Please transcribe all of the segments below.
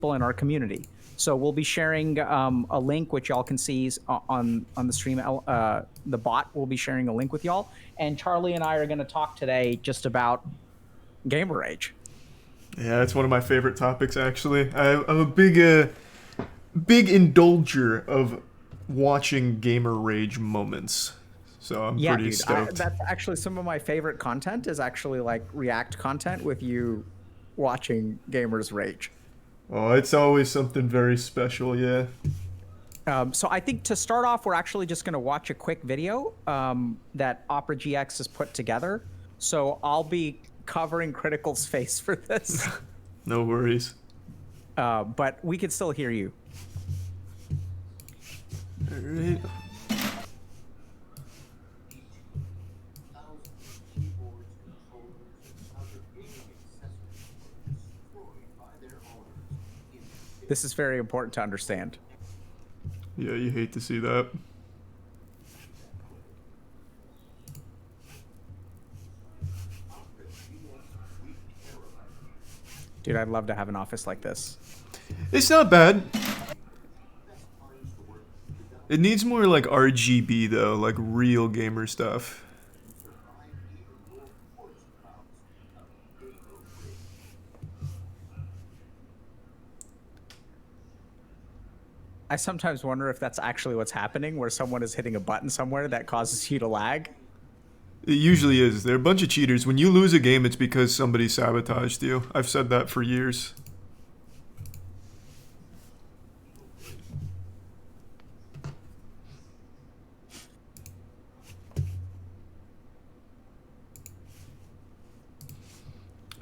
people in our community. So we'll be sharing a link, which y'all can see on the stream. The bot will be sharing a link with y'all. And Charlie and I are going to talk today just about gamer rage. Yeah, it's one of my favorite topics, actually. I'm a big indulger of watching gamer rage moments. So I'm Yeah, pretty dude, stoked. that's actually some of my favorite content is actually like React content with you watching gamers rage. Oh, it's always something very special, yeah. So I think to start off, we're actually just going to watch a quick video that Opera GX has put together. So I'll be covering Critical's face for this, No worries. but we can still hear you. Alright. This is very important to understand. Yeah, you hate to see that. Dude, I'd love to have an office like this. It's not bad. It needs more like RGB though, like real gamer stuff. I sometimes wonder if that's actually what's happening, where someone is hitting a button somewhere that causes you to lag. It usually is. They're a bunch of cheaters. When you lose a game, it's because somebody sabotaged you. I've said that for years.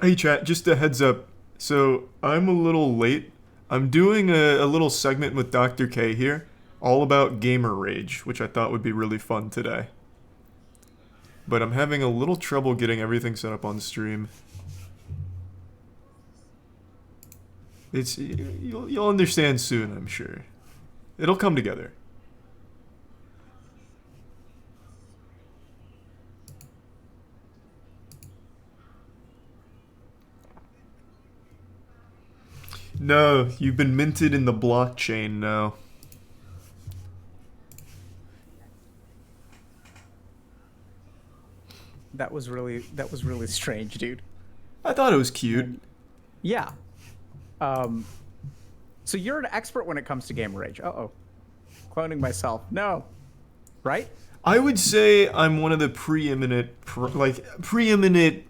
Hey chat, just a heads up. So I'm a little late. I'm doing a little segment with Dr. K here, all about gamer rage, which I thought would be really fun today. But I'm having a little trouble getting everything set up on stream. You'll understand soon, I'm sure. It'll come together. No, you've been minted in the blockchain now. That was really strange, dude. I thought it was cute. Yeah. So you're an expert when it comes to gamer rage. Uh-oh. Cloning myself. No. Right? I would say I'm one of the preeminent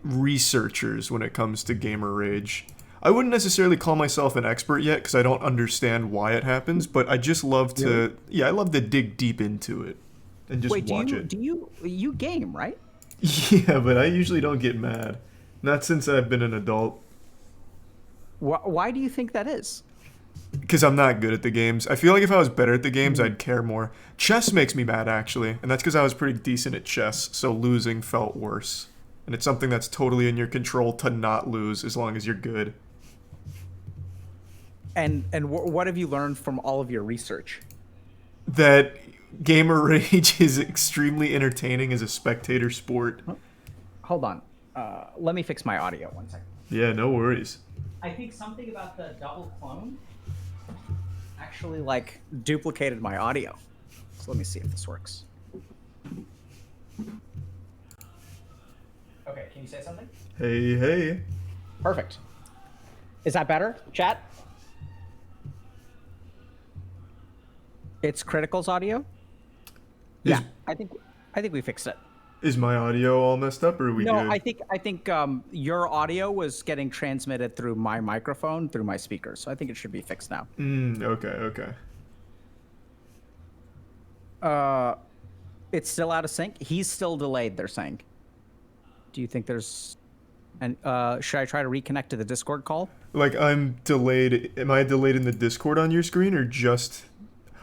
researchers when it comes to gamer rage. I wouldn't necessarily call myself an expert yet because I don't understand why it happens, but I just love to Really? yeah, I love to dig deep into it and just Wait, watch it. do you game, right? Yeah, but I usually don't get mad. Not since I've been an adult. Why do you think that is? Because I'm not good at the games. I feel like if I was better at the games, I'd care more. Chess makes me mad, actually. And that's because I was pretty decent at chess, so losing felt worse. And it's something that's totally in your control to not lose as long as you're good. And what have you learned from all of your research? That gamer rage is extremely entertaining as a spectator sport. Hold on. Let me fix my audio 1 second. Yeah, no worries. I think something about the double clone actually like duplicated my audio. So let me see if this works. Okay, can you say something? Hey, hey. Perfect. Is that better, chat? It's Critical's audio? Yeah, I think we fixed it. Is my audio all messed up or are we No, good? I think your audio was getting transmitted through my microphone through my speakers, so I think it should be fixed now. Okay. It's still out of sync. He's still delayed, they're saying. Do you think there's and should I try to reconnect to the Discord call? Like, I'm delayed. Am I delayed in the Discord on your screen or just...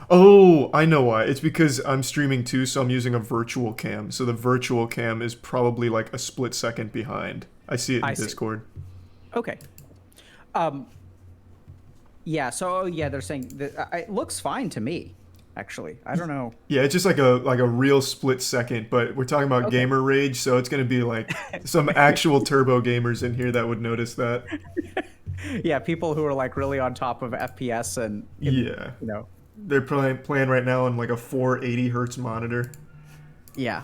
Oh, I know why. It's because I'm streaming too, so I'm using a virtual cam. So the virtual cam is probably like a split second behind. I see it in Discord. Okay. Yeah, so yeah, they're saying that it looks fine to me, actually. I don't know. Yeah, it's just like a real split second, but we're talking about gamer rage, so it's going to be like some actual turbo gamers in here that would notice that. Yeah, people who are like really on top of FPS and Yeah. you know, They're playing right now on like a 480 hertz monitor. yeah.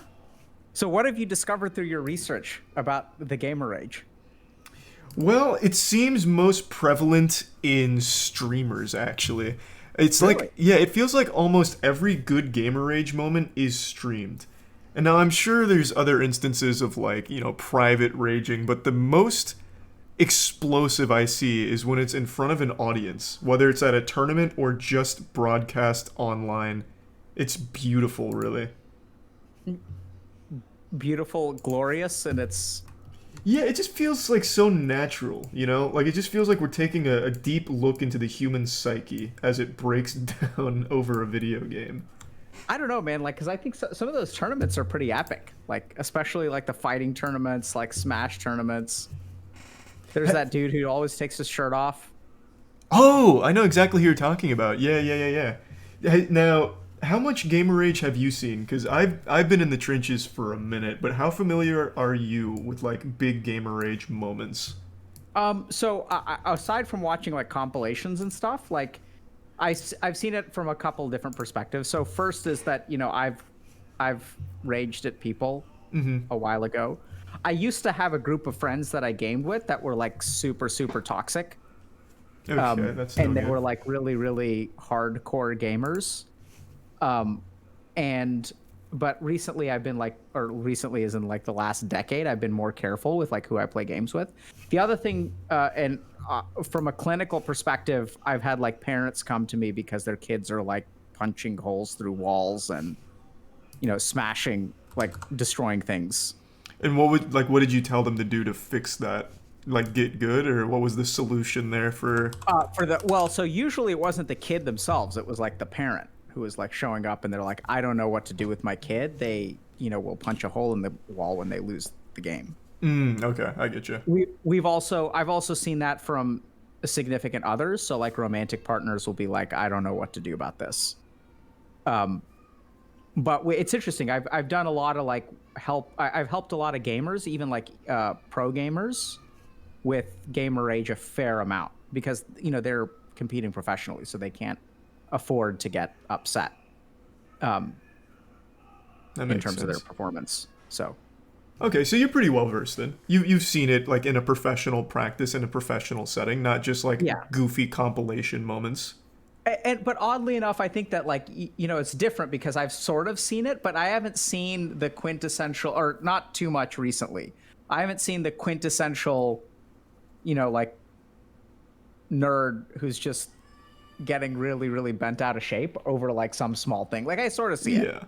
So what have you discovered through your research about the gamer rage? Well, it seems most prevalent in streamers, actually. It's Really? like, yeah, it feels like almost every good gamer rage moment is streamed. And now I'm sure there's other instances of like, private raging, but the most explosive I see is when it's in front of an audience, whether it's at a tournament or just broadcast online. It's beautiful, really. Beautiful, glorious, and it's Yeah, it just feels like so natural, you know? Like it just feels like we're taking a deep look into the human psyche as it breaks down over a video game. I don't know, man. Like, because I think some of those tournaments are pretty epic. Like, especially like the fighting tournaments, like Smash tournaments. There's that dude who always takes his shirt off. Oh, I know exactly who you're talking about. Yeah, yeah, yeah, yeah. Hey, now, how much gamer rage have you seen? Because I've been in the trenches for a minute, but how familiar are you with like big gamer rage moments? So aside from watching like compilations and stuff, like I've seen it from a couple different perspectives. So first is that I've raged at people a while ago. I used to have a group of friends that I gamed with that were like super super toxic, Okay, that's no and they were good. like really really hardcore gamers. And but recently I've been like, or recently as in like the last decade, I've been more careful with like who I play games with. The other thing, and from a clinical perspective, I've had like parents come to me because their kids are like punching holes through walls and smashing, like destroying things. And what did you tell them to do to fix that? Like get good, or what was the solution there for? For the well, so usually it wasn't the kid themselves; it was like the parent who was like showing up, and they're like, "I don't know what to do with my kid. They, will punch a hole in the wall when they lose the game." Okay, I get you. I've also seen that from significant others. So like romantic partners will be like, "I don't know what to do about this." But it's interesting. I've done a lot of like I've helped a lot of gamers, even like pro gamers, with gamer rage a fair amount because they're competing professionally, so they can't afford to get upset um, That in makes terms of their sense. performance. So Okay, so you're pretty well versed then. You've seen it like in a professional practice in a professional setting, not just like yeah, goofy compilation moments. but oddly enough, I think that like it's different because I've sort of seen it, but I haven't seen the quintessential, or not too much recently. I haven't seen the quintessential, like nerd who's just getting really really bent out of shape over like some small thing. Like I sort of see it, Yeah.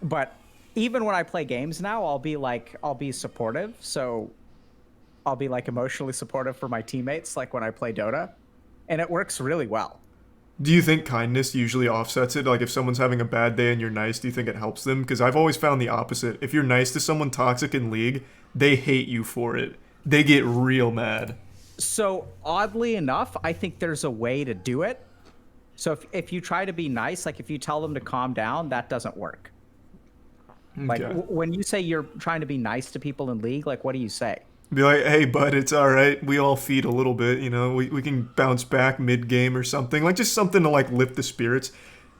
but even when I play games now, I'll be supportive. So I'll be like emotionally supportive for my teammates, like when I play Dota, and it works really well. Do you think kindness usually offsets it? Like if someone's having a bad day and you're nice, do you think it helps them? Because I've always found the opposite. If you're nice to someone toxic in League, they hate you for it. They get real mad. So oddly enough, I think there's a way to do it. So if you try to be nice, like if you tell them to calm down, that doesn't work. Like Okay. when you say you're trying to be nice to people in League, like what do you say? Be like, hey, bud, it's all right. We all feed a little bit, you know. We can bounce back mid game or something, like just something to like lift the spirits.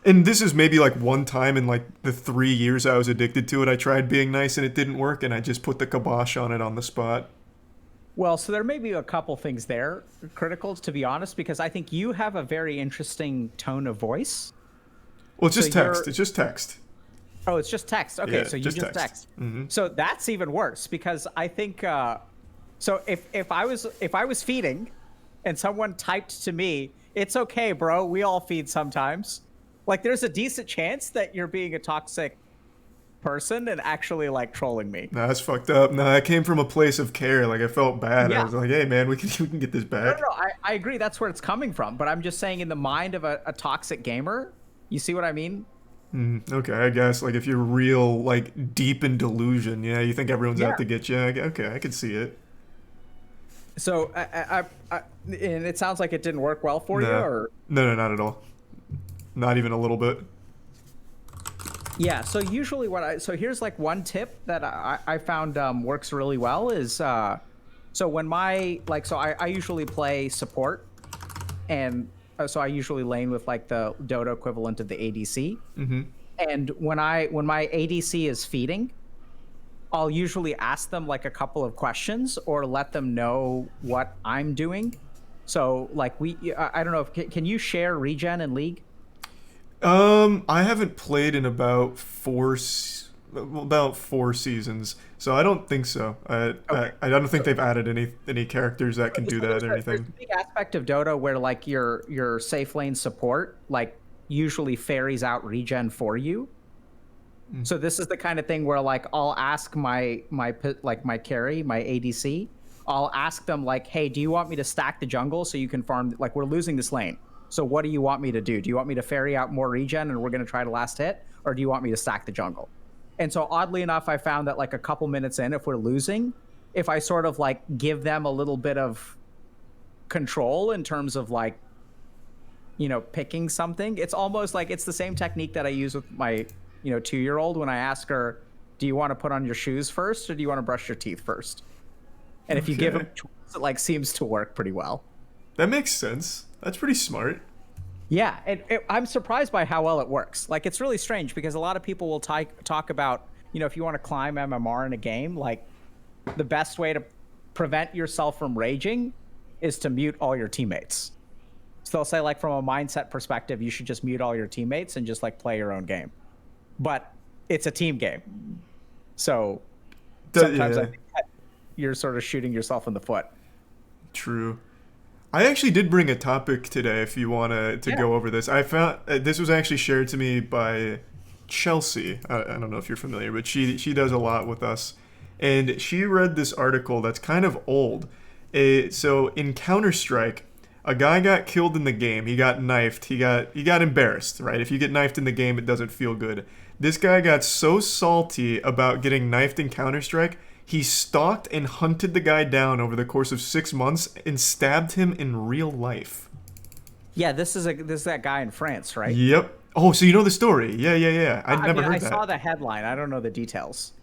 And this is maybe like one time in like the 3 years I was addicted to it. I tried being nice and it didn't work, and I just put the kibosh on it on the spot. Well, so there may be a couple things there critical, to be honest, because I think you have a very interesting tone of voice. Well, it's So just text. you're It's just text. Oh, it's just text. Okay, Yeah, so you just just text. text. So that's even worse because I think so if I was feeding and someone typed to me, "It's okay, bro. We all feed sometimes." Like there's a decent chance that you're being a toxic person and actually like trolling me. Nah, that's fucked up. Nah, I came from a place of care. Like I felt bad. I Yeah. was like, hey, man, we can we can get this No, no, back. no. I agree. That's where it's coming from. But I'm just saying, in the mind of a toxic gamer, you see what I mean? Okay, I guess like if you're real like deep in delusion, yeah, you think everyone's out Yeah. to get you. Okay, I can see it. So, and it sounds like it didn't work well for you, Nah, or no, not at all. Not even a little bit. yeah. So usually, so here's like one tip that I found works really well is So when my like, so I usually play support, and so I usually lane with like the Dota equivalent of the ADC. Mm-hmm. And when my ADC is feeding, I'll usually ask them like a couple of questions or let them know what I'm doing. So like I don't know if can you share regen in League? I haven't played in about 4 seasons, so I don't think so. Okay. I don't think So, they've added any characters that can do so that or there's anything. a big aspect of Dota where like your safe lane support like usually ferries out regen for you. So this is the kind of thing where like I'll ask like my carry, my ADC, I'll ask them like, "Hey, do you want me to stack the jungle so you can farm like we're losing this lane. So what do you want me to do? Do you want me to ferry out more regen and we're going to try to last hit, or do you want me to stack the jungle?" And so oddly enough, I found that like a couple minutes in, if we're losing, if I sort of like give them a little bit of control in terms of like picking something, it's almost like it's the same technique that I use with my 2-year-old when I ask her, do you want to put on your shoes first or do you want to brush your teeth first? And if you give them Okay, choice, it like seems to work pretty well. that makes sense. That's pretty smart. Yeah, I'm surprised by how well it works. Like it's really strange because a lot of people will talk about if you want to climb MMR in a game, like the best way to prevent yourself from raging is to mute all your teammates. So they'll say like from a mindset perspective, you should just mute all your teammates and just like play your own game. But it's a team game. So sometimes I Yeah, think that you're sort of shooting yourself in the foot. true. I actually did bring a topic today. If you want to Yeah. go over this, I found this was actually shared to me by Chelsea. I don't know if you're familiar, but she does a lot with us, and she read this article that's kind of old. So in Counter Strike, a guy got killed in the game. He got knifed. He got embarrassed. Right? If you get knifed in the game, it doesn't feel good. This guy got so salty about getting knifed in Counter Strike, he stalked and hunted the guy down over the course of 6 months and stabbed him in real life. Yeah, this is that guy in France, right? Yep. Oh, so you know the story? Yeah, yeah, yeah. I'd I never mean, I heard saw that. the headline. I don't know the details.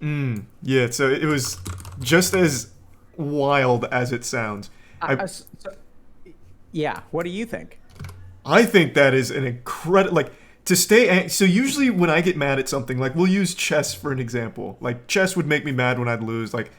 Yeah. So it was just as wild as it sounds. I Yeah, what do you think? I think that is an incredible like to stay. So usually when I get mad at something, like we'll use chess for an example. Like chess would make me mad when I'd lose. Like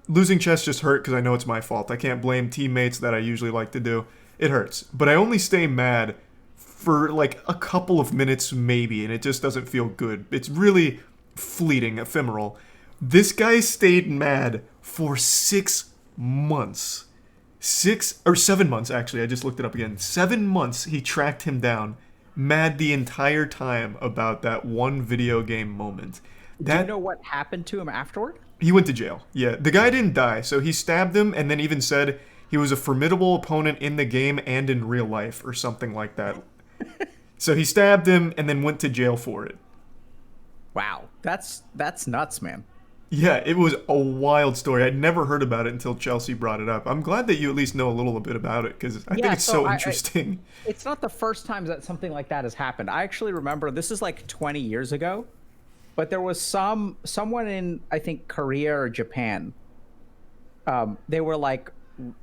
losing chess just hurt because I know it's my fault. I can't blame teammates that I usually like to do. It hurts, but I only stay mad for like a couple of minutes maybe, and it just doesn't feel good. It's really fleeting, ephemeral. This guy stayed mad for 6 months. 6 or 7 months actually. I just looked it up again. 7 months he tracked him down, mad the entire time about that one video game moment. Do you That know what happened to him afterward? he went to jail. Yeah, the guy didn't die, so he stabbed him and then even said he was a formidable opponent in the game and in real life or something like that. So he stabbed him and then went to jail for it. Wow, that's nuts, man. Yeah, it was a wild story. I'd never heard about it until Chelsea brought it up. I'm glad that you at least know a little bit about it because I think Yeah, it's so so interesting. it's not the first time that something like that has happened. I actually remember this is like 20 years ago, but there was someone in I think Korea or Japan. They were like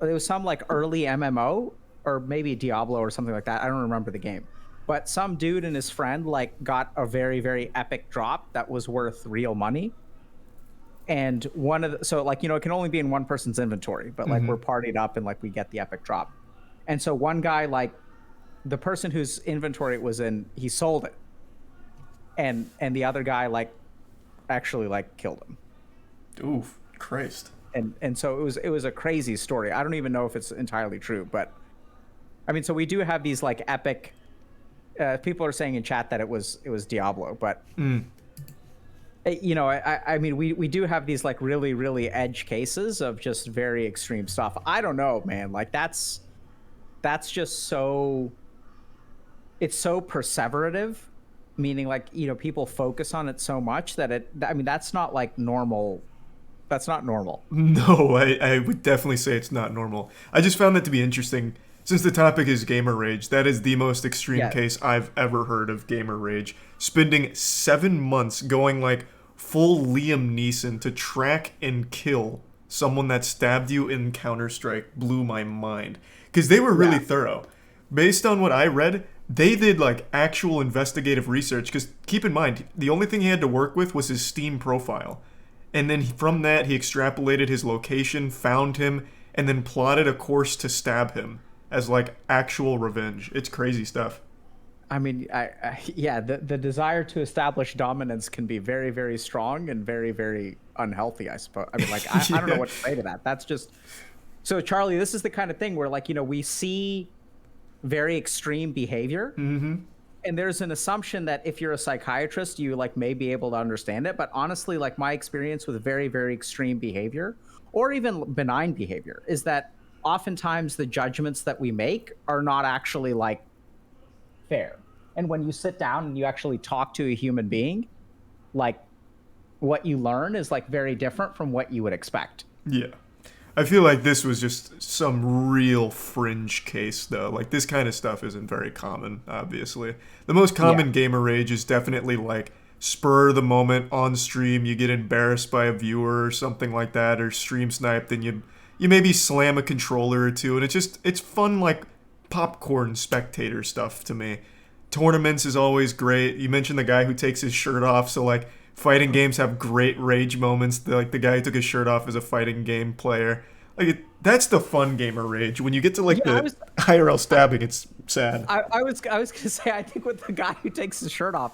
there was some like early MMO or maybe Diablo or something like that. I don't remember the game. But some dude and his friend like got a very very epic drop that was worth real money. And one of the, so like it can only be in one person's inventory, but like we're partied up and like we get the epic drop. And so one guy like the person whose inventory it was in, he sold it. And the other guy like actually like killed him. Oof, Christ. And so it was a crazy story. I don't even know if it's entirely true, but I mean, so we do have these like epic. People are saying in chat that it was Diablo, but I mean, we do have these like really really edge cases of just very extreme stuff. I don't know, man. Like that's just so. It's so perseverative, meaning like people focus on it so much that I mean, that's not like normal. That's not normal. No, I would definitely say it's not normal. I just found that to be interesting. Since the topic is gamer rage, that is the most extreme Yeah. case I've ever heard of gamer rage. Spending 7 months going like full Liam Neeson to track and kill someone that stabbed you in Counter-Strike blew my mind. Because they were really Yeah. thorough. Based on what I read, they did like actual investigative research. Because keep in mind, the only thing he had to work with was his Steam profile. And then from that, he extrapolated his location, found him, and then plotted a course to stab him as like actual revenge. It's crazy stuff. I mean, yeah, the desire to establish dominance can be very, very strong and very, very unhealthy, I suppose. I mean, like, I don't know Yeah. what to say to that. That's just so, Charlie, this is the kind of thing where, like, we see very extreme behavior. And there's an assumption that if you're a psychiatrist, you like may be able to understand it. But honestly, like my experience with very, very extreme behavior or even benign behavior is that oftentimes the judgments that we make are not actually like fair. And when you sit down and you actually talk to a human being, like what you learn is like very different from what you would expect. Yeah. I feel like this was just some real fringe case, though. Like, this kind of stuff isn't very common, obviously. The most common Yeah. gamer rage is definitely, like, spur of the moment on stream. You get embarrassed by a viewer or something like that, or stream sniped, and you maybe slam a controller or two. And it's fun, like, popcorn spectator stuff to me. Tournaments is always great. You mentioned the guy who takes his shirt off, so, like, fighting games have great rage moments. Like the guy who took his shirt off as a fighting game player. Like that's the fun gamer rage. When you get to like Yeah, the IRL stabbing, it's sad. I was gonna say I think with the guy who takes his shirt off,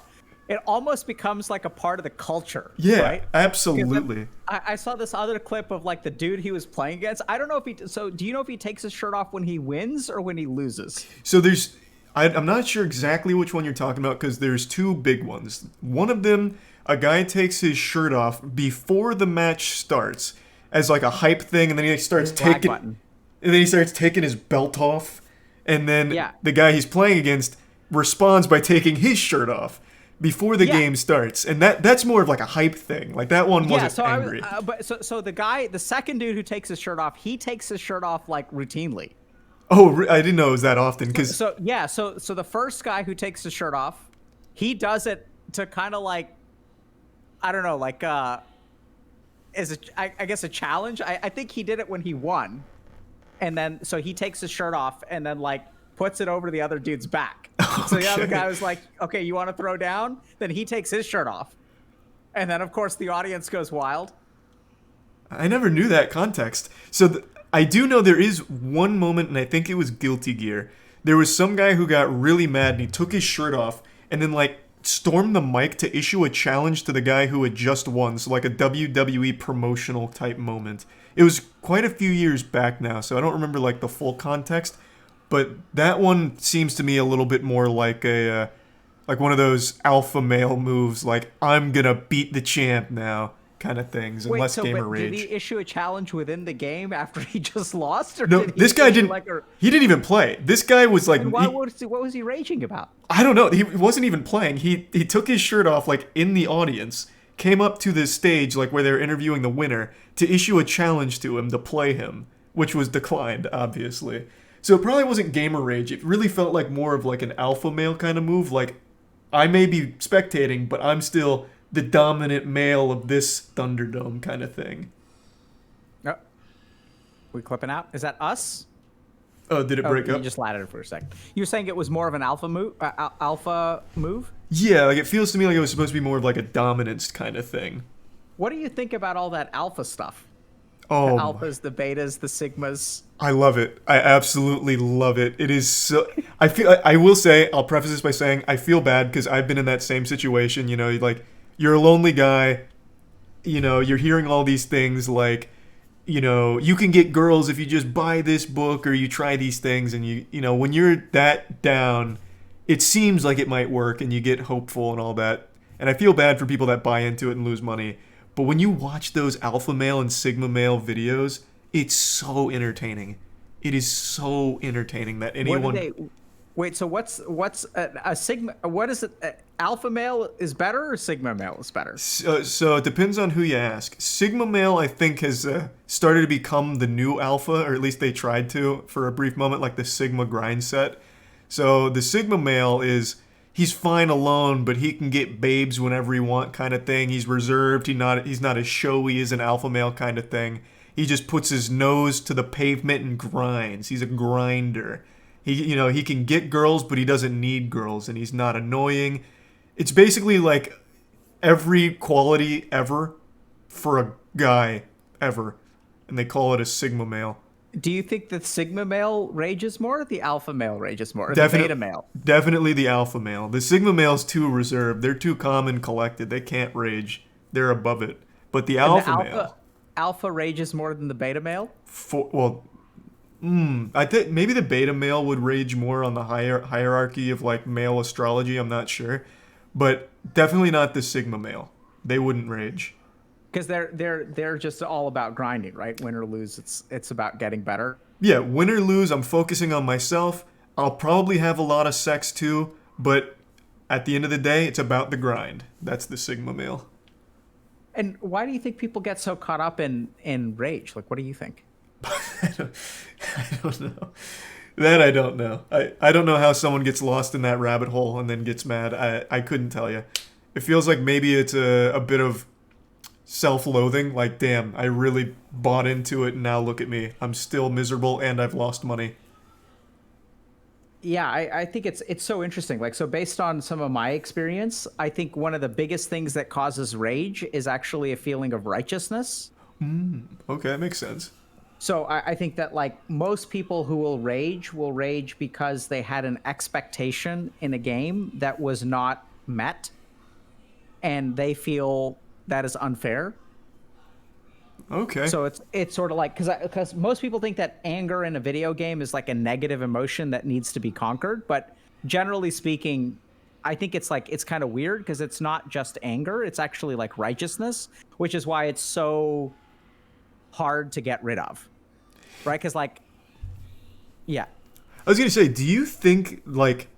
it almost becomes like a part of the culture. Yeah, Right? absolutely. I saw this other clip of like the dude he was playing against. I don't know if he. So do you know if he takes his shirt off when he wins or when he loses? So I'm not sure exactly which one you're talking about because there's two big ones. One of them, a guy takes his shirt off before the match starts as like a hype thing, and then he starts Flag taking, button. and then he starts taking his belt off, and then Yeah. the guy he's playing against responds by taking his shirt off before the Yeah. game starts, and that's more of like a hype thing. Like that one Yeah, wasn't so angry. so the second dude who takes his shirt off, he takes his shirt off like routinely. Oh, I didn't know it was that often because So yeah, so the first guy who takes his shirt off, he does it to kind of like, I don't know, like as I guess a challenge. I think he did it when he won, and then so he takes his shirt off and then like puts it over the other dude's back. So the other Okay. guy was like, "Okay, you want to throw down?" Then he takes his shirt off, and then of course the audience goes wild. I never knew that context. So I do know there is one moment, and I think it was Guilty Gear. There was some guy who got really mad and he took his shirt off and then like stormed the mic to issue a challenge to the guy who had just won. So like a WWE promotional type moment. It was quite a few years back now, so I don't remember like the full context. But that one seems to me a little bit more like a like one of those alpha male moves, like I'm gonna beat the champ now kind of things, and Wait, less so gamer but rage. did he issue a challenge within the game after he just lost, or No, did he this guy issue, didn't. like a? He didn't even play. This guy was like, What was he raging about? I don't know. He wasn't even playing. He took his shirt off like in the audience, came up to this stage like where they were interviewing the winner to issue a challenge to him to play him, which was declined, obviously. So it probably wasn't gamer rage. It really felt like more of like an alpha male kind of move. Like I may be spectating, but I'm still the dominant male of this Thunderdome kind of thing. Oh, we clipping out? Is that us? Oh, did it break You up? just laddered for a second. You were saying it was more of an alpha move. Alpha move. Yeah, like it feels to me like it was supposed to be more of like a dominance kind of thing. What do you think about all that alpha stuff? Oh, The alphas, the betas, the sigmas. I love it. I absolutely love it. It is so. I feel. I will say. I'll preface this by saying I feel bad because I've been in that same situation. You know, like you're a lonely guy. You know, you're hearing all these things like, you know, you can get girls if you just buy this book or you try these things, and you know, when you're that down, it seems like it might work, and you get hopeful and all that. And I feel bad for people that buy into it and lose money. But when you watch those alpha male and sigma male videos, it's so entertaining. It is so entertaining that anyone. What do they? Wait. So what's a sigma? What is it? Alpha male is better, or sigma male is better? So it depends on who you ask. Sigma male, I think, has started to become the new alpha, or at least they tried to for a brief moment, like the Sigma grind set. So the Sigma male is he's fine alone, but he can get babes whenever he want, kind of thing. He's reserved. He's not as showy as an alpha male kind of thing. He just puts his nose to the pavement and grinds. He's a grinder. He can get girls, but he doesn't need girls, and he's not annoying. It's basically like every quality ever for a guy ever, and they call it a sigma male. Do you think the sigma male rages more, or the alpha male rages more, or the Definite- beta male? Definitely the alpha male. The sigma male's too reserved. They're too calm and collected. They can't rage. They're above it. But the And alpha, the male, alpha rages more than the beta male. I think maybe the beta male would rage more on the hierarchy of like male astrology. I'm not sure, but definitely not the sigma male. They wouldn't rage. Because they're just all about grinding, right? Win or lose, it's about getting better. Yeah, win or lose, I'm focusing on myself. I'll probably have a lot of sex too, but at the end of the day, it's about the grind. That's the sigma male. And why do you think people get so caught up in rage? Like, what do you think? I don't know. That I don't know. I don't know how someone gets lost in that rabbit hole and then gets mad. I couldn't tell you. It feels like maybe it's a bit of self-loathing. Like, damn, I really bought into it and now look at me. I'm still miserable and I've lost money. Yeah, I think it's so interesting. Like, so based on some of my experience, I think one of the biggest things that causes rage is actually a feeling of righteousness. Okay, that makes sense. So I think that like most people who will rage because they had an expectation in a game that was not met, and they feel that is unfair. Okay. So it's sort of like because most people think that anger in a video game is like a negative emotion that needs to be conquered, but generally speaking, I think it's kind of weird because it's not just anger; it's actually like righteousness, which is why it's so hard to get rid of, right? Because yeah. I was gonna say, do you think like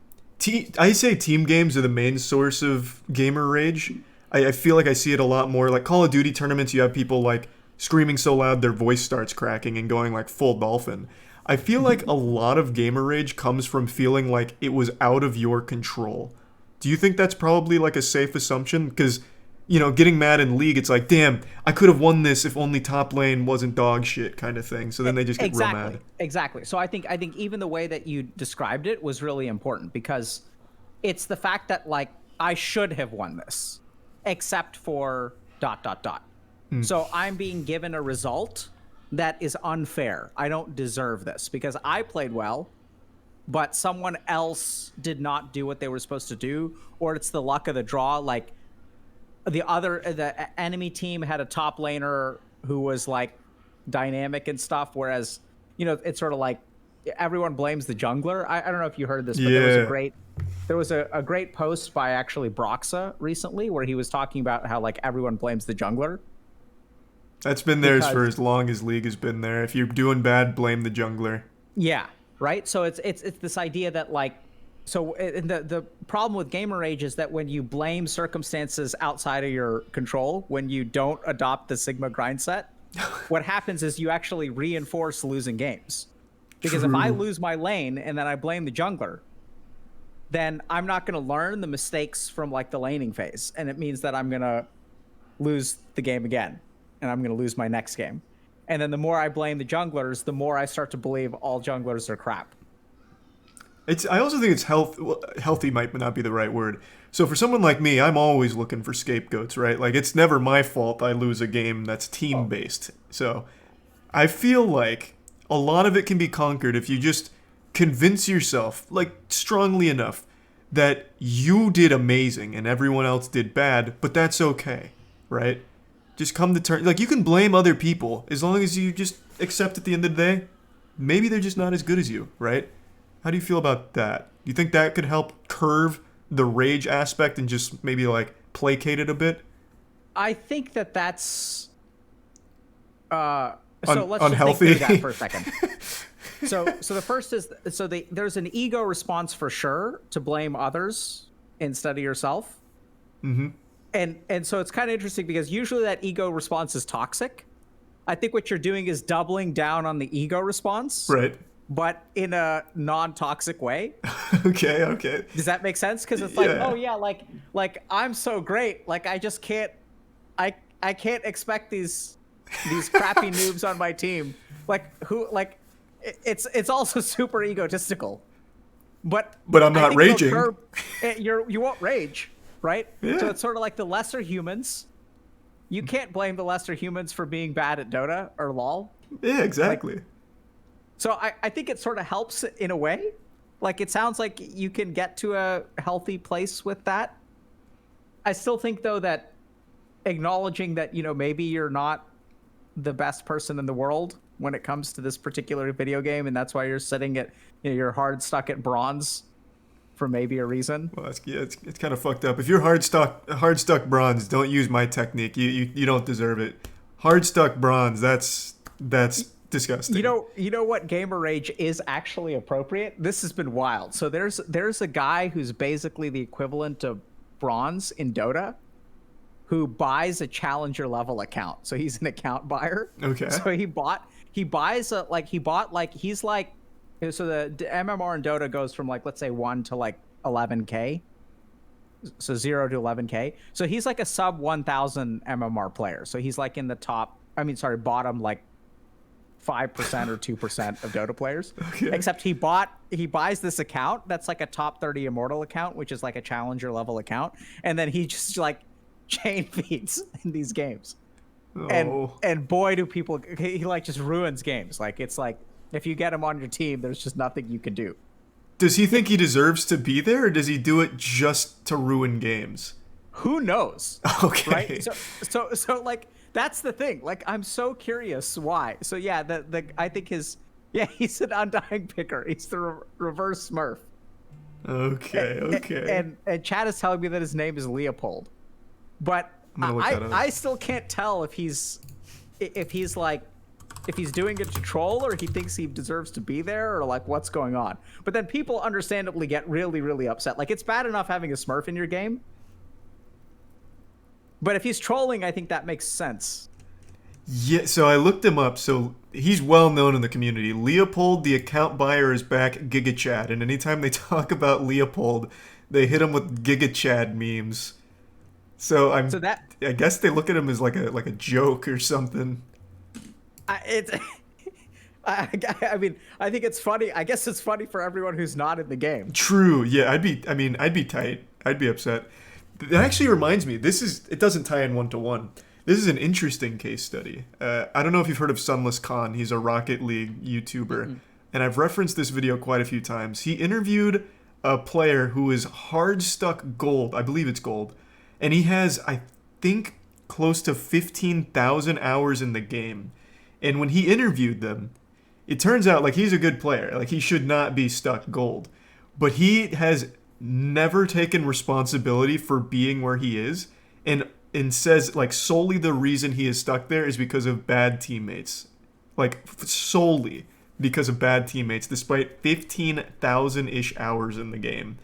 I say team games are the main source of gamer rage? I feel like I see it a lot more. Like Call of Duty tournaments, you have people like screaming so loud their voice starts cracking and going like full dolphin. I feel like a lot of gamer rage comes from feeling like it was out of your control. Do you think that's probably like a safe assumption? Because, getting mad in League, it's like, damn, I could have won this if only top lane wasn't dog shit kind of thing. So then they just get real mad. Exactly. So I think even the way that you described it was really important because it's the fact that like I should have won this, except for ... So I'm being given a result that is unfair. I don't deserve this because I played well, but someone else did not do what they were supposed to do, or it's the luck of the draw. Like the enemy team had a top laner who was like dynamic and stuff, whereas it's sort of like everyone blames the jungler. I don't know if you heard this, but there was a great post by actually Broxa recently where he was talking about how like everyone blames the jungler. That's been theirs for as long as League has been there. If you're doing bad, blame the jungler. Yeah, right. So it's this idea that like, and the problem with gamer rage is that when you blame circumstances outside of your control, when you don't adopt the Sigma grind set, what happens is you actually reinforce losing games. Because if I lose my lane and then I blame the jungler, then I'm not going to learn the mistakes from like the laning phase, and it means that I'm going to lose the game again. And I'm going to lose my next game. And then the more I blame the junglers, the more I start to believe all junglers are crap. I also think it's healthy might not be the right word. So for someone like me, I'm always looking for scapegoats, right? Like it's never my fault I lose a game that's team-based. So I feel like a lot of it can be conquered if you just convince yourself, like strongly enough, that you did amazing and everyone else did bad, but that's okay, right? Just come to terms. Like, you can blame other people as long as you just accept at the end of the day, maybe they're just not as good as you, right? How do you feel about that? Do you think that could help curve the rage aspect and just maybe, like, placate it a bit? I think that's... let's unhealthy. just think through that for a second. So the first is... there's an ego response for sure to blame others instead of yourself. Mm-hmm. And so it's kind of interesting because usually that ego response is toxic. I think what you're doing is doubling down on the ego response. Right. But in a non-toxic way. Okay. Does that make sense? Because it's like, oh yeah, like I'm so great. Like I just can't, I can't expect these these crappy noobs on my team, like who like it's also super egotistical. But But I'm I not think it'll raging. curb you won't rage, right? Yeah. So it's sort of like the lesser humans. You can't blame the lesser humans for being bad at Dota or LoL. Yeah, exactly. So I think it sort of helps in a way. Like it sounds like you can get to a healthy place with that. I still think though that acknowledging that, maybe you're not the best person in the world when it comes to this particular video game, and that's why you're sitting at you're hard stuck at bronze for maybe a reason. Well, it's kind of fucked up. If you're hard stuck bronze, don't use my technique. You don't deserve it. Hard stuck bronze, that's disgusting. You know what gamer rage is actually appropriate? This has been wild. So there's a guy who's basically the equivalent of bronze in Dota who buys a challenger level account. So he's an account buyer. Okay. So so the MMR in Dota goes from like, let's say 1 to like 11k. So 0 to 11k. So he's like a sub 1000 MMR player. So he's like in the bottom like 5% or 2% of Dota players. Okay. Except he buys this account that's like a top 30 immortal account, which is like a challenger level account, and then he just like chain feeds in these games. Oh. And boy, do people, he like just ruins games. Like it's like if you get him on your team, there's just nothing you can do. Does he think he deserves to be there, or does he do it just to ruin games? Who knows? Okay. Right? So like that's the thing. Like I'm so curious why. So yeah, I think he's an undying picker. He's the reverse Smurf. Okay. And Chad is telling me that his name is Leopold, but I still can't tell if he's doing it to troll or he thinks he deserves to be there or like what's going on. But then people understandably get really, really upset. Like it's bad enough having a Smurf in your game, but if he's trolling, I think that makes sense. Yeah, so I looked him up. So he's well known in the community. Leopold, the account buyer, is back GigaChad, and anytime they talk about Leopold, they hit him with GigaChad memes. So I guess they look at him as like a joke or something. I mean, I think it's funny. I guess it's funny for everyone who's not in the game. True. Yeah, I'd be tight. I'd be upset. That actually reminds me. It doesn't tie in 1-to-1. This is an interesting case study. I don't know if you've heard of Sunless Khan. He's a Rocket League YouTuber, and I've referenced this video quite a few times. He interviewed a player who is hard stuck gold. I believe it's gold, and he has, I think, close to 15,000 hours in the game. And when he interviewed them, it turns out like he's a good player. Like he should not be stuck gold, but he has never taken responsibility for being where he is, and says like solely the reason he is stuck there is because of bad teammates. Like solely because of bad teammates, despite 15,000-ish hours in the game.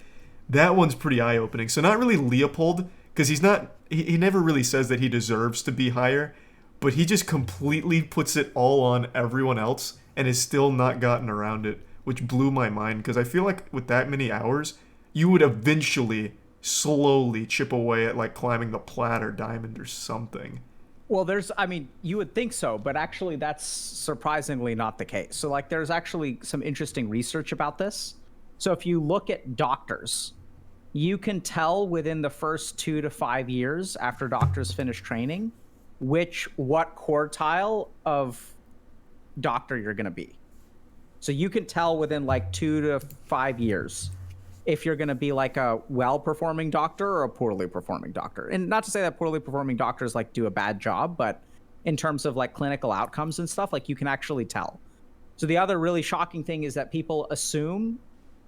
That one's pretty eye-opening. So not really Leopold, because he never really says that he deserves to be higher, but he just completely puts it all on everyone else and has still not gotten around it, which blew my mind, because I feel like with that many hours, you would eventually slowly chip away at like climbing the plat or diamond or something. Well, you would think so, but actually that's surprisingly not the case. So like there's actually some interesting research about this. So if you look at doctors, you can tell within the first 2 to 5 years after doctors finish training what quartile of doctor you're going to be. So you can tell within like 2 to 5 years if you're going to be like a well-performing doctor or a poorly performing doctor. And not to say that poorly performing doctors like do a bad job, but in terms of like clinical outcomes and stuff, like you can actually tell. So the other really shocking thing is that people assume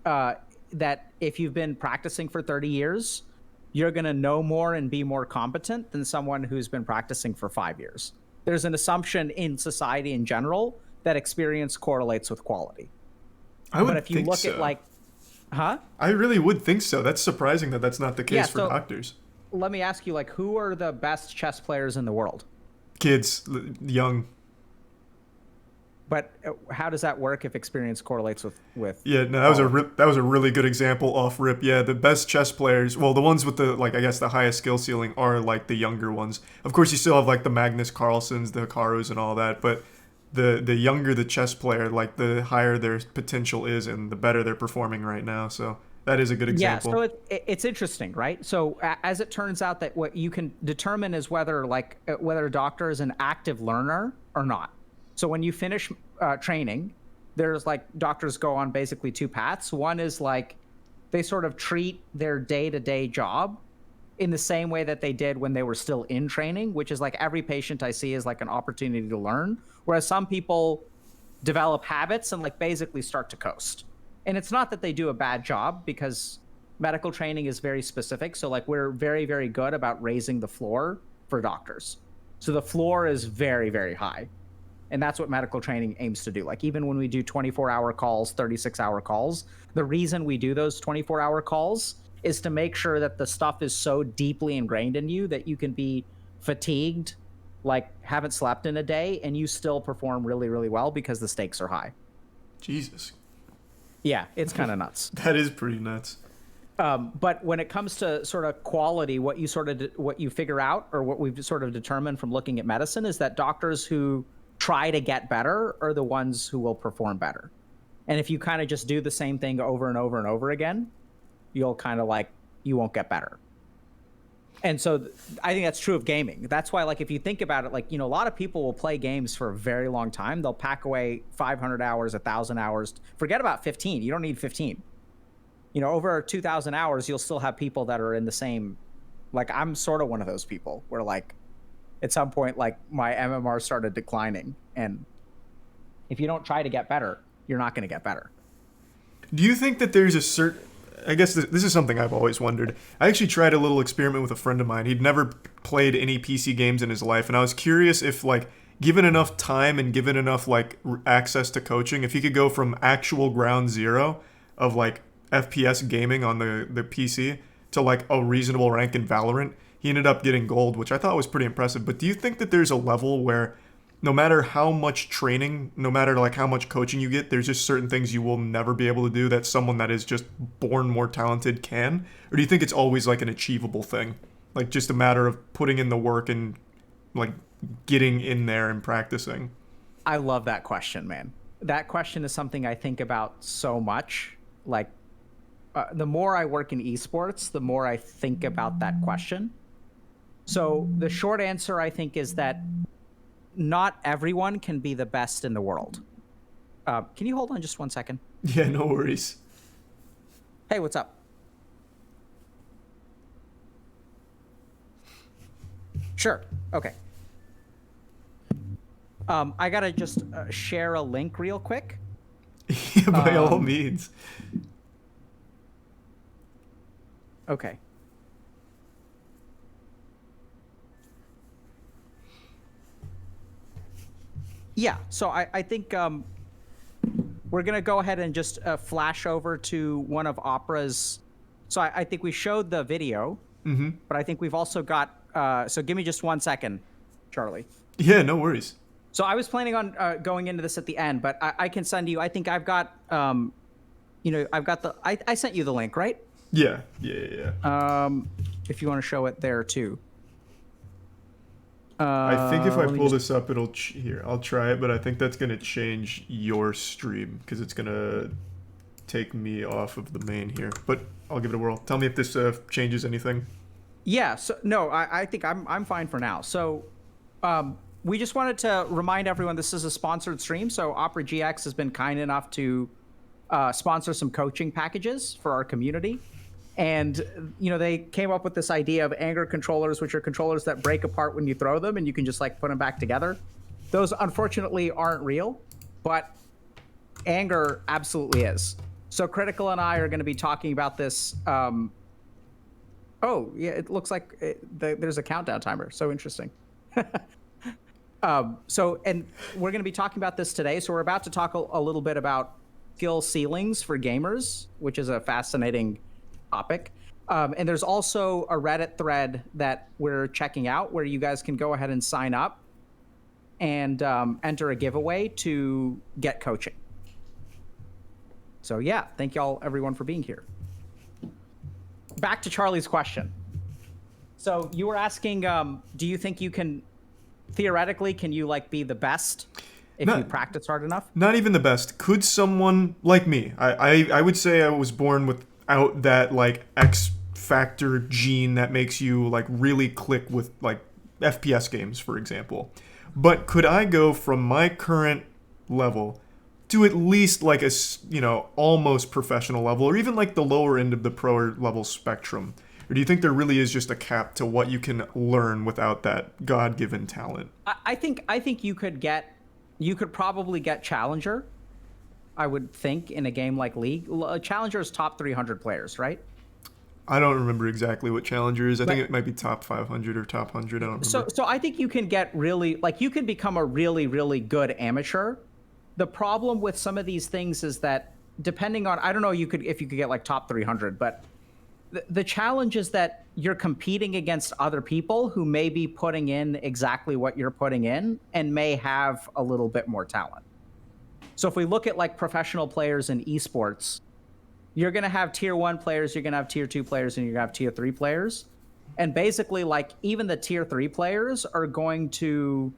that if you've been practicing for 30 years, you're going to know more and be more competent than someone who's been practicing for 5 years. There's an assumption in society in general that experience correlates with quality. But if you look at like, I really would think so. That's surprising that that's not the case for doctors. Let me ask you, like, who are the best chess players in the world? Kids, young. But how does that work if experience correlates with Yeah, no, quality? that was a really good example off rip. Yeah, the best chess players, well, the ones with the like I guess the highest skill ceiling are like the younger ones. Of course, you still have like the Magnus Carlsens, the Hikaru's, and all that, but the younger the chess player, like the higher their potential is, and the better they're performing right now. So that is a good Yeah, so example. it's interesting, right? So as it turns out that what you can determine is whether whether a doctor is an active learner or not. So when you finish training, there's like doctors go on basically two paths. One is like they sort of treat their day-to-day job in the same way that they did when they were still in training, which is like every patient I see is like an opportunity to learn. Whereas some people develop habits and like basically start to coast. And it's not that they do a bad job because medical training is very specific. So like we're very, very good about raising the floor for doctors. So the floor is very, very high. And that's what medical training aims to do. Like even when we do 24-hour calls, 36-hour calls, the reason we do those 24-hour calls is to make sure that the stuff is so deeply ingrained in you that you can be fatigued, like haven't slept in a day, and you still perform really, really well because the stakes are high. Jesus, Yeah, it's kind of nuts. that is pretty nuts. But when it comes to sort of quality, what you figure out, or what we've sort of determined from looking at medicine, is that doctors who try to get better are the ones who will perform better. And if you kind of just do the same thing over and over and over again, you'll kind of like you won't get better. And so I think that's true of gaming. That's why, like, if you think about it, like, a lot of people will play games for a very long time. They'll pack away 500 hours, 1,000 hours. Forget about 15. You don't need 15. Over 2,000 hours, you'll still have people that are in the same, like, I'm sort of one of those people where, like, at some point, like, my MMR started declining. And if you don't try to get better, you're not going to get better. Do you think that there's a certain? I guess this is something I've always wondered. I actually tried a little experiment with a friend of mine. He'd never played any PC games in his life, and I was curious if, like, given enough time and given enough like access to coaching, if he could go from actual ground zero of like FPS gaming on the PC to like a reasonable rank in Valorant. He ended up getting gold, which I thought was pretty impressive. But do you think that there's a level where no matter how much training, no matter like how much coaching you get, there's just certain things you will never be able to do that someone that is just born more talented can? Or do you think it's always like an achievable thing? Like just a matter of putting in the work and like getting in there and practicing? I love that question, man. That question is something I think about so much. Like, the more I work in esports, the more I think about that question. So the short answer, I think, is that not everyone can be the best in the world. Can you hold on just 1 second? Yeah, no worries. Hey, what's up? Sure. Okay. I gotta just share a link real quick. Yeah, by all means. Okay. Yeah, so I think we're going to go ahead and just flash over to one of Opera's. So I think we showed the video, but I think we've also got. So give me just 1 second, Charlie. Yeah, no worries. So I was planning on going into this at the end, but I can send you. I think I've got. I've got the. I sent you the link, right? Yeah. If you want to show it there too. I think if I let me pull just- this up, it'll here. I'll try it, but I think that's gonna change your stream because it's gonna take me off of the main here. But I'll give it a whirl. Tell me if this changes anything. Yeah. So no, I think I'm fine for now. So, we just wanted to remind everyone this is a sponsored stream. So Opera GX has been kind enough to sponsor some coaching packages for our community. And, they came up with this idea of anger controllers, which are controllers that break apart when you throw them and you can just like put them back together. Those unfortunately aren't real, but anger absolutely is. So Critical and I are going to be talking about this. Oh, yeah, it looks like there's a countdown timer. So interesting. And we're going to be talking about this today. So we're about to talk a little bit about skill ceilings for gamers, which is a fascinating topic. And there's also a Reddit thread that we're checking out where you guys can go ahead and sign up and enter a giveaway to get coaching. So yeah, thank y'all everyone for being here. Back to Charlie's question. So you were asking, do you think you can, theoretically, can you like be the best if you practice hard enough? Not even the best. Could someone like me? I would say I was born without that like X factor gene that makes you like really click with like FPS games, for example. But could I go from my current level to at least like a almost professional level, or even like the lower end of the pro level spectrum? Or do you think there really is just a cap to what you can learn without that God-given talent? I think you could probably get Challenger. I would think in a game like League, Challenger is top 300 players, right? I don't remember exactly what Challenger is. I think it might be top 500 or top 100. I don't remember. So I think you can get really, like, you can become a really, really good amateur. The problem with some of these things is that depending on, I don't know, if you could get like top 300, but the challenge is that you're competing against other people who may be putting in exactly what you're putting in and may have a little bit more talent. So if we look at like professional players in esports, you're going to have tier 1 players, you're going to have tier 2 players, and you're going to have tier 3 players. And basically, like, even the tier 3 players are going to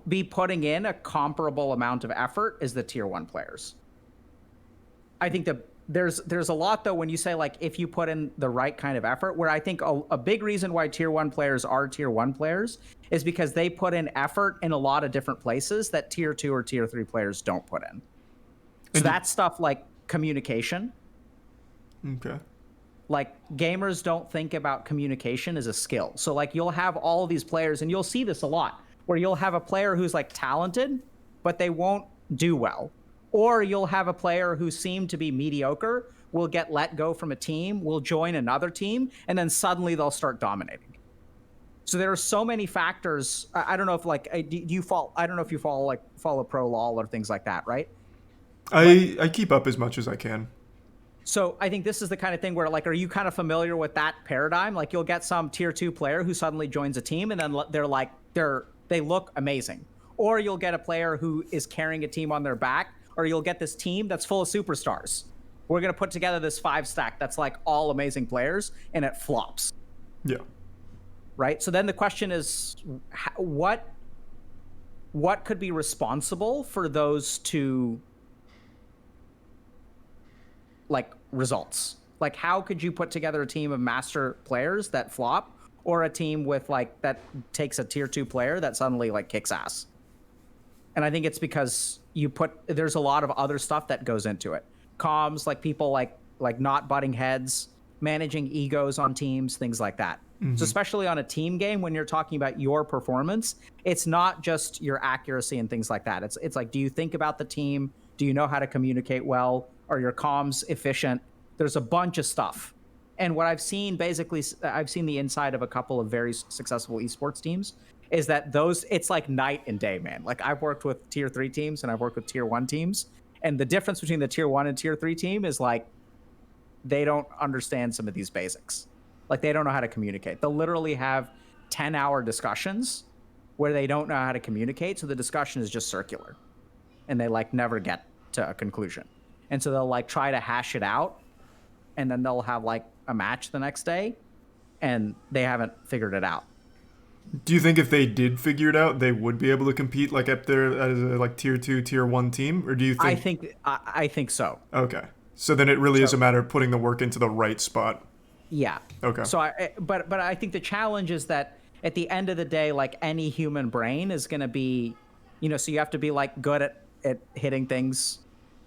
be putting in a comparable amount of effort as the tier 1 players. I think that there's a lot, though, when you say, like, if you put in the right kind of effort, where I think a big reason why tier 1 players are tier 1 players is because they put in effort in a lot of different places that tier 2 or tier 3 players don't put in. So that's stuff like communication. Okay. Like, gamers don't think about communication as a skill. So like, you'll have all of these players, and you'll see this a lot, where you'll have a player who's like talented, but they won't do well. Or you'll have a player who seemed to be mediocre, will get let go from a team, will join another team, and then suddenly they'll start dominating. So there are so many factors. I don't know if like, I don't know if you follow pro LOL or things like that, right? I keep up as much as I can. So I think this is the kind of thing where, like, are you kind of familiar with that paradigm? Like, you'll get some tier 2 player who suddenly joins a team, and then they look amazing. Or you'll get a player who is carrying a team on their back, or you'll get this team that's full of superstars. We're going to put together this 5-stack that's like all amazing players, and it flops. Yeah. Right? So then the question is, what could be responsible for those two, like, results? Like, how could you put together a team of master players that flop, or a team with like that takes a tier 2 player that suddenly like kicks ass? And I think it's because there's a lot of other stuff that goes into it. Comms, like people like not butting heads, managing egos on teams, things like that. Mm-hmm. So especially on a team game, when you're talking about your performance, it's not just your accuracy and things like that. It's like, do you think about the team? Do you know how to communicate well? Are your comms efficient? There's a bunch of stuff. And what I've seen, basically, I've seen the inside of a couple of very successful esports teams, is that it's like night and day, man. Like, I've worked with tier 3 teams and I've worked with tier 1 teams. And the difference between the tier 1 and tier 3 team is like, they don't understand some of these basics. Like, they don't know how to communicate. They'll literally have 10-hour discussions where they don't know how to communicate. So the discussion is just circular and they like never get to a conclusion. And so they'll like try to hash it out, and then they'll have like a match the next day and they haven't figured it out. Do you think if they did figure it out, they would be able to compete like up there as a like tier 2, tier 1 team? Or do you think? I think so. Okay. So then it really is a matter of putting the work into the right spot. Yeah. Okay. So but I think the challenge is that at the end of the day, like, any human brain is going to be, so you have to be like good at hitting things.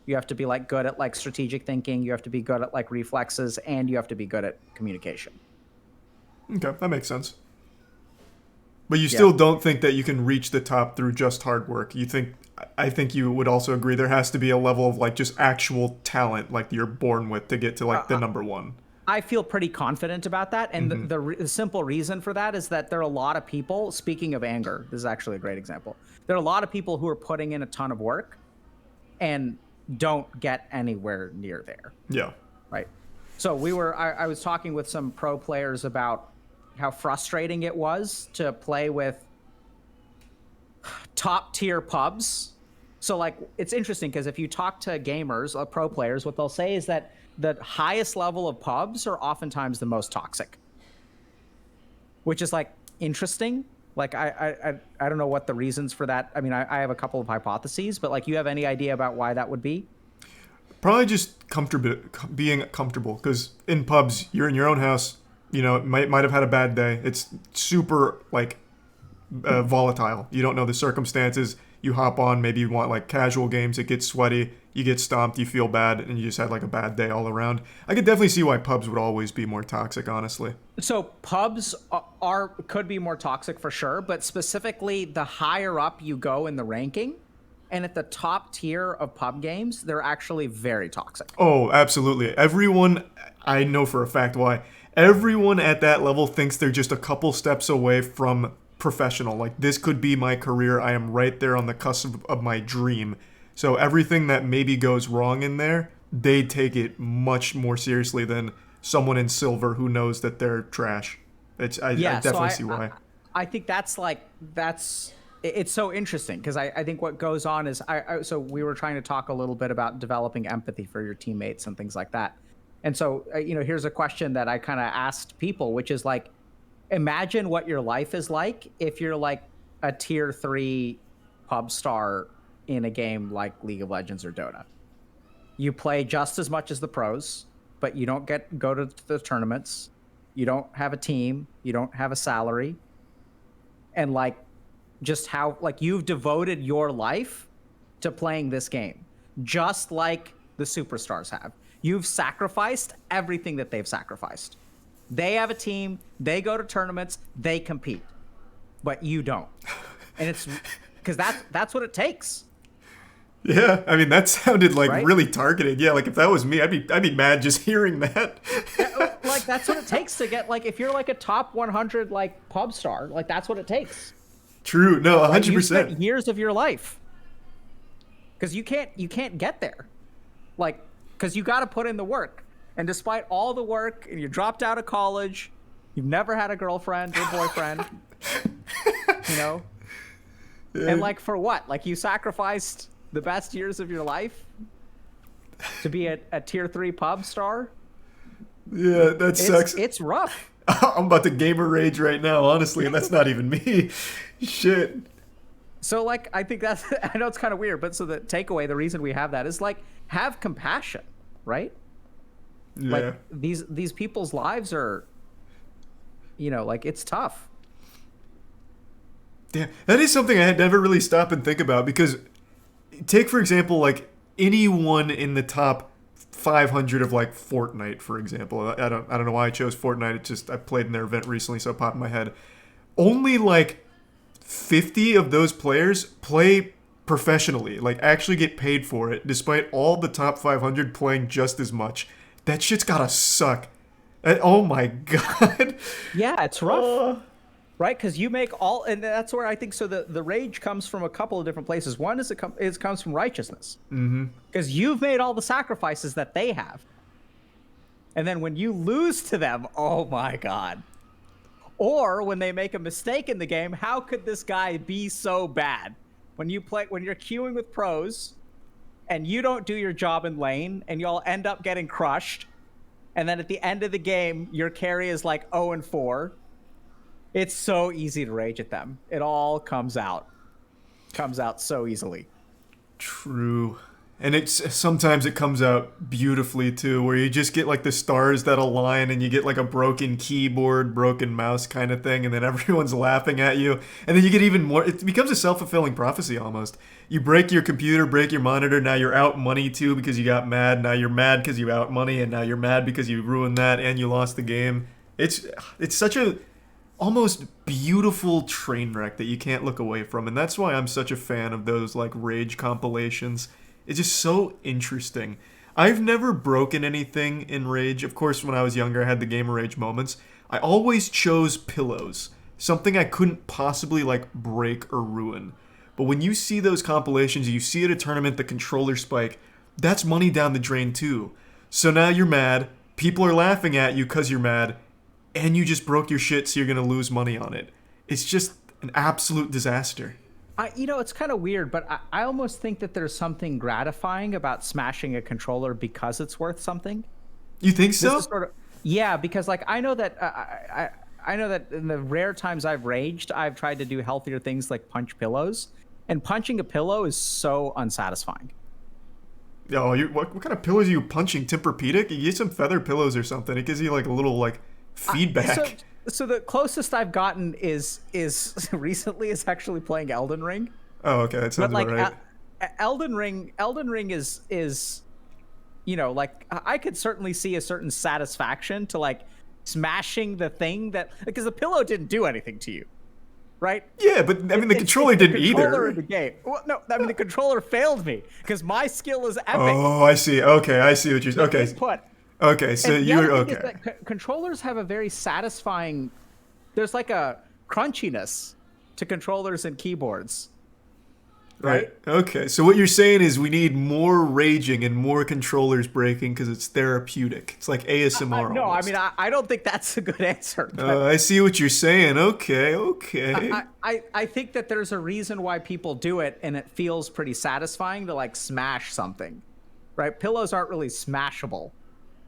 You have to be like good at like strategic thinking. You have to be good at like reflexes, and you have to be good at communication. Okay, that makes sense. But you still don't think that you can reach the top through just hard work. I think you would also agree there has to be a level of like just actual talent like you're born with to get to like the number one. I feel pretty confident about that. And the simple reason for that is that there are a lot of people, speaking of anger, this is actually a great example. There are a lot of people who are putting in a ton of work and don't get anywhere near there. Yeah. Right. So I was talking with some pro players about how frustrating it was to play with top tier pubs. So like it's interesting because if you talk to gamers, pro players, what they'll say is that the highest level of pubs are oftentimes the most toxic, which is like interesting. Like I don't know what the reasons for that. I mean, I have a couple of hypotheses, but like, you have any idea about why that would be? Probably just being comfortable, because in pubs you're in your own house. You know, it might have had a bad day. It's super like volatile. You don't know the circumstances. You hop on, maybe you want like casual games. It gets sweaty. You get stomped. You feel bad, and you just had like a bad day all around. I could definitely see why pubs would always be more toxic, honestly. So pubs could be more toxic for sure, but specifically the higher up you go in the ranking, and at the top tier of pub games, they're actually very toxic. Oh, absolutely. Everyone, I know for a fact why. Everyone at that level thinks they're just a couple steps away from professional. Like, this could be my career. I am right there on the cusp of my dream. So everything that maybe goes wrong in there, they take it much more seriously than someone in silver who knows that they're trash. I definitely see why. I think it's so interesting because I think what goes on is so we were trying to talk a little bit about developing empathy for your teammates and things like that. And so, here's a question that I kind of asked people, which is like, imagine what your life is like if you're like a tier 3 pub star in a game like League of Legends or Dota. You play just as much as the pros, but you don't go to the tournaments. You don't have a team. You don't have a salary. And like, just how like you've devoted your life to playing this game, just like the superstars have. You've sacrificed everything that they've sacrificed. They have a team, they go to tournaments, they compete, but you don't. And it's because that's what it takes. Yeah, I mean, that sounded like Right? really targeted. Yeah, like if that was me, I'd be mad just hearing that. Like that's what it takes to get, like, if you're like a top 100 like pub star, like that's what it takes. True. No, Like, you 100%. spent years of your life, because you can't get there, like, because you got to put in the work. And despite all the work, and you dropped out of college, you've never had a girlfriend or boyfriend, Yeah. and like, for what? Like, you sacrificed the best years of your life to be a tier 3 pub star. Yeah, that sucks. It's rough. I'm about to gamer rage right now, honestly, and that's not even me. Shit. So like, I think that's, I know it's kind of weird, but so the takeaway, the reason we have that is like, have compassion, right? Yeah. Like, these people's lives are, like, it's tough. Yeah, that is something I had never really stopped and think about, because take, for example, like anyone in the top 500 of like Fortnite, for example. I don't know why I chose Fortnite. It's just I played in their event recently, so it popped in my head. Only like 50 of those players play professionally, like actually get paid for it, despite all the top 500 playing just as much. That shit's gotta suck. Oh my god. Yeah, it's rough. Right? Because you make all, and that's where I think, so the rage comes from a couple of different places. One is it comes from righteousness. Mm-hmm. Because you've made all the sacrifices that they have. And then when you lose to them, oh my God. Or when they make a mistake in the game, how could this guy be so bad? When you're queuing with pros and you don't do your job in lane and y'all end up getting crushed, and then at the end of the game, your carry is like 0-4. It's so easy to rage at them. It all comes out so easily. True. And sometimes it comes out beautifully too, where you just get like the stars that align and you get like a broken keyboard, broken mouse kind of thing, and then everyone's laughing at you. And then you get even more, it becomes a self-fulfilling prophecy almost. You break your computer, break your monitor, now you're out money too because you got mad. Now you're mad because you out money, and now you're mad because you ruined that and you lost the game. It's such a almost beautiful train wreck that you can't look away from, and that's why I'm such a fan of those like rage compilations. It's just so interesting. I've never broken anything in rage. Of course, when I was younger, I had the gamer rage moments. I always chose pillows, something I couldn't possibly like break or ruin. But when you see those compilations, you see at a tournament the controller spike, that's money down the drain too. So now you're mad, people are laughing at you because you're mad, and you just broke your shit, so you're going to lose money on it. It's just an absolute disaster. It's kind of weird, but I almost think that there's something gratifying about smashing a controller because it's worth something. You think This is so? sort of yeah, because like I know that in the rare times I've raged, I've tried to do healthier things like punch pillows, and punching a pillow is so unsatisfying. Oh, what kind of pillows are you punching? Tempur-Pedic? You get some feather pillows or something. It gives you like a little like So feedback. so the closest I've gotten is recently is actually playing Elden Ring, Oh, okay, that but sounds about like right. Elden Ring is like I could certainly see a certain satisfaction to like smashing the thing that because the pillow didn't do anything to you, right? Yeah, but I mean the It's controller the didn't controller in either. the game. Well, no, I mean the controller failed me because my skill is epic. Oh, I see. Okay, I see what you're. The Okay, input, okay. So and the other you're thing is okay, that controllers have a very satisfying. There's like a crunchiness to controllers and keyboards, right? right? Okay. So what you're saying is we need more raging and more controllers breaking because it's therapeutic. It's like ASMR No, I mean almost. I don't think that's a good answer, but I see what you're saying. Okay, okay. I think that there's a reason why people do it, and it feels pretty satisfying to like smash something, right? Pillows aren't really smashable,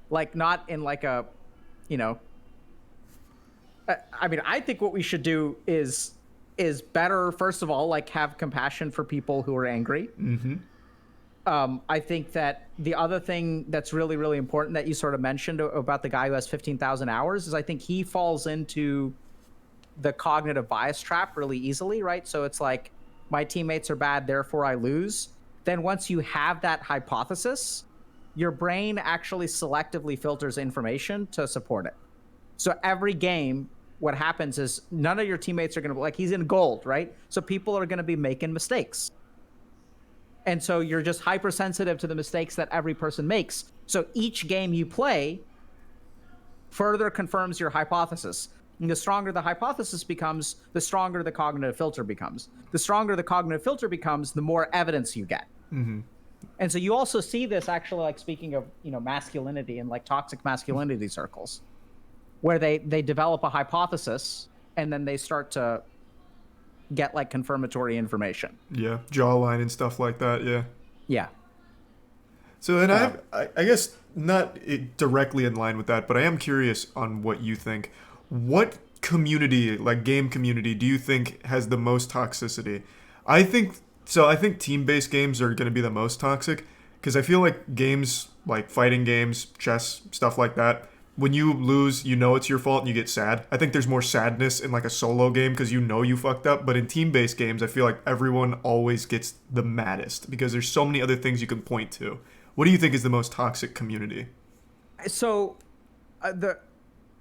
like not in like a, you know. I mean, I think what we should do is better. First of all, like have compassion for people who are angry. Mm-hmm. I think that the other thing that's really really important that you sort of mentioned about the guy who has 15,000 hours is I think he falls into the cognitive bias trap really easily, right? So it's like my teammates are bad, therefore I lose. Then once you have that hypothesis, your brain actually selectively filters information to support it. So every game, what happens is none of your teammates are going to be like, he's in gold, right? So people are going to be making mistakes. And so you're just hypersensitive to the mistakes that every person makes. So each game you play further confirms your hypothesis. And the stronger the hypothesis becomes, the stronger the cognitive filter becomes. The stronger the cognitive filter becomes, the more evidence you get. Mm-hmm. And so you also see this actually, like speaking of masculinity and like toxic masculinity circles, where they develop a hypothesis and then they start to get like confirmatory information. Yeah, jawline and stuff like that. Yeah. Yeah. So then Uh, I guess not directly in line with that, but I am curious on what you think. What community, like game community, do you think has the most toxicity? I think so. I think team-based games are going to be the most toxic because I feel like games like fighting games, chess, stuff like that. When you lose, you know it's your fault and you get sad. I think there's more sadness in like a solo game because you know you fucked up. But in team-based games, I feel like everyone always gets the maddest because there's so many other things you can point to. What do you think is the most toxic community? so the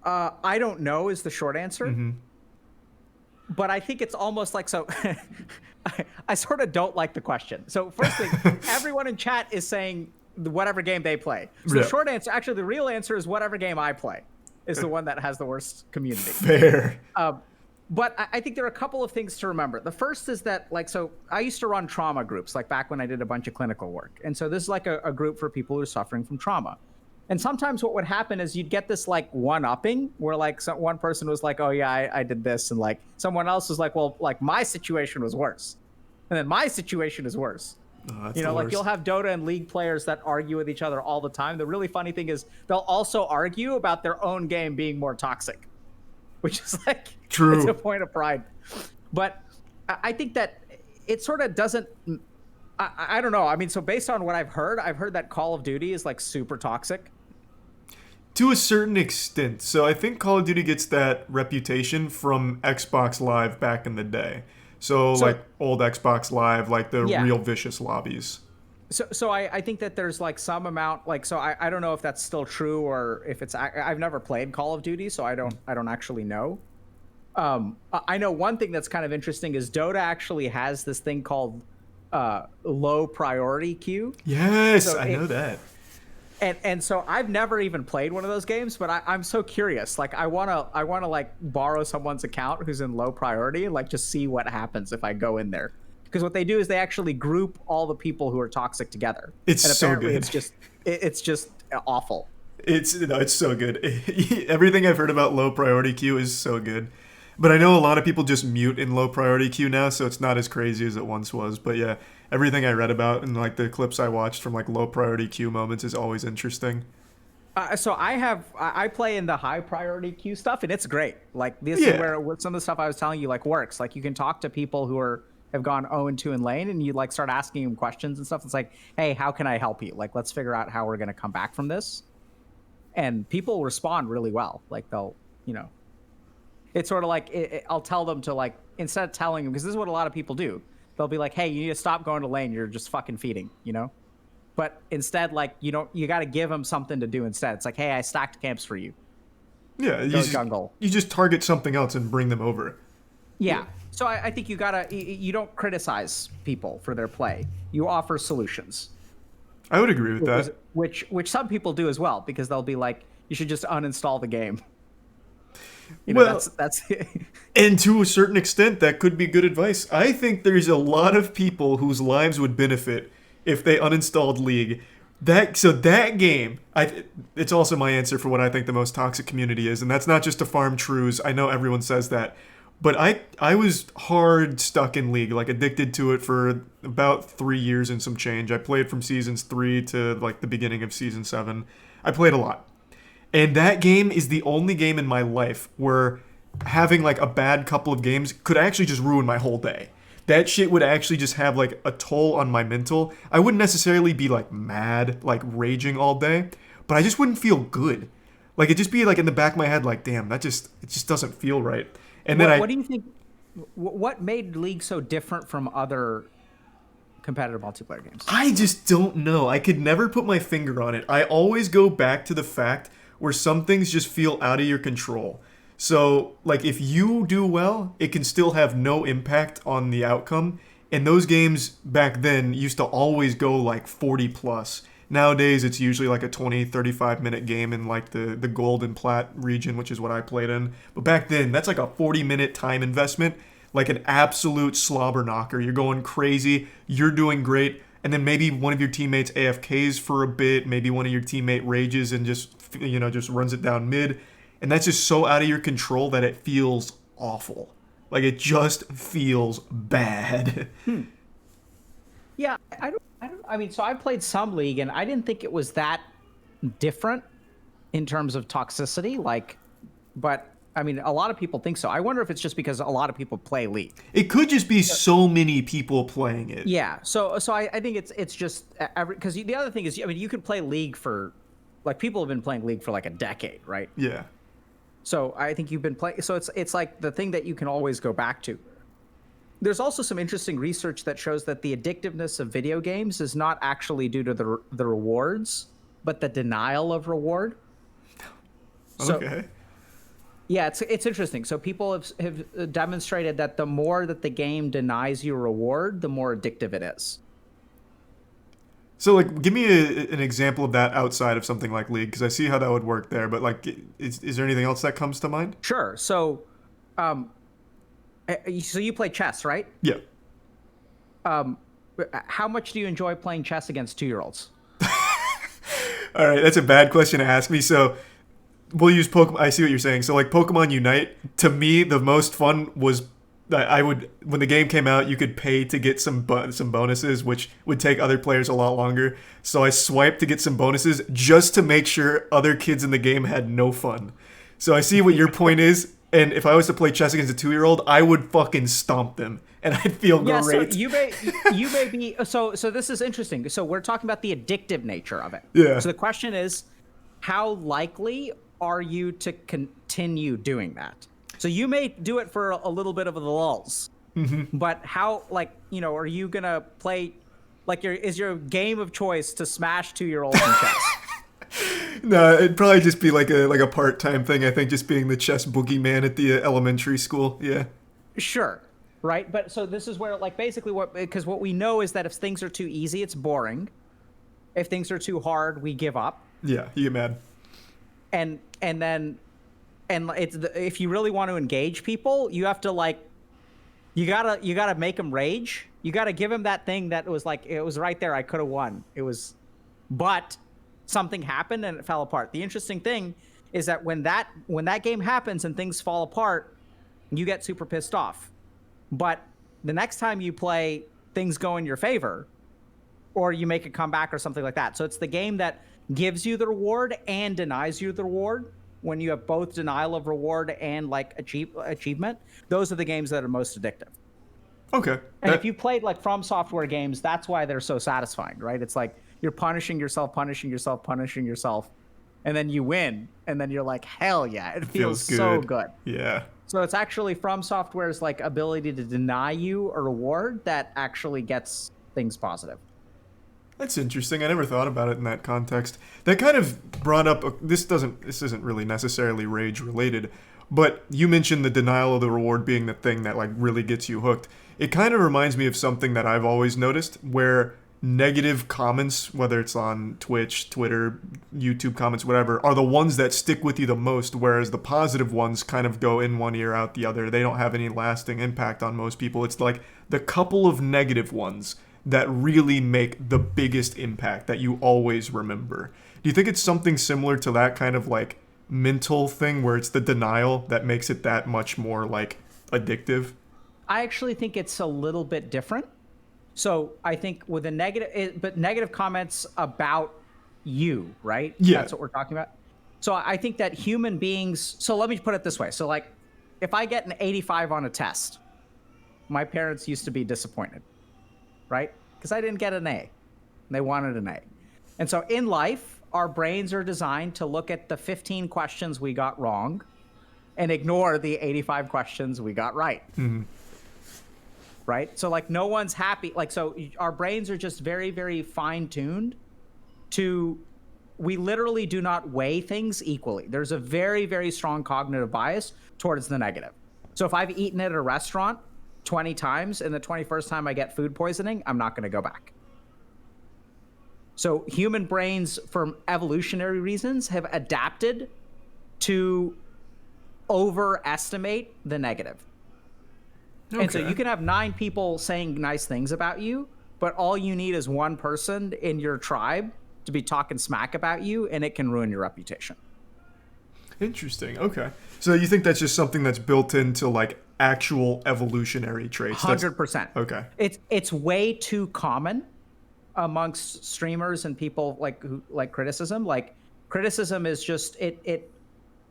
I don't know is the short answer, Mm-hmm. but I think it's almost like so. I sort of don't like the question. So first thing, everyone in chat is saying whatever game they play. So Yeah. the short answer, actually, the real answer is whatever game I play is the one that has the worst community. Fair. But I think there are a couple of things to remember. The first is that, like, so I used to run trauma groups, like back when I did a bunch of clinical work. And so this is like a group for people who are suffering from trauma. And sometimes what would happen is you'd get this like one-upping where like one person was like, oh yeah, I did this. And like someone else was like, well, like my situation was worse. And then my situation is worse. Oh, that's the Like worst. you'll have Dota and League players that argue with each other all the time. The really funny thing is they'll also argue about their own game being more toxic, which is like, True. it's a point of pride. But I think that it sort of doesn't, I don't know. I mean, so based on what I've heard that Call of Duty is like super toxic. To a certain extent. So I think Call of Duty gets that reputation from Xbox Live back in the day. So So like old Xbox Live, like the yeah. real vicious lobbies. So I think that there's like some amount like so I don't know if that's still true or if it's I've never played Call of Duty so I don't actually know. I know one thing that's kind of interesting is Dota actually has this thing called low priority queue. Yes, So I know that. and so I've never even played one of those games, but I'm so curious. Like I wanna like borrow someone's account who's in low priority and like just see what happens if I go in there. Because what they do is they actually group all the people who are toxic together. It's and so apparently good. it's just awful. It's so good. Everything I've heard about low priority queue is so good. But I know a lot of people just mute in low priority queue now, so it's not as crazy as it once was. But yeah, everything I read about and like the clips I watched from like low priority queue moments is always interesting. So I play in the high priority queue stuff, and it's great. Like this is Yeah. where some of the stuff I was telling you like works. Like you can talk to people who have gone 0 and 2 in lane, and you like start asking them questions and stuff. It's like, hey, how can I help you? Like let's figure out how we're gonna come back from this. And people respond really well. Like they'll, you know, it's sort of like I'll tell them to like instead of telling them because this is what a lot of people do. They'll be like, hey, you need to stop going to lane. You're just fucking feeding, you know. But instead, like you got to give them something to do instead. It's like, hey, I stacked camps for you. Yeah, Go jungle. you just target something else and bring them over. Yeah. So I think you don't criticize people for their play. You offer solutions, I would agree with that. which some people do as well because they'll be like, you should just uninstall the game. You know, Well, that's and to a certain extent, that could be good advice. I think there's a lot of people whose lives would benefit if they uninstalled League. That game, it's also my answer for what I think the most toxic community is, and that's not just to farm trues. I know everyone says that, but I was hard stuck in League, like addicted to it for about 3 years and some change. I played from seasons 3 to like the beginning of season 7. I played a lot. And that game is the only game in my life where having like a bad couple of games could actually just ruin my whole day. That shit would actually just have like a toll on my mental. I wouldn't necessarily be like mad, like raging all day, but I just wouldn't feel good. Like it'd just be like in the back of my head, like, damn, it just doesn't feel right. And then what do you think? What made League so different from other competitive multiplayer games? I just don't know. I could never put my finger on it. I always go back to the fact where some things just feel out of your control. So, like, if you do well, it can still have no impact on the outcome. And those games back then used to always go like 40 plus. Nowadays, it's usually like a 20, 35-minute game in like the gold and plat region, which is what I played in. But back then, that's like a 40-minute time investment, like an absolute slobber knocker. You're going crazy, you're doing great, and then maybe one of your teammates AFKs for a bit, maybe one of your teammate rages and just runs it down mid. And that's just so out of your control that it feels awful. Like it just feels bad. Yeah, I mean, so I played some League, and I didn't think it was that different in terms of toxicity. Like, but I mean, a lot of people think so. I wonder if it's just because a lot of people play League. It could just be so many people playing it. Yeah. So I think it's just because the other thing is, I mean, you could play League for, like, people have been playing League for like a decade, right? Yeah. So I think you've been playing. So it's like the thing that you can always go back to. There's also some interesting research that shows that the addictiveness of video games is not actually due to the rewards, but the denial of reward. So, Okay. yeah, it's interesting. So people have demonstrated that the more that the game denies you reward, the more addictive it is. So, like, give me an example of that outside of something like League, because I see how that would work there. But, like, is there anything else that comes to mind? Sure. So you play chess, right? Yeah. How much do you enjoy playing chess against 2-year-olds? All right, that's a bad question to ask me. So, we'll use Pokemon. I see what you're saying. So, like, Pokemon Unite, to me, the most fun was when the game came out, you could pay to get some bonuses, which would take other players a lot longer. So I swiped to get some bonuses just to make sure other kids in the game had no fun. So I see what your point is, and if I was to play chess against a 2-year-old, I would fucking stomp them, and I'd feel great. So you may be so this is interesting. So we're talking about the addictive nature of it. Yeah. So the question is, how likely are you to continue doing that? So you may do it for a little bit of the lulls, but how, like, are you gonna play, like, is your game of choice to smash 2-year-olds in chess? No, it'd probably just be like a part-time thing. I think just being the chess boogeyman at the elementary school. Yeah. Sure, right. But so this is where, like, basically because what we know is that if things are too easy, it's boring. If things are too hard, we give up. Yeah, you get mad. And then. And if you really want to engage people, you have to, like, you gotta make them rage. You gotta give them that thing that was like, it was right there. I could have won. But something happened and it fell apart. The interesting thing is that when that game happens and things fall apart, you get super pissed off. But the next time you play, things go in your favor, or you make a comeback or something like that. So it's the game that gives you the reward and denies you the reward. When you have both denial of reward and like achievement, those are the games that are most addictive. Okay. And if you played like From Software games, that's why they're so satisfying, right? It's like you're punishing yourself, and then you win, and then you're like, hell yeah, it feels so good. Yeah. So it's actually From Software's like ability to deny you a reward that actually gets things positive. That's interesting. I never thought about it in that context. That kind of brought up this isn't really necessarily rage related, but you mentioned the denial of the reward being the thing that like really gets you hooked. It kind of reminds me of something that I've always noticed where negative comments, whether it's on Twitch, Twitter, YouTube comments, whatever, are the ones that stick with you the most, whereas the positive ones kind of go in one ear out the other. They don't have any lasting impact on most people. It's like the couple of negative ones that really make the biggest impact that you always remember. Do you think it's something similar to that kind of like mental thing where it's the denial that makes it that much more like addictive? I actually think it's a little bit different. So I think with a but negative comments about you, right? Yeah. That's what we're talking about. So I think that human beings, so let me put it this way. So like if I get an 85 on a test, my parents used to be disappointed, right? Because I didn't get an A. They wanted an A. And so in life, our brains are designed to look at the 15 questions we got wrong and ignore the 85 questions we got right. Mm-hmm. Right? So like no one's happy. Like, so our brains are just very, very fine tuned to, we literally do not weigh things equally. There's a very, very strong cognitive bias towards the negative. So if I've eaten at a restaurant 20 times and the 21st time I get food poisoning, I'm not going to go back. So human brains, for evolutionary reasons, have adapted to overestimate the negative. Okay. And so you can have 9 people saying nice things about you, but all you need is one person in your tribe to be talking smack about you, and it can ruin your reputation. Interesting. Okay. So you think that's just something that's built into like actual evolutionary traits? 100%. Okay. It's way too common amongst streamers and people like who like criticism. Like criticism is just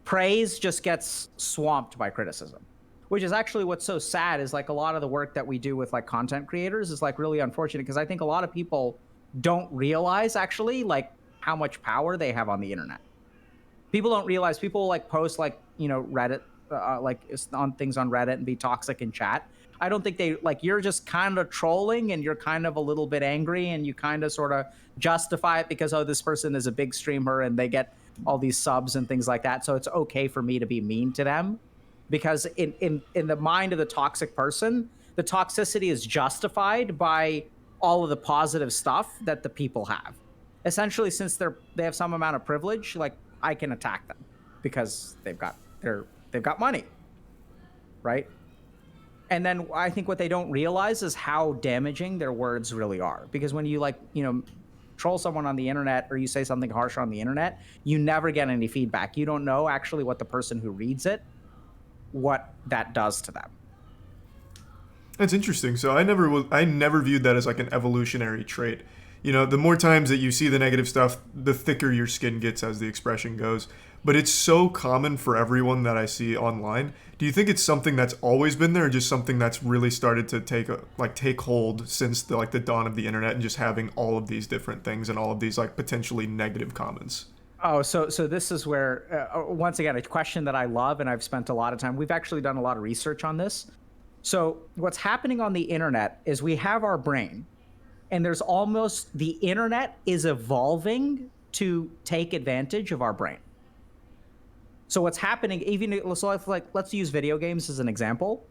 praise just gets swamped by criticism. Which is actually what's so sad is like a lot of the work that we do with like content creators is like really unfortunate because I think a lot of people don't realize actually like how much power they have on the internet. People don't realize people like post like, you know, Reddit, like on things on Reddit and be toxic in chat. I don't think they like, you're just kind of trolling and you're kind of a little bit angry and you kind of sort of justify it because, oh, this person is a big streamer and they get all these subs and things like that. So it's okay for me to be mean to them. Because in the mind of the toxic person, the toxicity is justified by all of the positive stuff that the people have. Essentially, since they have some amount of privilege, like I can attack them because they've got money, right? And then I think what they don't realize is how damaging their words really are. Because when you like, you know, troll someone on the internet or you say something harsh on the internet, you never get any feedback. You don't know actually what the person who reads it, what that does to them. That's interesting. So I never viewed that as like an evolutionary trait. You know, the more times that you see the negative stuff, the thicker your skin gets, as the expression goes. But it's so common for everyone that I see online. Do you think it's something that's always been there, or just something that's really started to take hold since the dawn of the internet and just having all of these different things and all of these like potentially negative comments? Oh, so this is where, once again, a question that I love and I've spent a lot of time. We've actually done a lot of research on this. So what's happening on the internet is we have our brain, and the internet is evolving to take advantage of our brain. So what's happening, let's use video games as an example.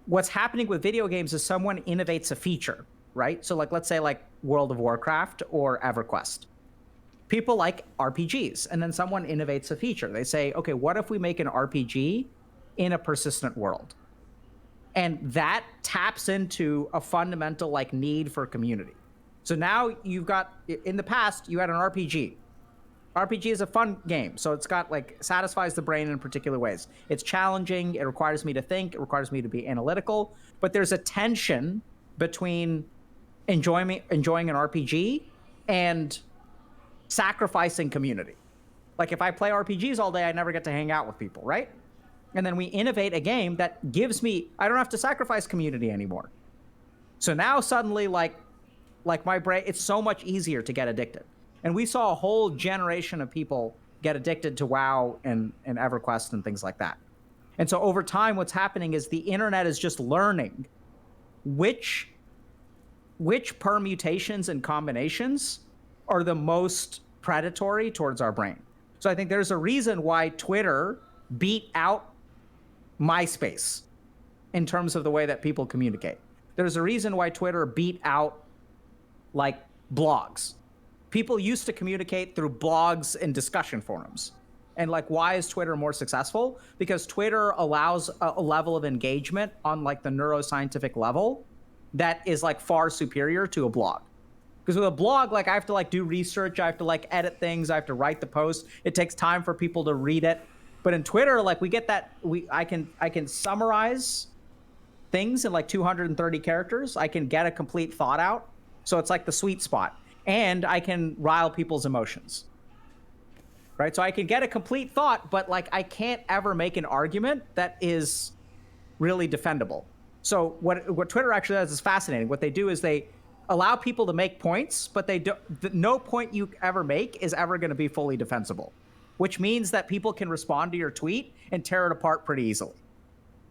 What's happening with video games is someone innovates a feature, right? So like, let's say like World of Warcraft or EverQuest. People like RPGs, and then someone innovates a feature. They say, okay, what if we make an RPG in a persistent world? And that taps into a fundamental like need for community. So now you've got, in the past, you had an RPG. RPG is a fun game, so it's got like satisfies the brain in particular ways. It's challenging. It requires me to think. It requires me to be analytical. But there's a tension between enjoying an RPG and sacrificing community. Like if I play RPGs all day, I never get to hang out with people, right? And then we innovate a game that gives me, I don't have to sacrifice community anymore. So now suddenly, like my brain, it's so much easier to get addicted. And we saw a whole generation of people get addicted to WoW and EverQuest and things like that. And so over time, what's happening is the internet is just learning which permutations and combinations are the most predatory towards our brain. So I think there's a reason why Twitter beat out MySpace in terms of the way that people communicate. There's a reason why Twitter beat out like blogs. People used to communicate through blogs and discussion forums. And like, why is Twitter more successful? Because Twitter allows a level of engagement on like the neuroscientific level that is like far superior to a blog. Because with a blog, like I have to like do research, I have to like edit things, I have to write the post. It takes time for people to read it. But in Twitter, like we get that, I can summarize things in like 230 characters. I can get a complete thought out. So it's like the sweet spot. And I can rile people's emotions. Right? So I can get a complete thought, but like I can't ever make an argument that is really defendable. So what Twitter actually does is fascinating. What they do is they allow people to make points, but no point you ever make is ever going to be fully defensible, which means that people can respond to your tweet and tear it apart pretty easily.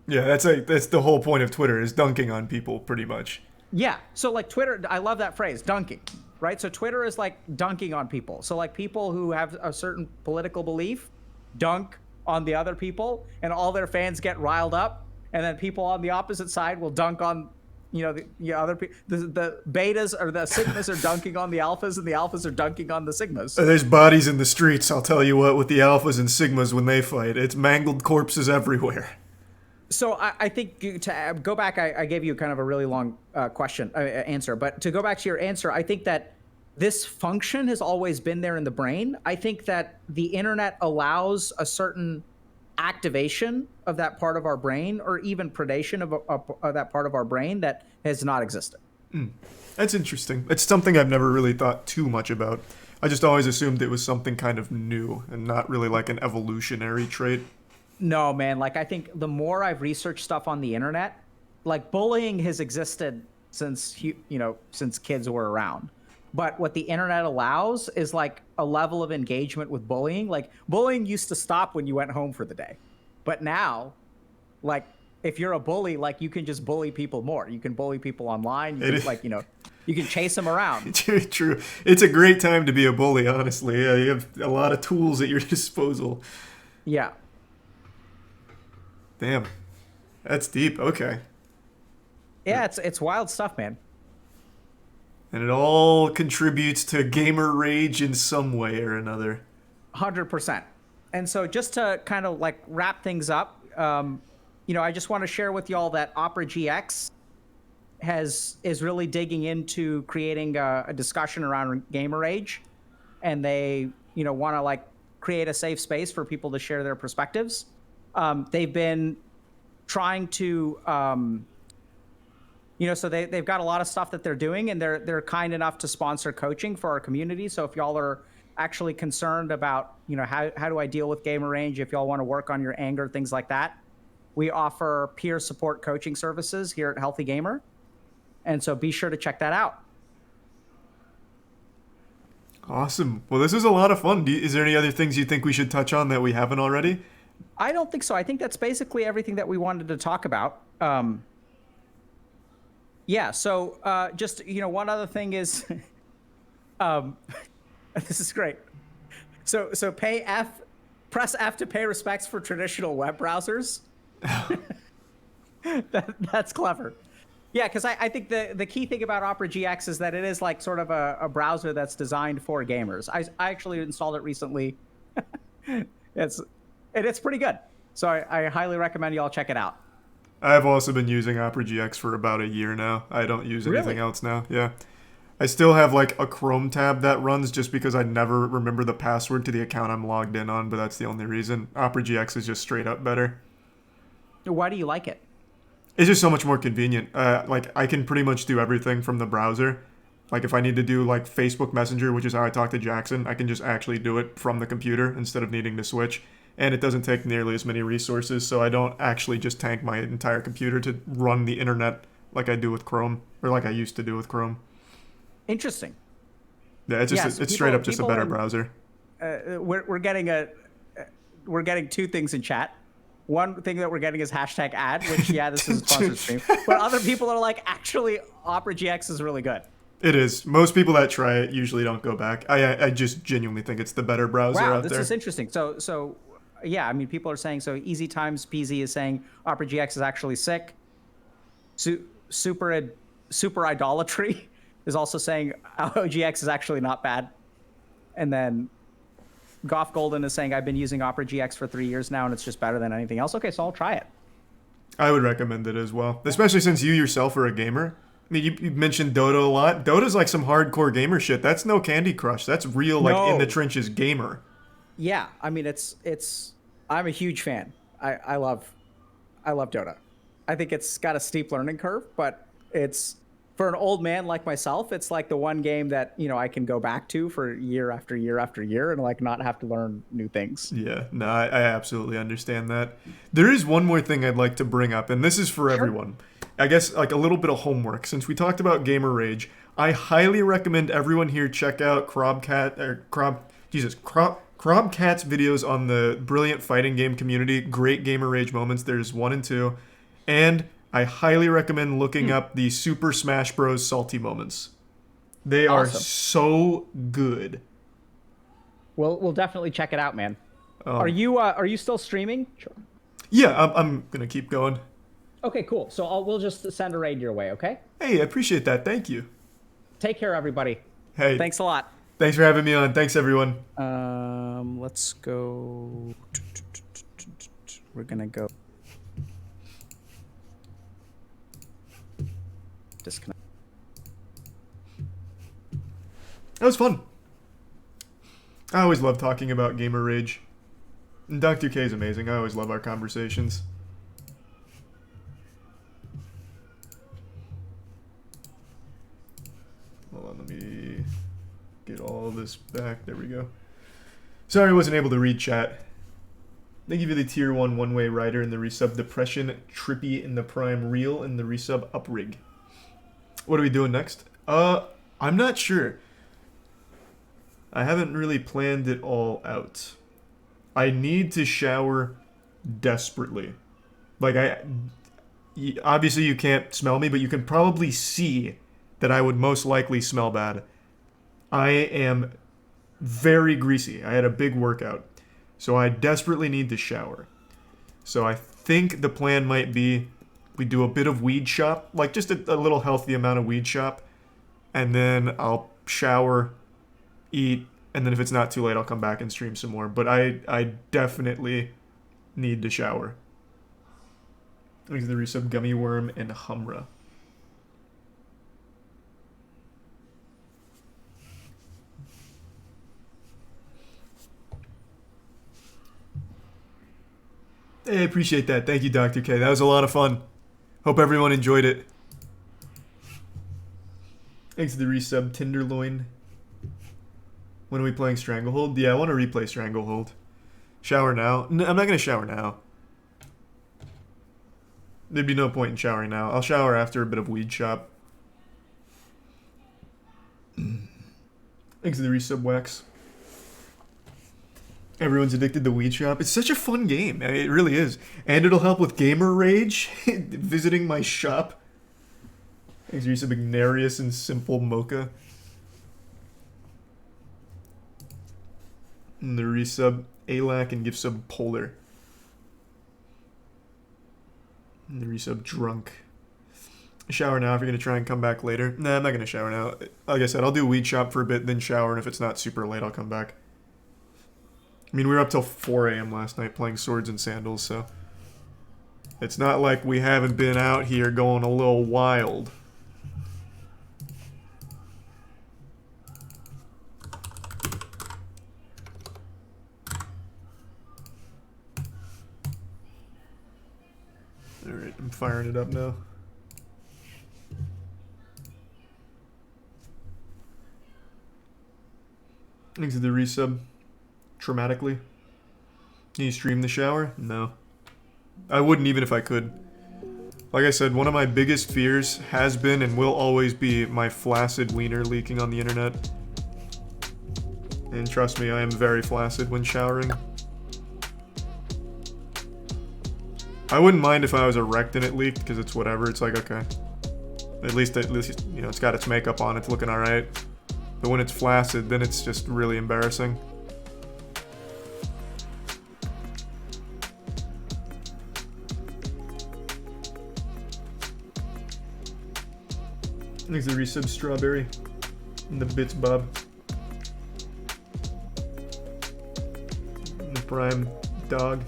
Yeah, that's the whole point of Twitter, is dunking on people pretty much. Yeah. So like Twitter, I love that phrase, dunking, right? So Twitter is like dunking on people. So like people who have a certain political belief dunk on the other people and all their fans get riled up. And then people on the opposite side will dunk on, the other people. The betas or the sigmas are dunking on the alphas, and the alphas are dunking on the sigmas. There's bodies in the streets, I'll tell you what, with the alphas and sigmas when they fight. It's mangled corpses everywhere. So I think to go back, I gave you kind of a really long answer. But to go back to your answer, I think that this function has always been there in the brain. I think that the internet allows a certain activation of that part of our brain, or even predation of that part of our brain that has not existed. That's interesting. It's something I've never really thought too much about. I just always assumed it was something kind of new and not really like an evolutionary trait. No, man. Like, I think the more I've researched stuff on the internet, like bullying has existed since kids were around. But what the internet allows is like a level of engagement with bullying. Like bullying used to stop when you went home for the day. But now, like if you're a bully, like you can just bully people more. You can bully people online. You can chase them around. True. It's a great time to be a bully, honestly. You have a lot of tools at your disposal. Yeah. Damn. That's deep. Okay. Yeah, it's wild stuff, man. And it all contributes to gamer rage in some way or another. 100%. And so just to kind of like wrap things up, I just want to share with y'all that Opera GX is really digging into creating a discussion around gamer rage. And they, want to like create a safe space for people to share their perspectives. They've been trying to... so they've got a lot of stuff that they're doing, and they're kind enough to sponsor coaching for our community. So if y'all are actually concerned about, how do I deal with gamer rage, if y'all want to work on your anger, things like that, we offer peer support coaching services here at Healthy Gamer. And so be sure to check that out. Awesome. Well, this is a lot of fun. Is there any other things you think we should touch on that we haven't already? I don't think so. I think that's basically everything that we wanted to talk about. Yeah, so just, one other thing is, this is great. So press F to pay respects for traditional web browsers. That's clever. Yeah, because I think the key thing about Opera GX is that it is like sort of a browser that's designed for gamers. I actually installed it recently. It's pretty good. So I highly recommend y'all check it out. I've also been using Opera GX for about a year now. I don't use anything else now. Yeah. I still have like a Chrome tab that runs just because I never remember the password to the account I'm logged in on, but that's the only reason. Opera GX is just straight up better. Why do you like it? It's just so much more convenient. Like I can pretty much do everything from the browser. Like if I need to do like Facebook Messenger, which is how I talk to Jackson, I can just actually do it from the computer instead of needing to switch. And it doesn't take nearly as many resources, so I don't actually just tank my entire computer to run the internet like I do with Chrome, or like I used to do with Chrome. Interesting. Yeah, it's just Yes, it's straight up just a people better are, browser. we're getting we're getting two things in chat. One thing that we're getting is hashtag ad, which yeah, this is a sponsored stream. But other people are like, actually, Opera GX is really good. It is. Most people that try it usually don't go back. I just genuinely think it's the better browser Wow, out this there. is interesting. So yeah, I mean, people are saying so. Easy Times PZ is saying Opera GX is actually sick. Super idolatry is also saying OGX is actually not bad. And then Goff Golden is saying I've been using Opera GX for 3 years now and it's just better than anything else. Okay, so I'll try it. I would recommend it as well, especially since you yourself are a gamer. I mean, you mentioned Dota a lot. Dota's like some hardcore gamer shit. That's no Candy Crush. That's real, like in the No. trenches gamer. Yeah, I mean it's I'm a huge fan. I love Dota. I think it's got a steep learning curve, but it's for an old man like myself, it's like the one game that, you know, I can go back to for year after year after year and like not have to learn new things. Yeah, no, I absolutely understand that. There is one more thing I'd like to bring up, and this is for everyone. I guess like a little bit of homework. Since we talked about Gamer Rage, I highly recommend everyone here check out Crobcat's videos on the brilliant fighting game community. Great Gamer Rage moments. There's 1 and 2. And I highly recommend looking up the Super Smash Bros. Salty moments. They are Awesome. so good. We'll definitely check it out, man. Are you still streaming? Sure. Yeah, I'm gonna keep going. Okay, cool. So we'll just send a raid your way, okay? Hey, I appreciate that. Thank you. Take care, everybody. Hey, Thanks a lot. thanks for having me on. Thanks, everyone. Let's go. We're gonna go. Disconnect. That was fun. I always love talking about Gamer Rage. And Dr. K is amazing. I always love our conversations. Hold on, let me get all this back. There we go. Sorry I wasn't able to read chat. Thank you for the tier 1 one-way rider in the resub Depression, Trippy in the Prime Reel in the resub Uprig. What are we doing next? I'm not sure. I haven't really planned it all out. I need to shower desperately. Like, obviously you can't smell me, but you can probably see that I would most likely smell bad. I am very greasy. I had a big workout. So I desperately need to shower. So I think the plan might be we do a bit of weed shop, like just a little healthy amount of weed shop, and then I'll shower, eat, and then if it's not too late, I'll come back and stream some more. But I definitely need to shower. Thanks to the resub Gummy Worm and Humra. Hey, I appreciate that. Thank you, Dr. K. That was a lot of fun. Hope everyone enjoyed it. Thanks to the resub Tenderloin. When are we playing Stranglehold? Yeah, I want to replay Stranglehold. Shower now? No, I'm not going to shower now. There'd be no point in showering now. I'll shower after a bit of weed shop. Thanks to the resub Wax. Everyone's addicted to Weed Shop. It's such a fun game. It really is. And it'll help with Gamer Rage. Visiting my shop. Thanks to resub Ignarius and Simple Mocha. And the resub Alac and gift sub Polar. And the resub Drunk. Shower now if you're going to try and come back later. Nah, I'm not going to shower now. Like I said, I'll do Weed Shop for a bit, then shower, and if it's not super late, I'll come back. I mean, we were up till 4 a.m. last night playing Swords and Sandals, so it's not like we haven't been out here going a little wild. Alright, I'm firing it up now. Thanks to the resub. Traumatically. Can you stream the shower? No. I wouldn't even if I could. Like I said, one of my biggest fears has been and will always be my flaccid wiener leaking on the internet. And trust me, I am very flaccid when showering. I wouldn't mind if I was erect and it leaked, because it's whatever. It's like, okay. At least, you know, it's got its makeup on. It's looking alright. But when it's flaccid, then it's just really embarrassing. Thanks to the resub strawberry. And the bits bob. And the prime dog.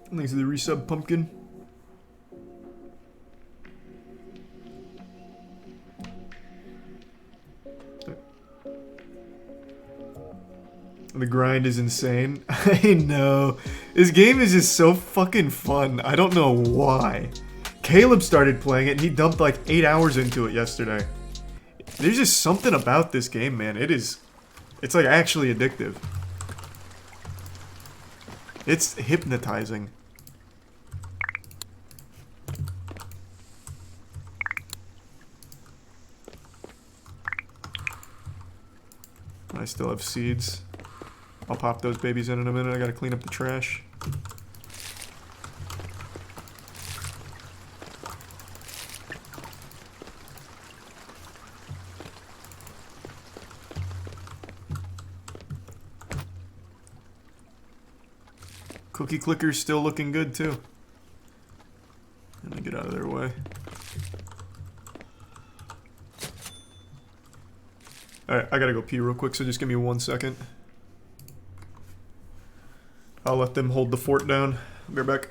Thanks to the resub pumpkin. The grind is insane. I know. This game is just so fucking fun. I don't know why. Caleb started playing it and he dumped like 8 hours into it yesterday. There's just something about this game, man. It's like actually addictive. It's hypnotizing. I still have seeds. I'll pop those babies in a minute. I gotta clean up the trash. Cookie clicker's still looking good too. Let me get out of their way. Alright, I gotta go pee real quick, so just give me 1 second. I'll let them hold the fort down. Be right back.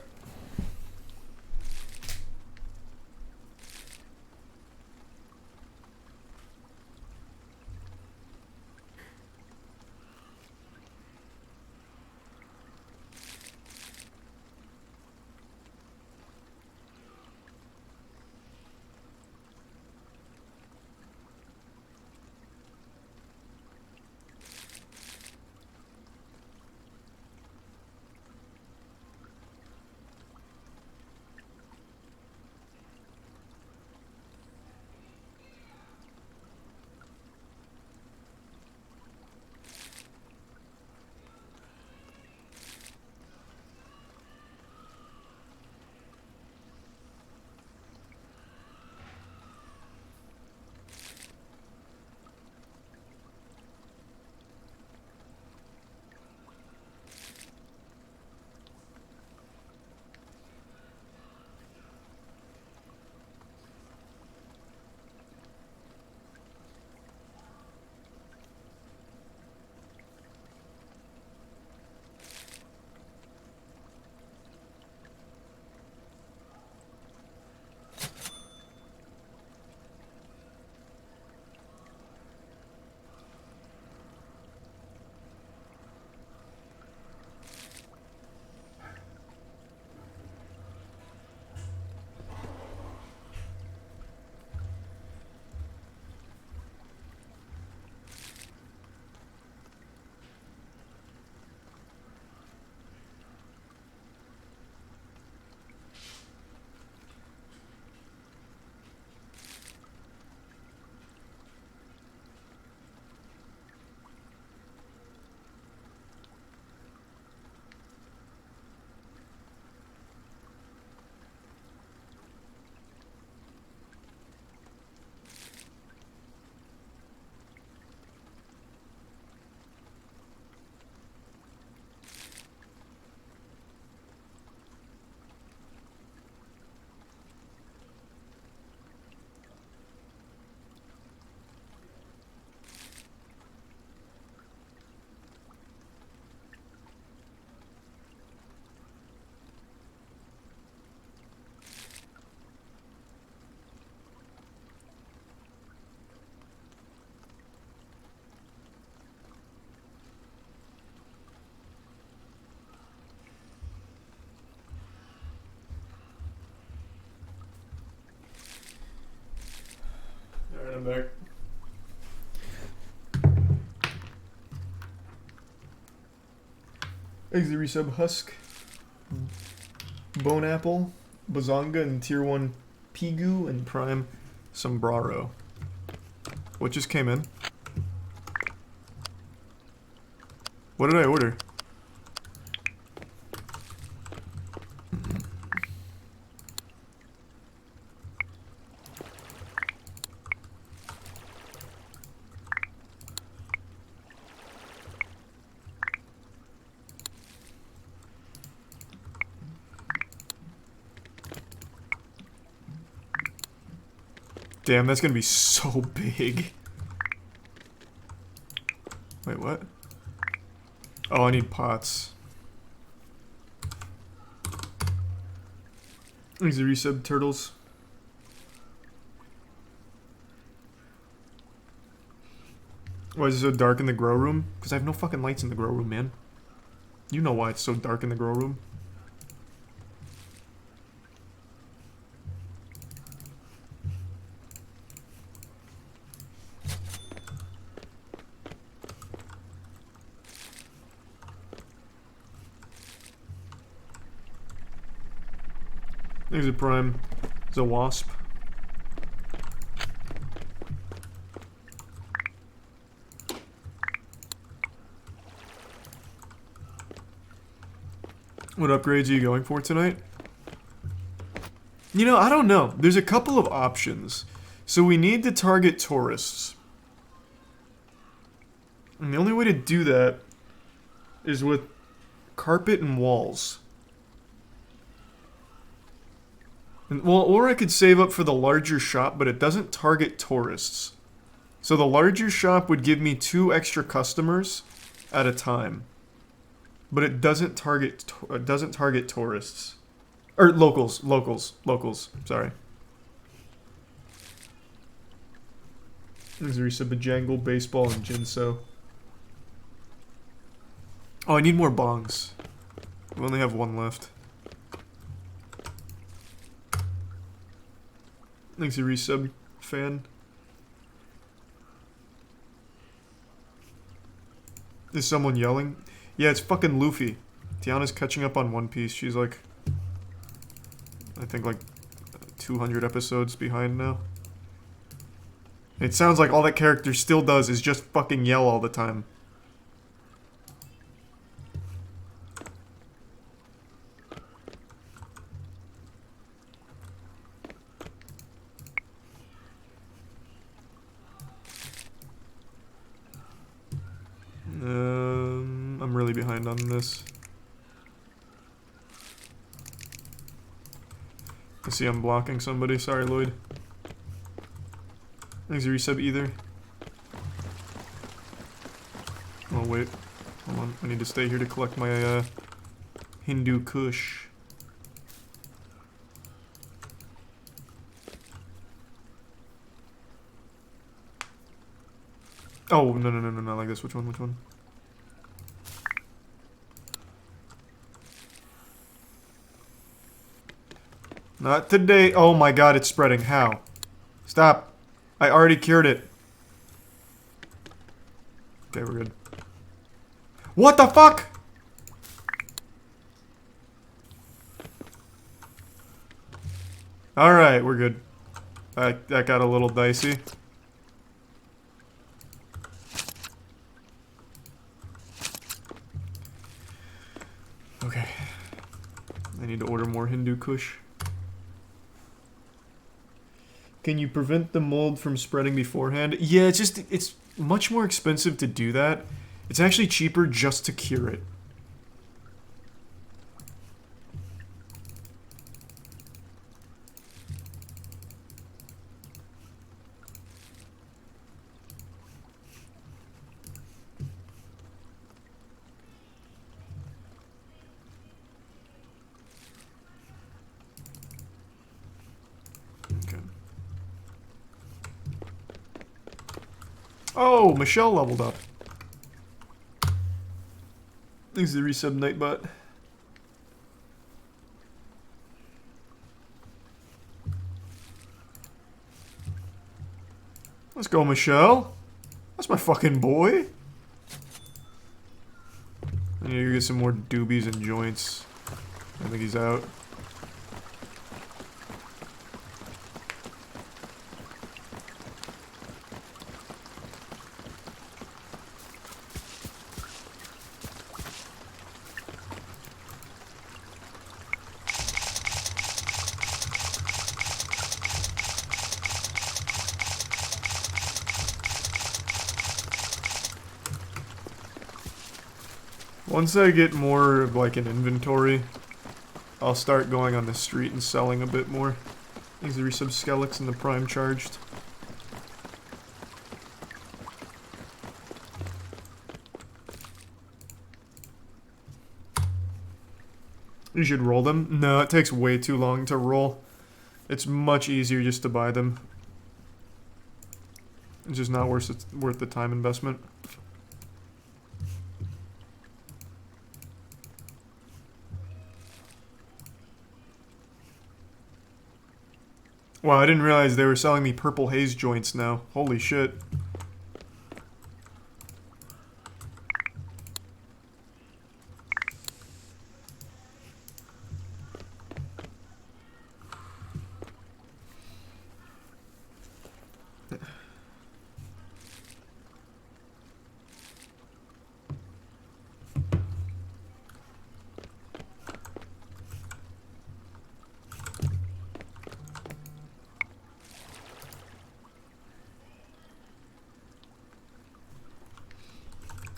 back. Thanks the resub Husk, Bone Apple, Bazonga, and Tier 1 Pigu, and Prime Sombraro. What just came in? What did I order? Damn, that's gonna be so big. Wait, what? Oh, I need pots. These are resub turtles. Why is it so dark in the grow room? Because I have no fucking lights in the grow room, man. You know why it's so dark in the grow room. There's a prime. There's a wasp. What upgrades are you going for tonight? You know, I don't know. There's a couple of options. So we need to target tourists. And the only way to do that is with carpet and walls. And, well, or I could save up for the larger shop, but it doesn't target tourists. So the larger shop would give me 2 extra customers at a time. But it doesn't target tourists. Or locals, sorry. There's a resub of Jangle, Baseball, and Jinso. Oh, I need more bongs. We only have 1 left. Thanks, a resub fan. Is someone yelling? Yeah, it's fucking Luffy. Tiana's catching up on One Piece. She's like, I think like 200 episodes behind now. It sounds like all that character still does is just fucking yell all the time. I'm really behind on this. I see I'm blocking somebody. Sorry, Lloyd. Thanks, resub either. Oh, wait. Hold on. I need to stay here to collect my, Hindu Kush. Oh, no, not like this. Which one? Not today. Oh my god, it's spreading. How? Stop. I already cured it. Okay, we're good. What the fuck? Alright, we're good. That got a little dicey. Okay. I need to order more Hindu Kush. Can you prevent the mold from spreading beforehand? Yeah, it's much more expensive to do that. It's actually cheaper just to cure it. Oh, Michelle leveled up. Thanks to the resub Nightbot. Let's go, Michelle. That's my fucking boy. I need to get some more doobies and joints. I think he's out. Once I get more of like an inventory, I'll start going on the street and selling a bit more. These are resub skelets and the prime charged. You should roll them. No, it takes way too long to roll. It's much easier just to buy them. It's just not worth the time investment. Wow, I didn't realize they were selling me purple haze joints now. Holy shit.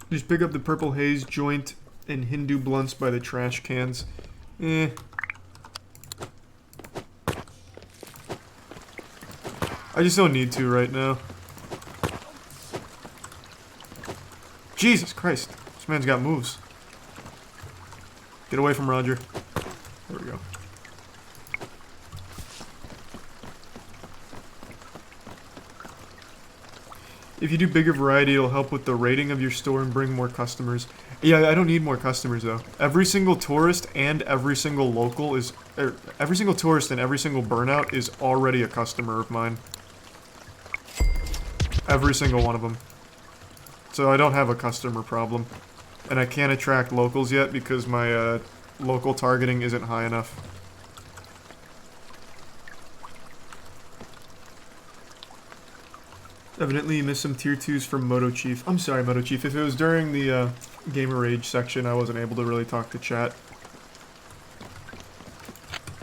Just pick up the purple haze joint and Hindu blunts by the trash cans. Eh. I just don't need to right now. Jesus Christ. This man's got moves. Get away from Roger. There we go. If you do bigger variety, it'll help with the rating of your store and bring more customers. Yeah, I don't need more customers though. Every single tourist and every single local is... every single tourist and every single burnout is already a customer of mine. Every single one of them. So I don't have a customer problem. And I can't attract locals yet because my local targeting isn't high enough. Evidently you missed some tier 2s from Moto Chief. I'm sorry, Moto Chief. If it was during the Gamer Rage section, I wasn't able to really talk to chat.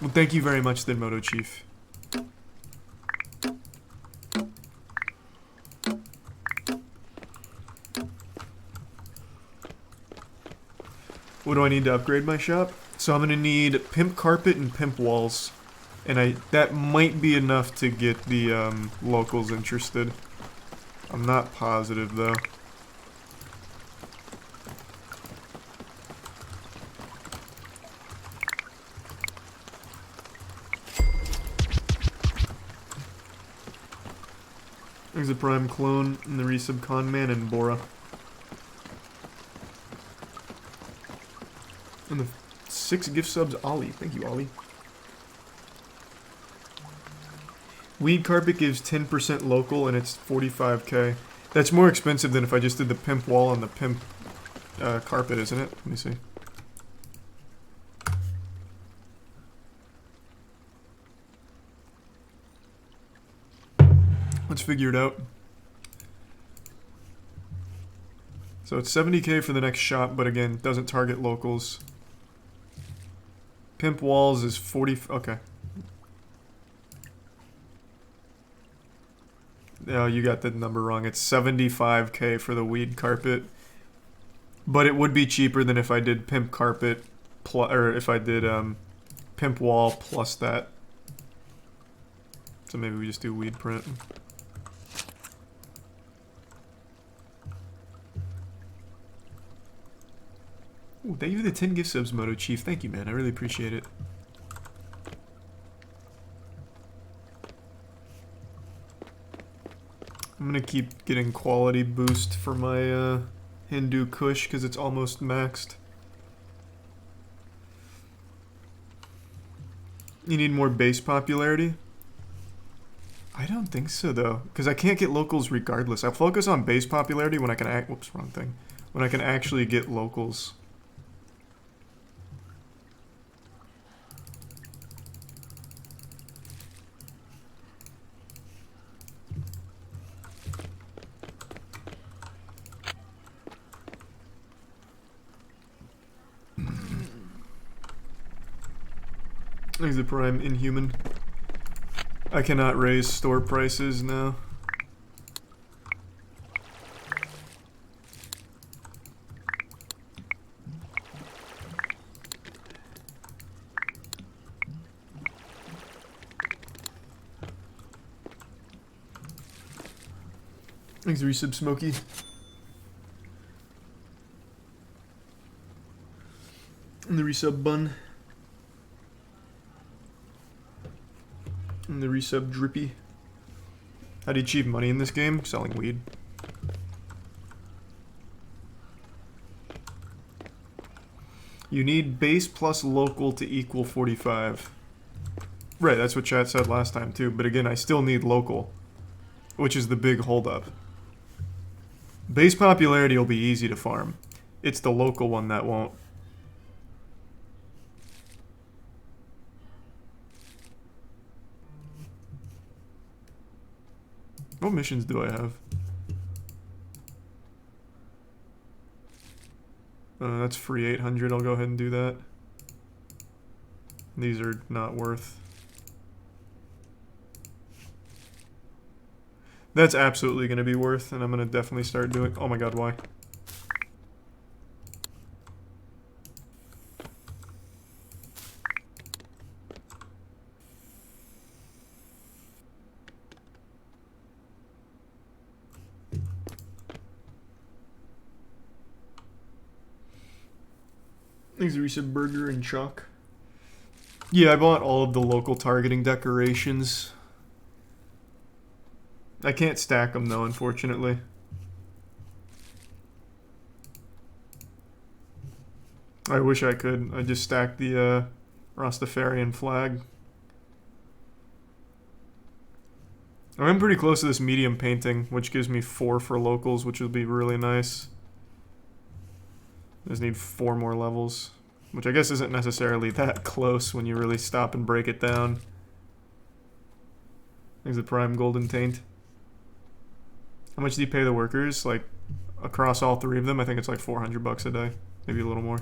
Well, thank you very much then, Moto Chief. What do I need to upgrade my shop? So I'm gonna need pimp carpet and pimp walls. And that might be enough to get the locals interested. I'm not positive though. There's a prime clone and the resub con man and Bora. And the 6 gift subs, Ollie. Thank you, Ollie. Weed carpet gives 10% local and it's 45k. That's more expensive than if I just did the pimp wall on the pimp carpet, isn't it? Let me see. Let's figure it out. So it's 70k for the next shop, but again, doesn't target locals. Pimp walls is 40... okay. Oh, you got the number wrong. It's 75k for the weed carpet. But it would be cheaper than if I did pimp carpet, or if I did pimp wall plus that. So maybe we just do weed print. Ooh, thank you for the 10 gift subs, Moto Chief. Thank you, man. I really appreciate it. I'm gonna keep getting quality boost for my Hindu Kush because it's almost maxed. You need more base popularity? I don't think so though, because I can't get locals regardless. I focus on base popularity when I can whoops, wrong thing. When I can actually get locals. He's the prime inhuman. I cannot raise store prices now. Thanks, resub Smokey. And the resub bun. And the resub drippy. How do you achieve money in this game? Selling weed. You need base plus local to equal 45. Right, that's what chat said last time too, but again, I still need local, which is the big holdup. Base popularity will be easy to farm. It's the local one that won't. What missions do I have? That's free 800. I'll go ahead and do that. These are not worth. That's absolutely going to be worth, and I'm going to definitely start doing... Oh my god, why? These are recent burger and chalk. Yeah, I bought all of the local targeting decorations. I can't stack them though, unfortunately. I wish I could. I just stacked the Rastafarian flag. I'm pretty close to this medium painting, which gives me 4 for locals, which would be really nice. Just need 4 more levels, which I guess isn't necessarily that close when you really stop and break it down. There's the prime golden taint. How much do you pay the workers? Like, across all 3 of them, I think it's like 400 bucks a day. Maybe a little more.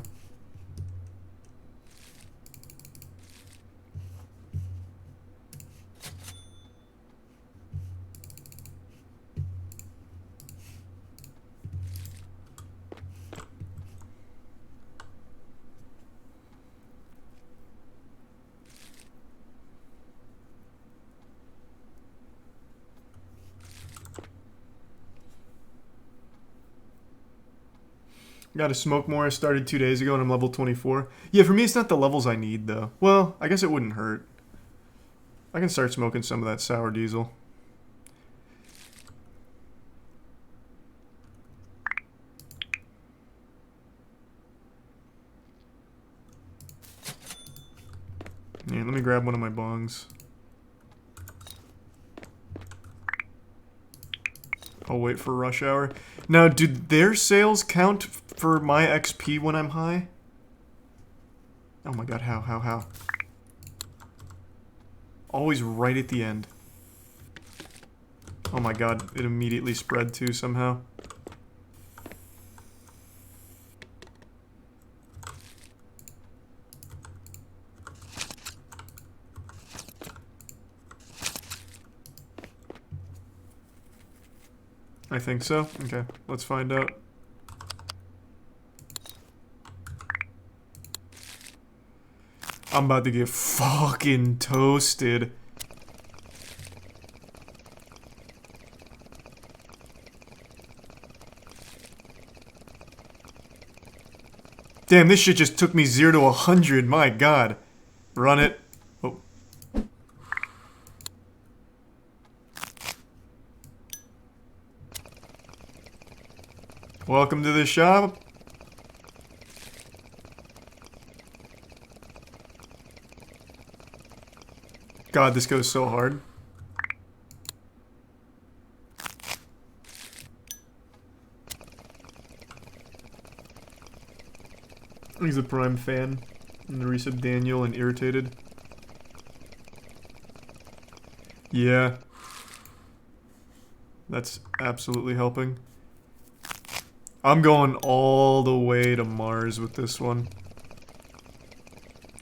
Gotta smoke more. I started 2 days ago and I'm level 24. Yeah, for me it's not the levels I need though. Well, I guess it wouldn't hurt. I can start smoking some of that sour diesel. Yeah, let me grab one of my bongs. I'll wait for rush hour. Now, do their sales count for my XP when I'm high? Oh my god, how? Always right at the end. Oh my god, it immediately spread too somehow. I think so. Okay, let's find out. I'm about to get fucking toasted. Damn, this shit just took me 0 to 100. My god. Run it. Oh. Welcome to the shop. God, this goes so hard. He's a Prime fan. And the resub Daniel and Irritated. Yeah. That's absolutely helping. I'm going all the way to Mars with this one.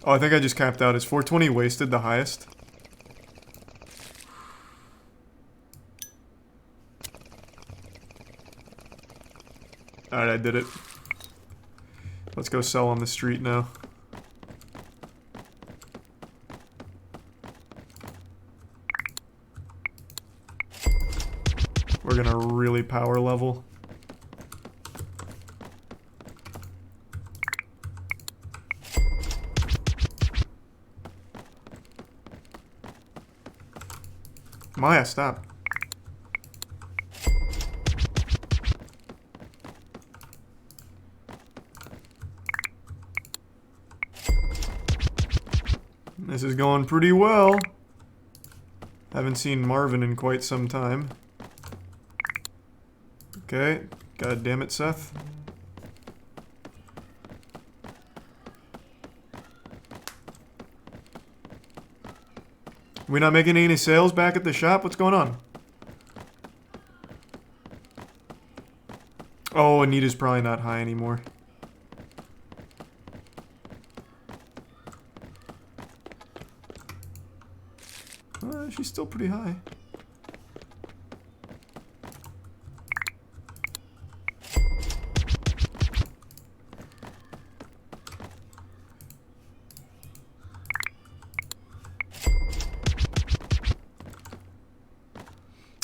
Oh, I think I just capped out. Is 420 wasted the highest? Alright, I did it. Let's go sell on the street now. We're gonna really power level. Maya, stop. This is going pretty well. Haven't seen Marvin in quite some time. Okay, god damn it, Seth. We not making any sales back at the shop? What's going on? Oh, Anita's probably not high anymore. She's still pretty high.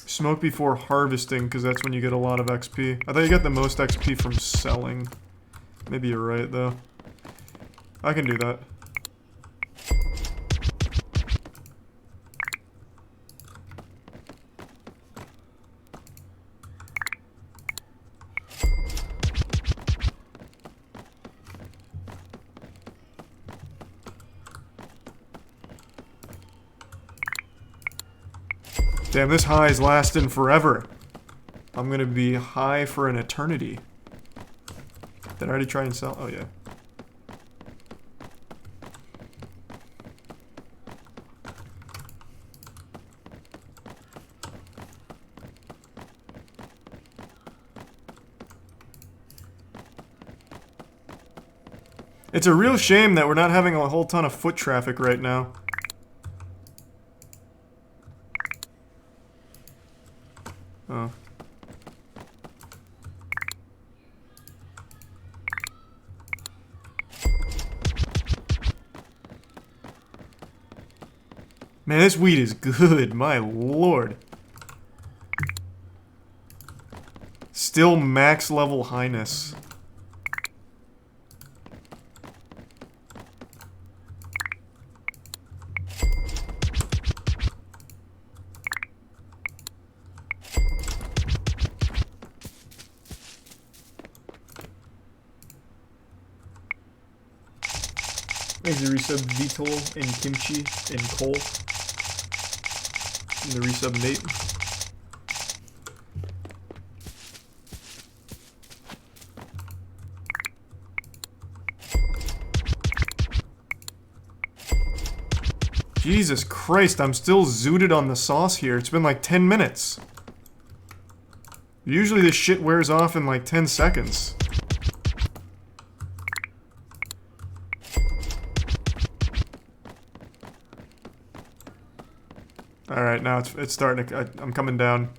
Smoke before harvesting, because that's when you get a lot of XP. I thought you got the most XP from selling. Maybe you're right, though. I can do that. Damn, this high is lasting forever. I'm gonna be high for an eternity. Did I already try and sell? Oh, yeah. It's a real shame that we're not having a whole ton of foot traffic right now. Oh. Man, this weed is good, my lord. Still max level highness. Thanks to resub Vitol and Kimchi and Cole. And the resub Nate. Jesus Christ, I'm still zooted on the sauce here. It's been like 10 minutes. Usually this shit wears off in like 10 seconds. Alright, now it's starting to... I'm coming down.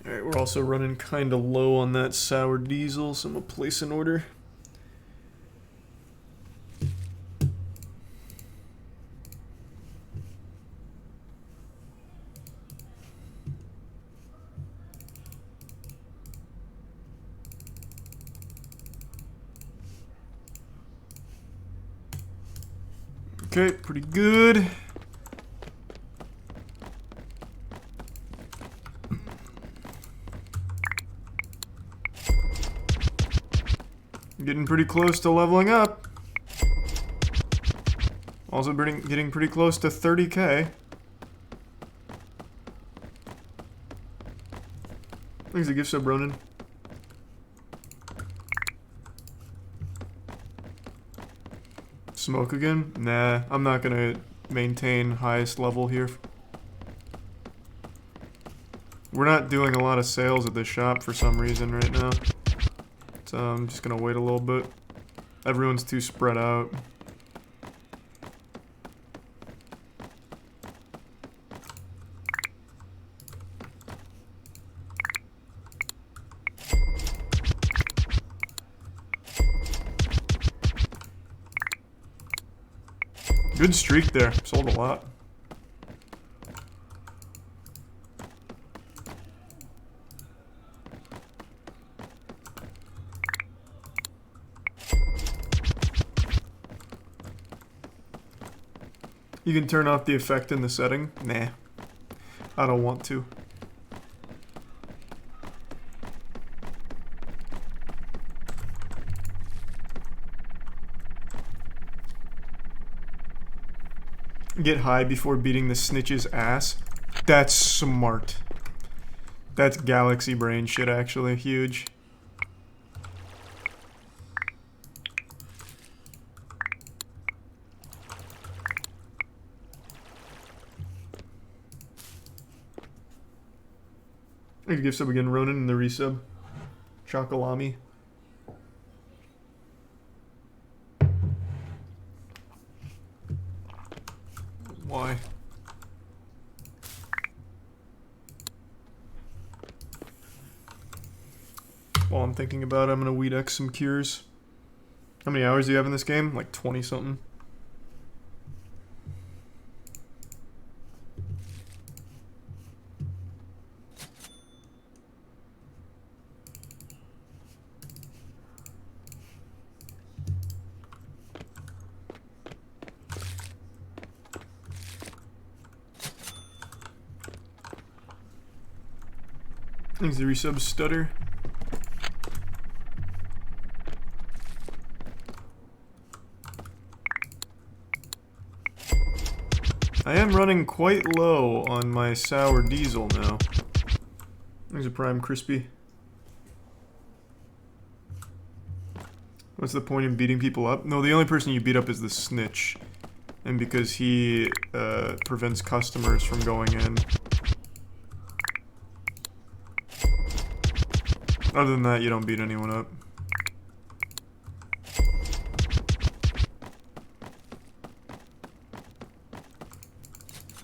Alright, we're also running kinda low on that sour diesel, so I'm gonna place an order. Okay, pretty good. Getting pretty close to leveling up. Also getting pretty close to 30k. Thanks a gift sub, Ronan. Smoke again? Nah, I'm not gonna maintain highest level here. We're not doing a lot of sales at this shop for some reason right now. So I'm just gonna wait a little bit. Everyone's too spread out. Good streak there. Sold a lot. You can turn off the effect in the setting? Nah. I don't want to. Get high before beating the snitch's ass. That's smart. That's galaxy brain shit, actually. Huge. I could give sub again, Ronan, in the resub. Chocolami. Why? While I'm thinking about it, I'm gonna weed X some cures. How many hours do you have in this game? Like 20 something. Thanks the resub stutter. I am running quite low on my sour diesel now. There's a prime crispy. What's the point in beating people up? No, the only person you beat up is the snitch. And because he prevents customers from going in. Other than that, you don't beat anyone up.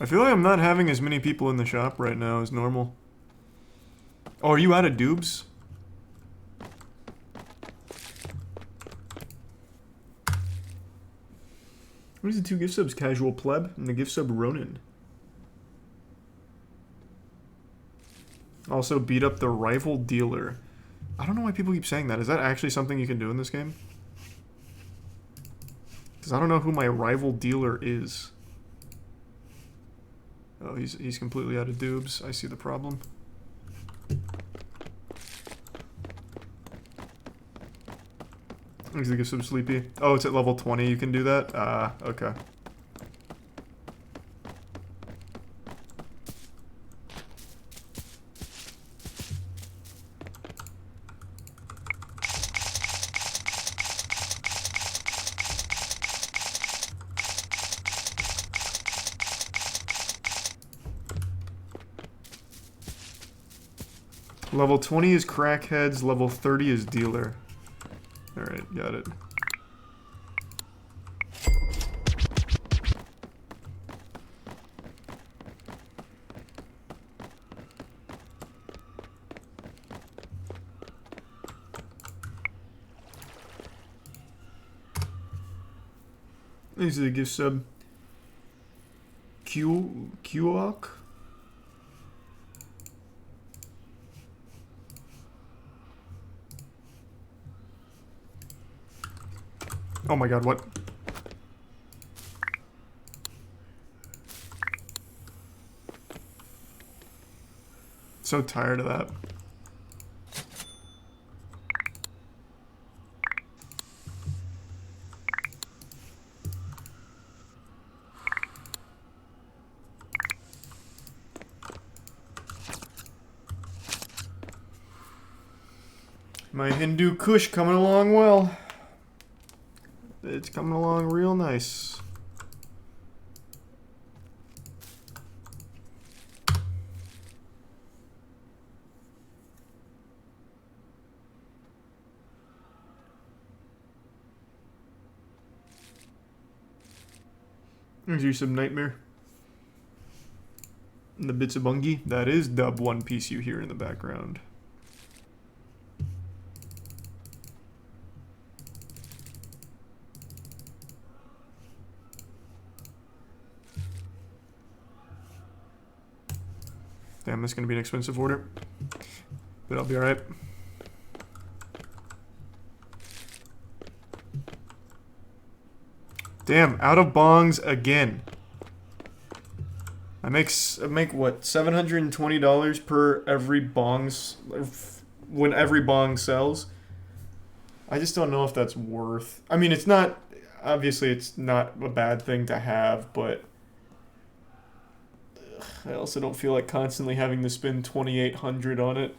I feel like I'm not having as many people in the shop right now as normal. Oh, are you out of dubes? What is the two gift subs? Casual Pleb and the gift sub Ronin. Also beat up the rival dealer. I don't know why people keep saying that. Is that actually something you can do in this game? Because I don't know who my rival dealer is. Oh, he's completely out of dubes. I see the problem. Thanks to the gift sub Sleepy. Oh, it's at level 20 you can do that? Ah, okay. Level 20 is crackheads, level 30 is dealer. Alright, got it. These are the gift sub. Qok? Oh my god, what? So tired of that. My Hindu Kush coming along well. It's coming along real nice. There's your some nightmare. And the bits of bungie. That is dub One Piece you hear in the background. Damn, that's gonna be an expensive order. But I'll be alright. Damn, out of bongs again. I make what, $720 per every bongs when every bong sells. I just don't know if that's worth. I mean, it's not, obviously it's not a bad thing to have, but I also don't feel like constantly having to spend 2,800 on it.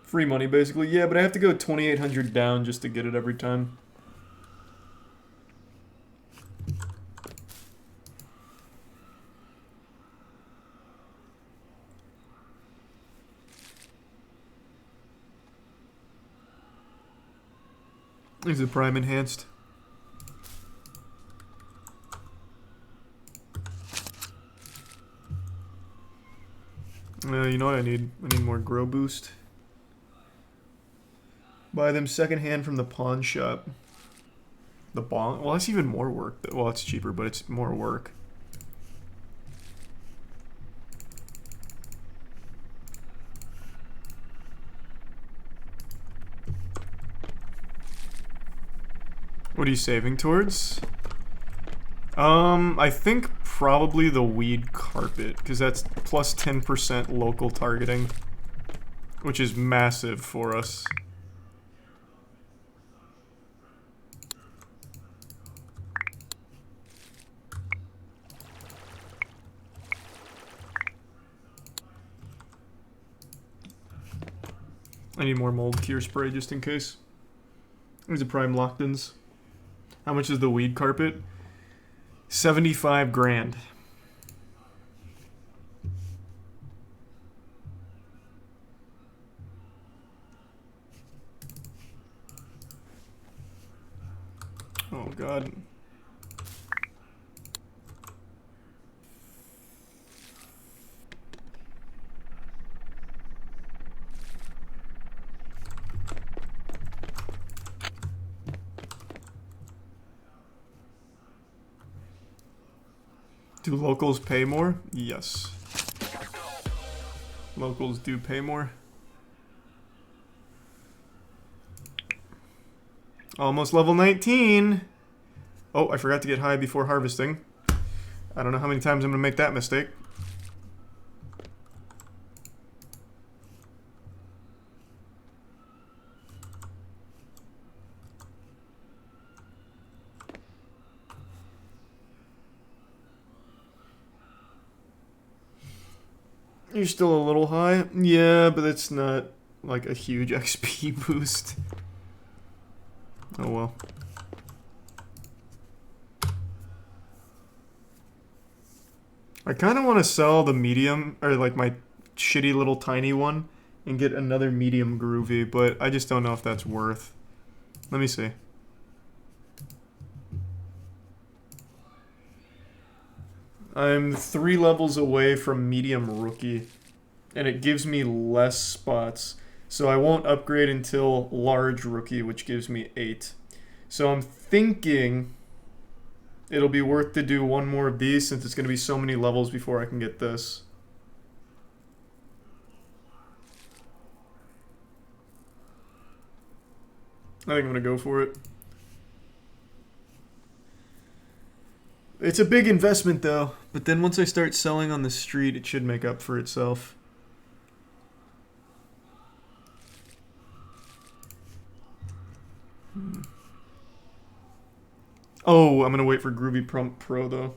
Free money, basically. Yeah, but I have to go 2,800 down just to get it every time. Is it Prime Enhanced? You know what I need? I need more Grow Boost. Buy them secondhand from the pawn shop. The bong? Well, that's even more work. Well, it's cheaper, but it's more work. What are you saving towards? I think probably the weed carpet, because that's plus 10% local targeting, which is massive for us. I need more mold cure spray just in case. There's a prime locked-ins. How much is the weed carpet? 75 grand. Oh god. Do locals pay more? Yes. Locals do pay more. Almost level 19. Oh, I forgot to get high before harvesting. I don't know how many times I'm going to make that mistake. You're still a little high? Yeah, but it's not like a huge XP boost. Oh well. I kind of want to sell the medium, or like my shitty little tiny one, and get another medium groovy, but I just don't know if that's worth. Let me see. I'm 3 levels away from medium rookie, and it gives me less spots. So I won't upgrade until large rookie, which gives me 8. So I'm thinking it'll be worth to do one more of these since it's going to be so many levels before I can get this. I think I'm going to go for it. It's a big investment though, but then once I start selling on the street, it should make up for itself. Oh, I'm gonna wait for Groovy Pro though.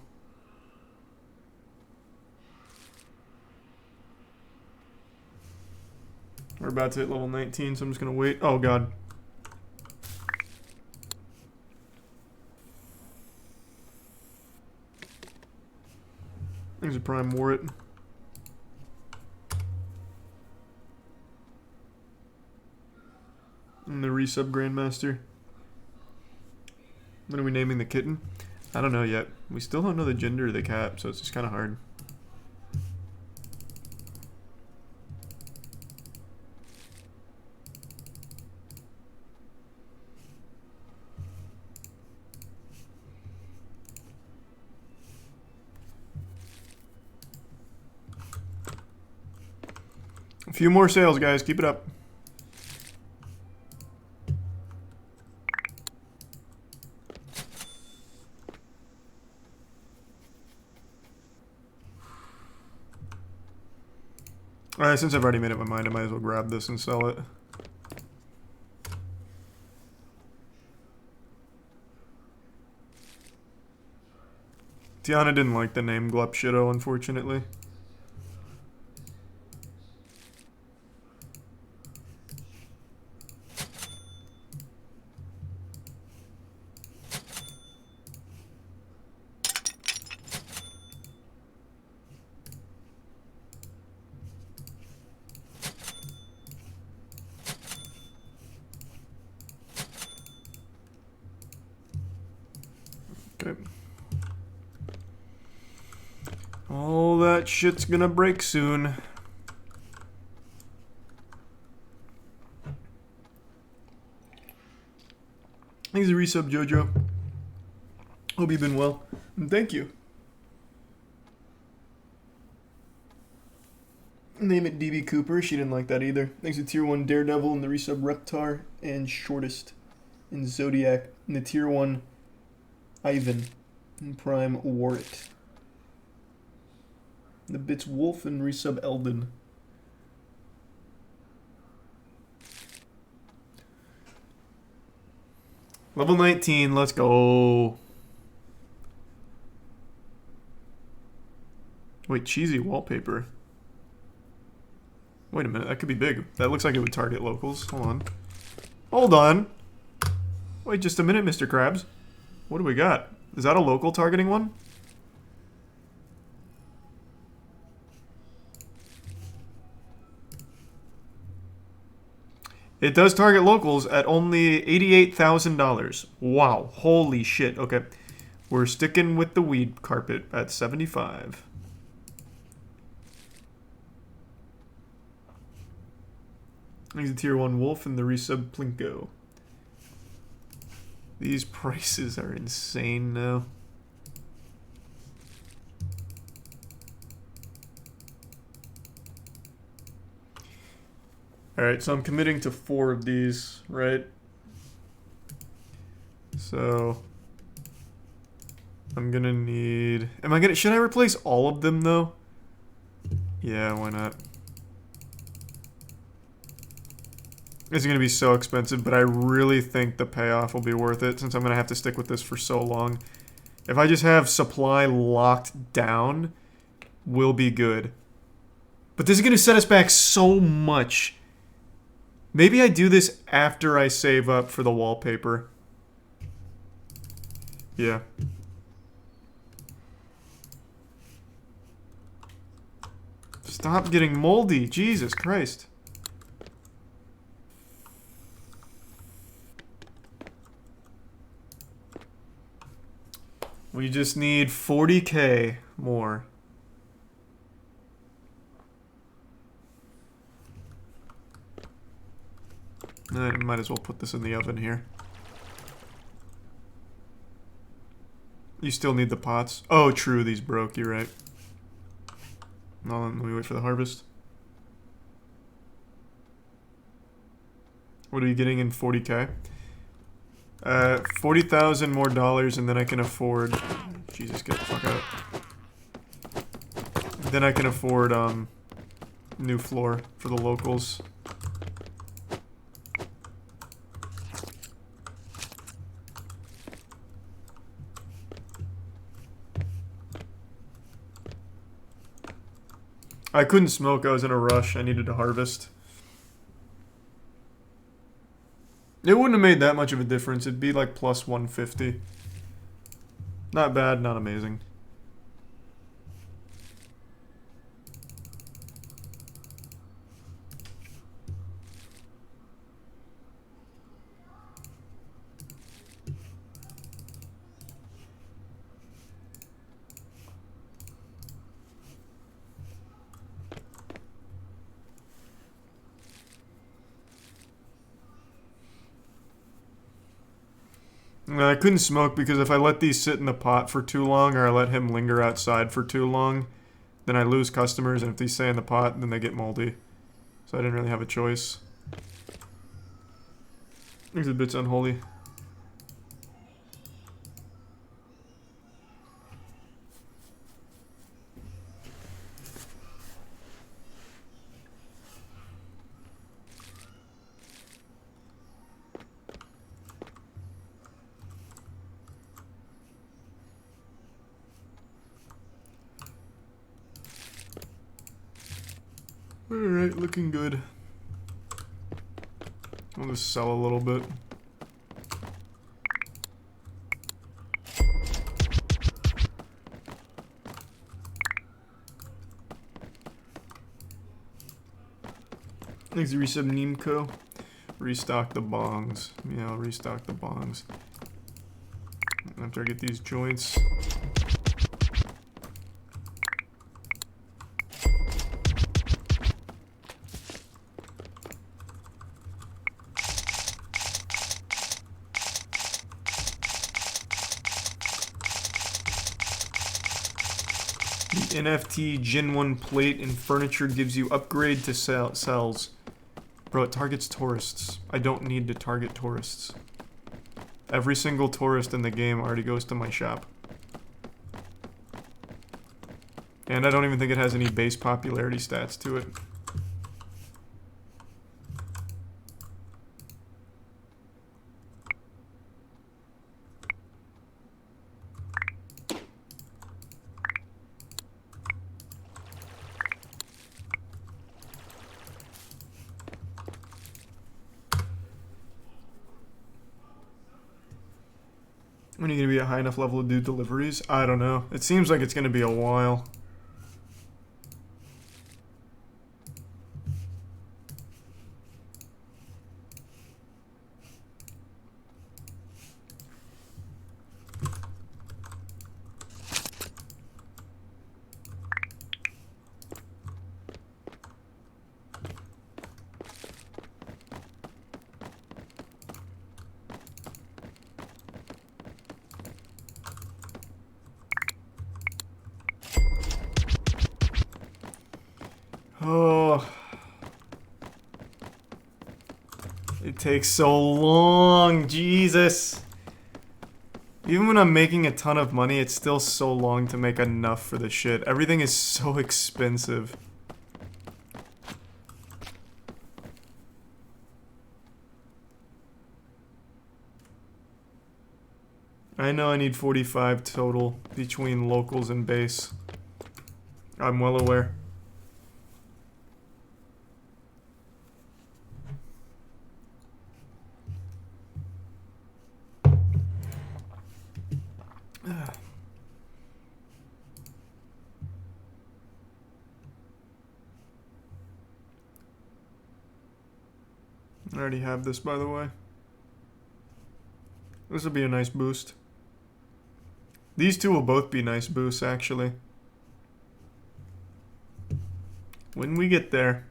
about to hit level 19, so I'm just gonna wait. Oh god. There's a prime warret. And the resub grandmaster. What are we naming the kitten? I don't know yet. We still don't know the gender of the cat, so it's just kind of hard. A few more sales, guys. Keep it up. Alright, since I've already made up my mind, I might as well grab this and sell it. Tiana didn't like the name Glepshido, unfortunately. Okay. All that shit's gonna break soon. Thanks for resub, Jojo. Hope you've been well. And thank you. Name it DB Cooper. She didn't like that either. Thanks to Tier 1 Daredevil and the resub Reptar and Shortest in Zodiac. And the Tier 1 Ivan and Prime Warwick. The Bits Wolf and resub Eldon. Level 19, let's go. Wait, cheesy wallpaper. Wait a minute, that could be big. That looks like it would target locals. Hold on. Hold on. Wait just a minute, Mr. Krabs. What do we got? Is that a local targeting one? It does target locals at only $88,000. Wow, holy shit. Okay, we're sticking with the weed carpet at 75. He's a Tier 1 Wolf and the resub Plinko. These prices are insane now. Alright, so I'm committing to 4 of these, right? So I'm gonna need... should I replace all of them though? Yeah, why not? It's gonna be so expensive, but I really think the payoff will be worth it since I'm gonna have to stick with this for so long. If I just have supply locked down, we'll be good. But this is gonna set us back so much. Maybe I do this after I save up for the wallpaper. Yeah. Stop getting moldy, Jesus Christ. We just need 40k more. I might as well put this in the oven here. You still need the pots. Oh, true, these broke, you're right. No, let me wait for the harvest. What are you getting in 40k? 40,000 more dollars and then I can afford... Jesus, get the fuck out. Then I can afford, new floor for the locals. I couldn't smoke, I was in a rush, I needed to harvest. It wouldn't have made that much of a difference. It'd be like plus 150. Not bad, not amazing. I couldn't smoke because if I let these sit in the pot for too long or I let him linger outside for too long, then I lose customers, and if these stay in the pot, then they get moldy. So I didn't really have a choice. These are bits unholy. Alright, looking good. I'll just sell a little bit. Thanks to resub Neemco. Restock the bongs. Yeah, I'll restock the bongs. After I get these joints. The NFT Gen 1 plate in furniture gives you upgrade to cells. Bro, it targets tourists. I don't need to target tourists. Every single tourist in the game already goes to my shop. And I don't even think it has any base popularity stats to it. When are you going to be at a high enough level to do deliveries? I don't know. It seems like it's going to be a while. Oh. It takes so long. Jesus. Even when I'm making a ton of money, it's still so long to make enough for the shit. Everything is so expensive. I know I need 45 total between locals and base. I'm well aware. I already have this, by the way. This will be a nice boost. These two will both be nice boosts, actually. When we get there.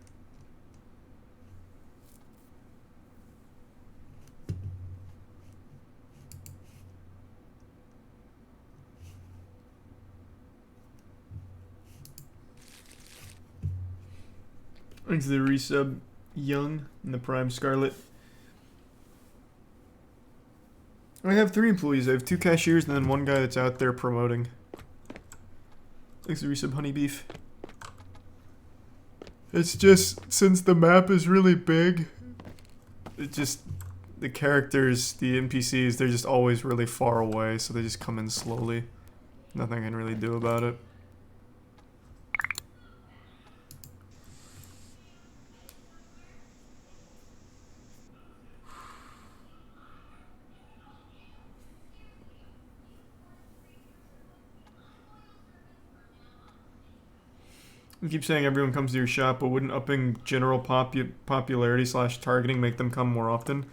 Thanks to the resub Young and the Prime Scarlet. I have 3 employees. I have 2 cashiers and then 1 guy that's out there promoting. Thanks to the resub Honey Beef. It's just, since the map is really big, it just, the characters, the NPCs, they're just always really far away, so they just come in slowly. Nothing I can really do about it. You keep saying everyone comes to your shop, but wouldn't upping general popularity / targeting make them come more often?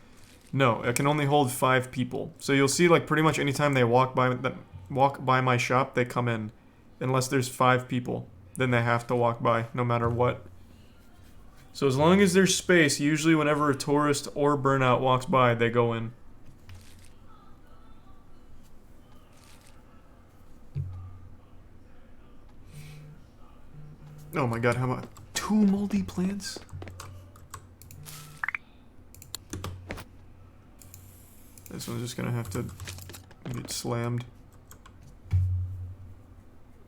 No, it can only hold 5 people. So you'll see, like, pretty much anytime they walk by my shop, they come in, unless there's 5 people. Then they have to walk by, no matter what. So as long as there's space, usually whenever a tourist or burnout walks by, they go in. Oh my god, how about 2 moldy plants? This one's just gonna have to get slammed.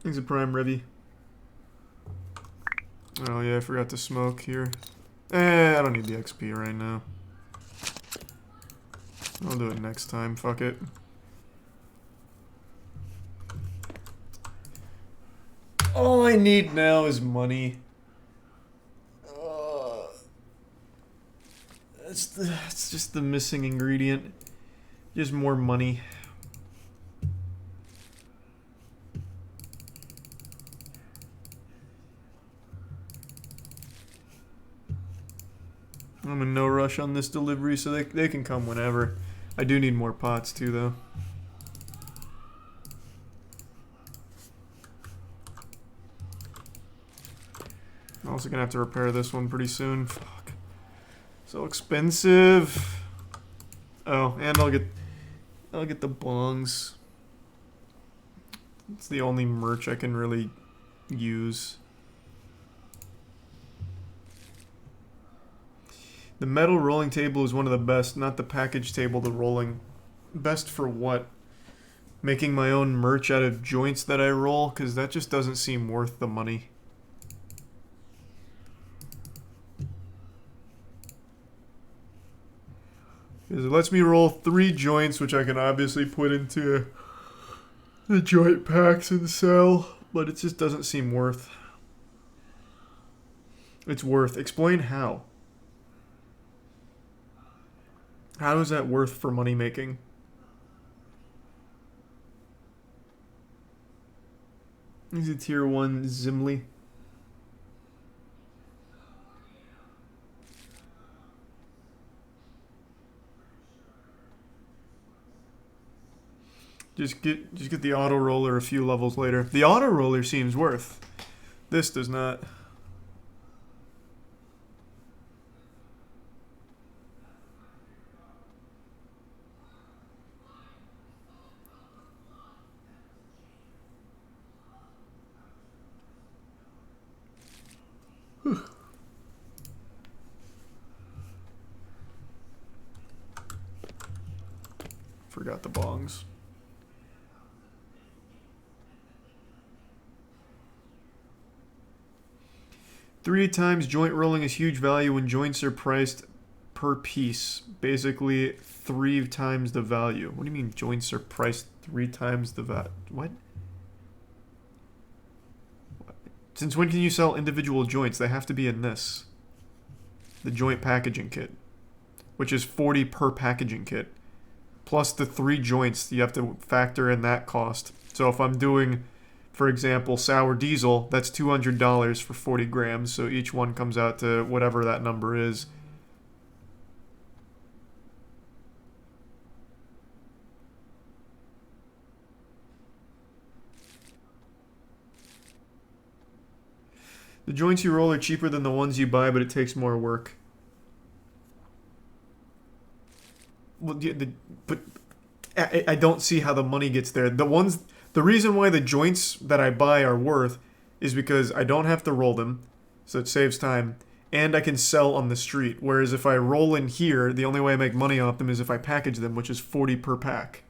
Thanks a prime, Revy. Oh yeah, I forgot to smoke here. I don't need the XP right now. I'll do it next time, fuck it. All I need now is money. It's just the missing ingredient. Just more money. I'm in no rush on this delivery, so they can come whenever. I do need more pots too, though. I'm also gonna have to repair this one pretty soon. Fuck. So expensive. Oh, and I'll get the bongs. It's the only merch I can really use. The metal rolling table is one of the best, not the package table, the rolling. Best for what? Making my own merch out of joints that I roll? Because that just doesn't seem worth the money. Because it lets me roll 3 joints, which I can obviously put into the joint packs and sell, but it just doesn't seem worth. It's worth. Explain how. How is that worth for money making? Is it tier 1 Zimli? Just get the auto roller a few levels later. The auto roller seems worth. This does not. Forgot the bongs. Three times joint rolling is huge value when joints are priced per piece. Basically, 3 times the value. What do you mean joints are priced 3 times the value? What? Since when can you sell individual joints? They have to be in this. The joint packaging kit. Which is 40 per packaging kit. Plus the 3 joints, you have to factor in that cost. So if I'm doing, for example, sour diesel, that's $200 for 40 grams. So each one comes out to whatever that number is. The joints you roll are cheaper than the ones you buy, but it takes more work. Well, but I don't see how the money gets there. The reason why the joints that I buy are worth is because I don't have to roll them, so it saves time, and I can sell on the street. Whereas if I roll in here, the only way I make money off them is if I package them, which is 40 per pack.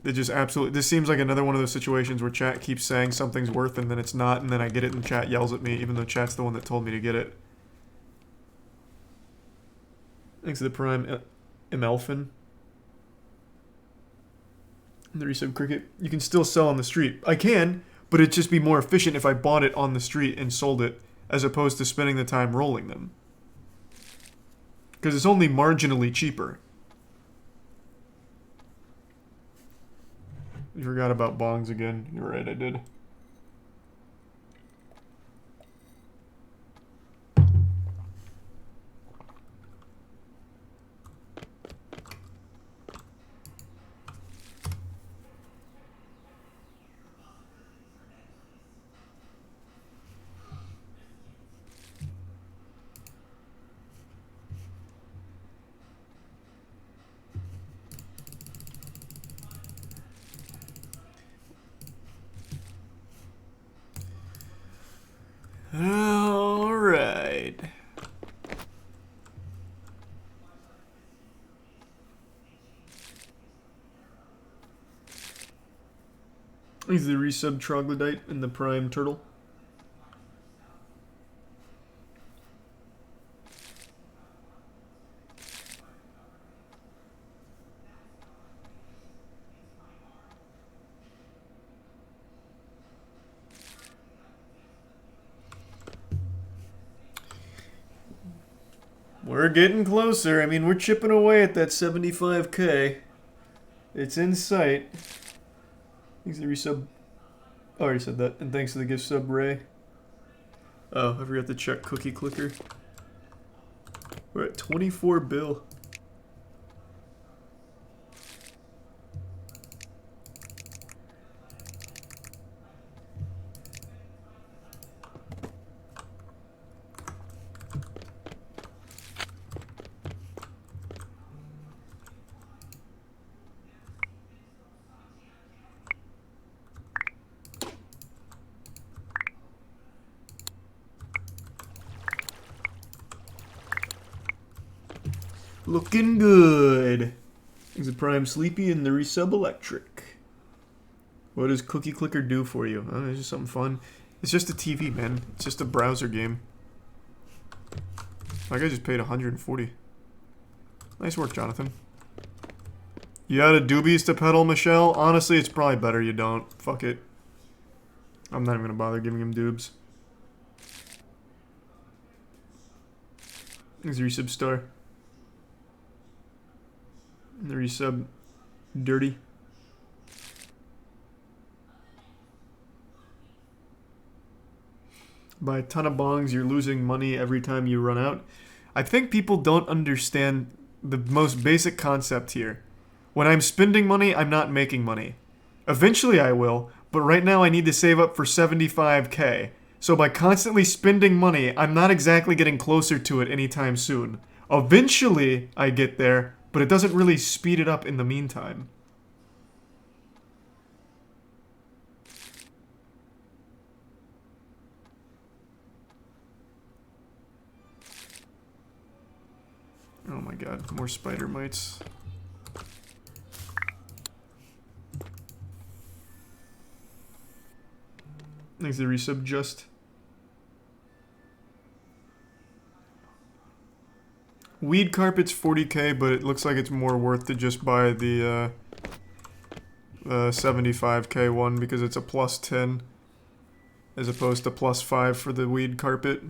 It just absolutely. This seems like another one of those situations where chat keeps saying something's worth and then it's not, and then I get it and chat yells at me, even though chat's the one that told me to get it. Thanks to the prime, Emelfin. And the resub cricket. You can still sell on the street. I can, but it'd just be more efficient if I bought it on the street and sold it, as opposed to spending the time rolling them. Because it's only marginally cheaper. You forgot about bongs again. You're right, I did. He's the resub troglodyte and the prime turtle. We're getting closer. I mean, we're chipping away at that 75k. It's in sight. Thanks to the resub. Oh, I already said that. And thanks to the gift sub, Ray. Oh, I forgot to check Cookie Clicker. We're at 24 bill. Looking good. Is it Prime Sleepy and the resub Electric? What does Cookie Clicker do for you? Oh, it's just something fun. It's just a TV, man. It's just a browser game. My guy just paid 140. Nice work, Jonathan. You out of doobies to peddle, Michelle? Honestly, it's probably better you don't. Fuck it. I'm not even gonna bother giving him doobs. Is your resub star? And the resub dirty. By a ton of bongs, you're losing money every time you run out. I think people don't understand the most basic concept here. When I'm spending money, I'm not making money. Eventually I will, but right now I need to save up for 75k. So by constantly spending money, I'm not exactly getting closer to it anytime soon. Eventually I get there, but it doesn't really speed it up in the meantime. Oh my god, more spider mites. Thanks to the resub just. Weed carpet's 40k, but it looks like it's more worth to just buy the 75k one because it's a plus 10 as opposed to plus 5 for the weed carpet.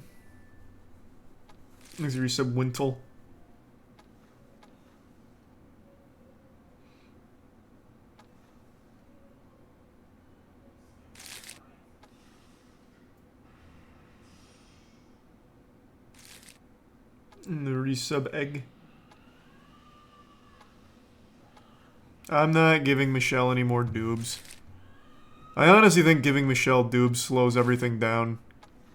Thanks to the resub Wintle. And the resub egg. I'm not giving Michelle any more doobs. I honestly think giving Michelle doobs slows everything down.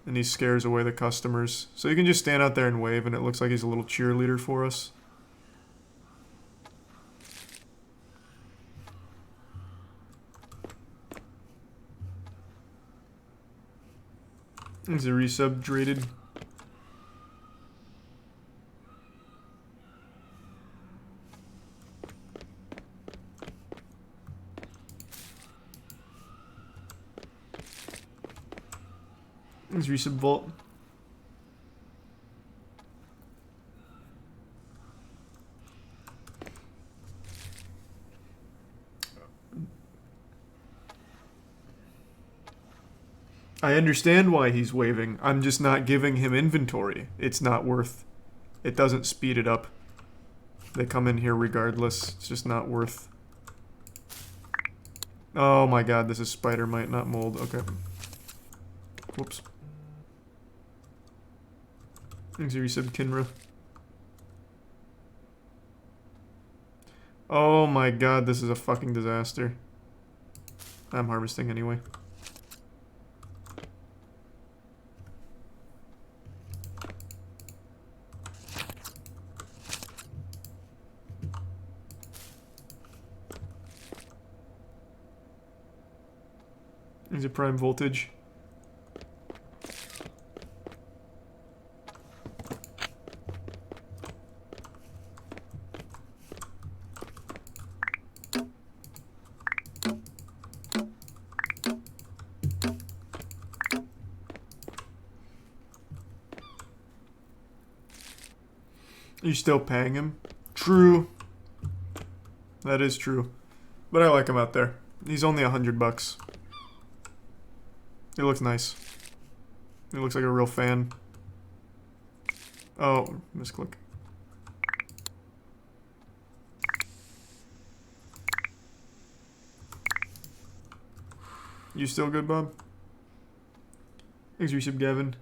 And he scares away the customers. So you can just stand out there and wave and it looks like he's a little cheerleader for us. There's a resub drated. There's resub vault. I understand why he's waving. I'm just not giving him inventory. It's not worth. It doesn't speed it up. They come in here regardless. It's just not worth. Oh my god, this is spider mite, not mold. Okay. Whoops. Thanks, resub Kinra. Oh my god, this is a fucking disaster. I'm harvesting anyway. Is it prime voltage? You're still paying him. True. That is true. But I like him out there. He's only $100. He looks nice. He looks like a real fan. Oh, misclick. You still good, Bob? Thanks, resub, Gavin.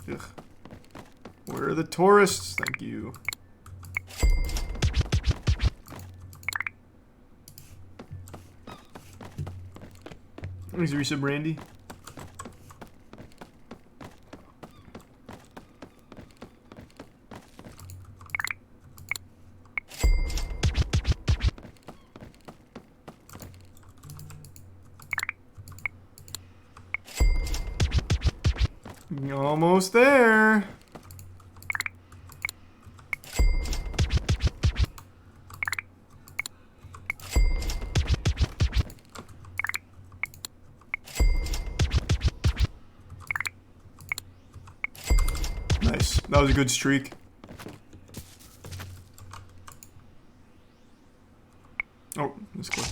Ugh. Where are the tourists? Thank you. Thanks, resub, Randy. Almost there. Nice. That was a good streak. Oh, that's cool.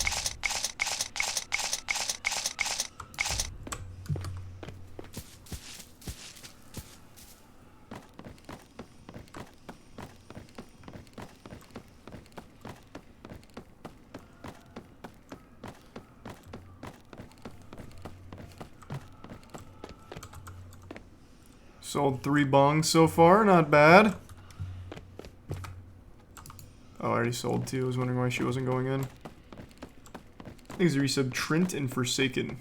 Sold 3 bongs so far, not bad. Oh, I already sold 2. I was wondering why she wasn't going in. Thanks, resub, Trent and Forsaken.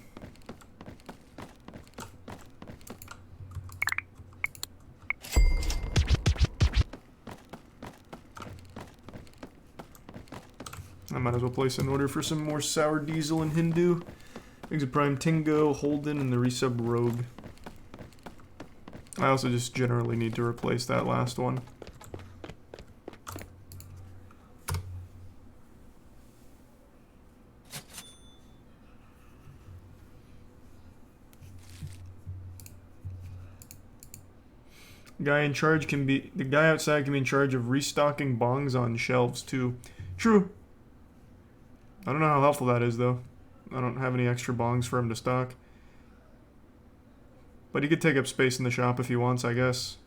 I might as well place an order for some more Sour Diesel and Hindu. Thanks to Prime Tingo, Holden, and the resub Rogue. I also just generally need to replace that last one. The guy outside can be in charge of restocking bongs on shelves too. True. I don't know how helpful that is though. I don't have any extra bongs for him to stock. But he could take up space in the shop if he wants, I guess.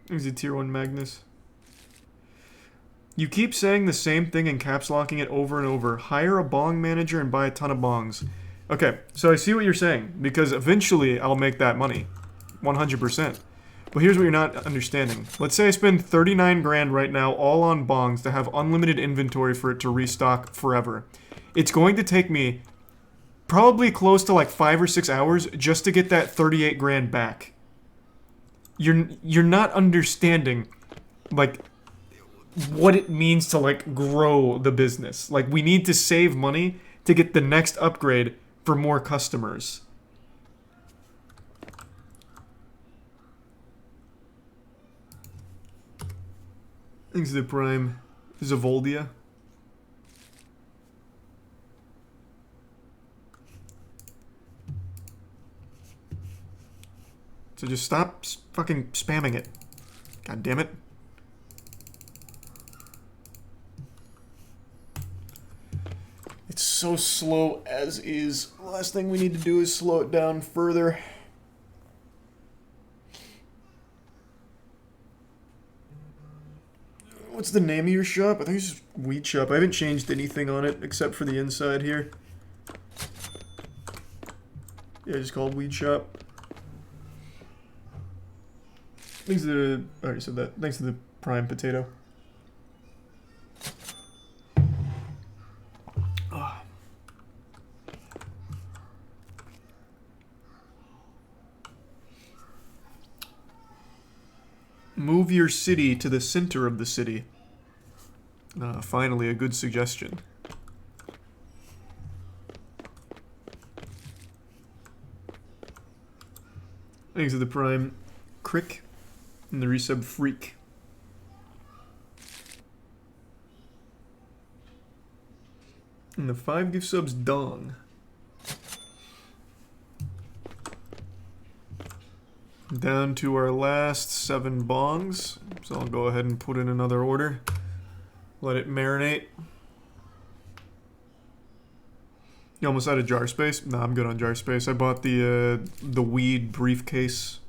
He's a tier 1 Magnus. You keep saying the same thing and caps locking it over and over. Hire a bong manager and buy a ton of bongs. Okay, so I see what you're saying, because eventually I'll make that money. 100%. But here's what you're not understanding. Let's say I spend 39 grand right now all on bongs to have unlimited inventory for it to restock forever. It's going to take me probably close to like 5 or 6 hours just to get that 38 grand back. You're not understanding, like, what it means to, like, grow the business. Like, we need to save money to get the next upgrade for more customers. Thanks to the Prime Zavoldia. So just stop fucking spamming it. God damn it. It's so slow as is. The last thing we need to do is slow it down further. What's the name of your shop? I think it's just Weed Shop. I haven't changed anything on it except for the inside here. Yeah, just called Weed Shop. Thanks to the... I already said that. Thanks to the Prime Potato. Move your city to the center of the city. Finally, a good suggestion. Thanks to the Prime Crick and the resub Freak. And the 5 gift subs Dong. Down to our last 7 bongs. So I'll go ahead and put in another order. Let it marinate. You almost out of jar space? Nah, I'm good on jar space. I bought the weed briefcase.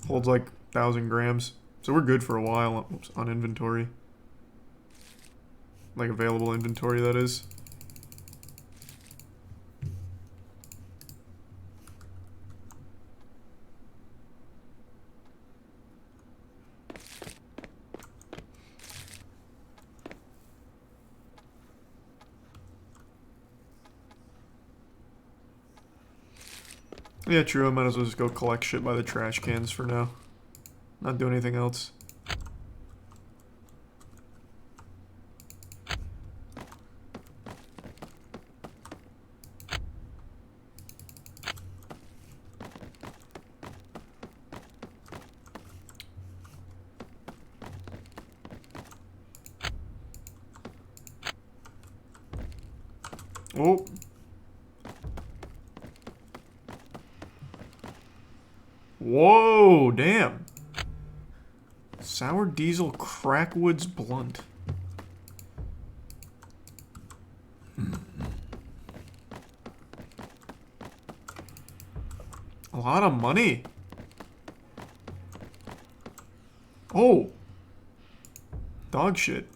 Holds like 1,000 grams. So we're good for a while on inventory. Like available inventory, that is. Yeah, true. I might as well just go collect shit by the trash cans for now. Not do anything else. Oh. Whoa, damn. Sour Diesel Crackwoods Blunt. A lot of money. Oh. Dog shit.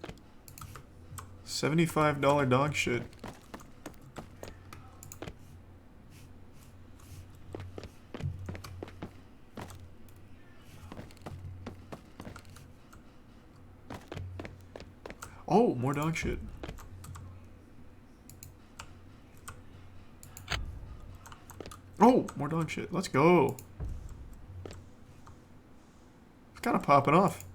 $75 dog shit. Oh, more dog shit. Oh, more dog shit. Let's go. It's kind of popping off.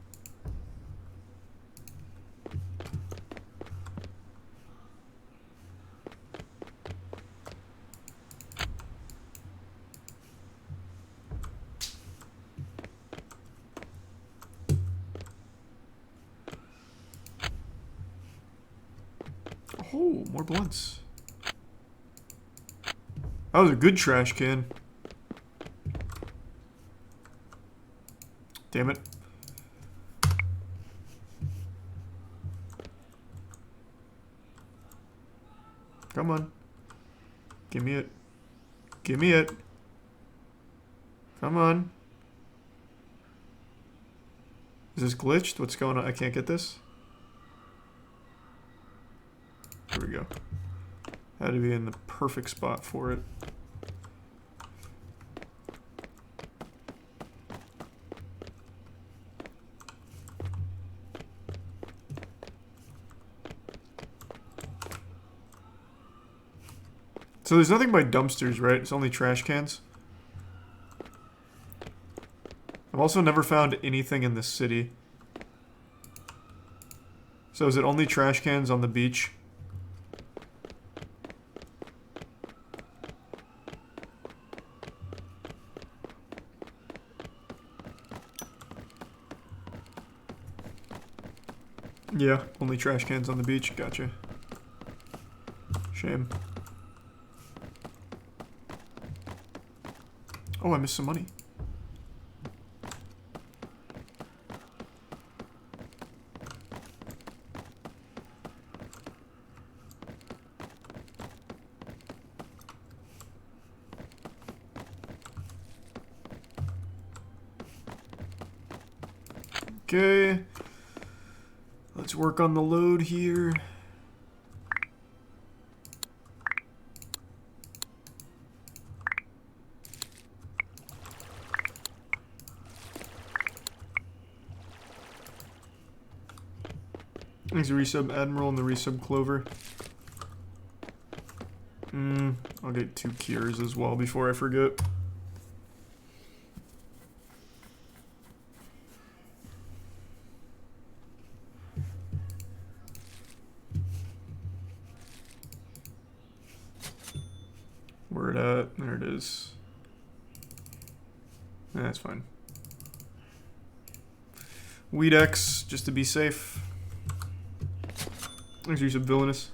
Oh, more blunts. That was a good trash can. Damn it. Come on. Give me it. Give me it. Come on. Is this glitched? What's going on? I can't get this? There we go. Had to be in the perfect spot for it. So there's nothing by dumpsters, right? It's only trash cans. I've also never found anything in the city. So is it only trash cans on the beach? Yeah, only trash cans on the beach. Gotcha. Shame. Oh, I missed some money. Okay. Let's work on the load here. Thanks, the resub Admiral and the resub Clover. I'll get 2 cures as well before I forget. There it is. That's fine. Weed X, just to be safe. Let's use some villainous.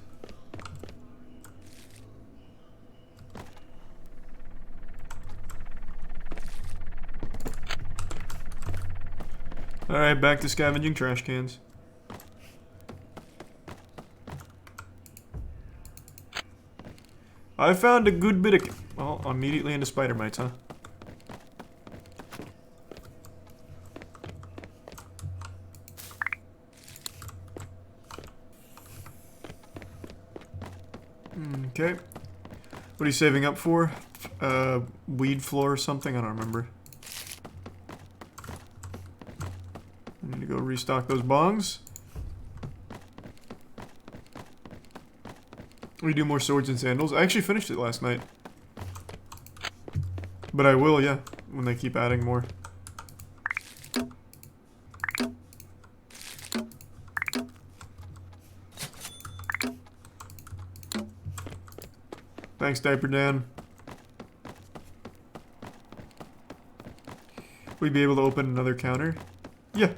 Alright, back to scavenging trash cans. I found a good bit of... Well, immediately into spider mites, huh? Okay. What are you saving up for? Weed floor or something? I don't remember. I need to go restock those bongs. We do more swords and sandals. I actually finished it last night. But I will, yeah, when they keep adding more. Thanks, Diaper Dan. We'd be able to open another counter? Yeah.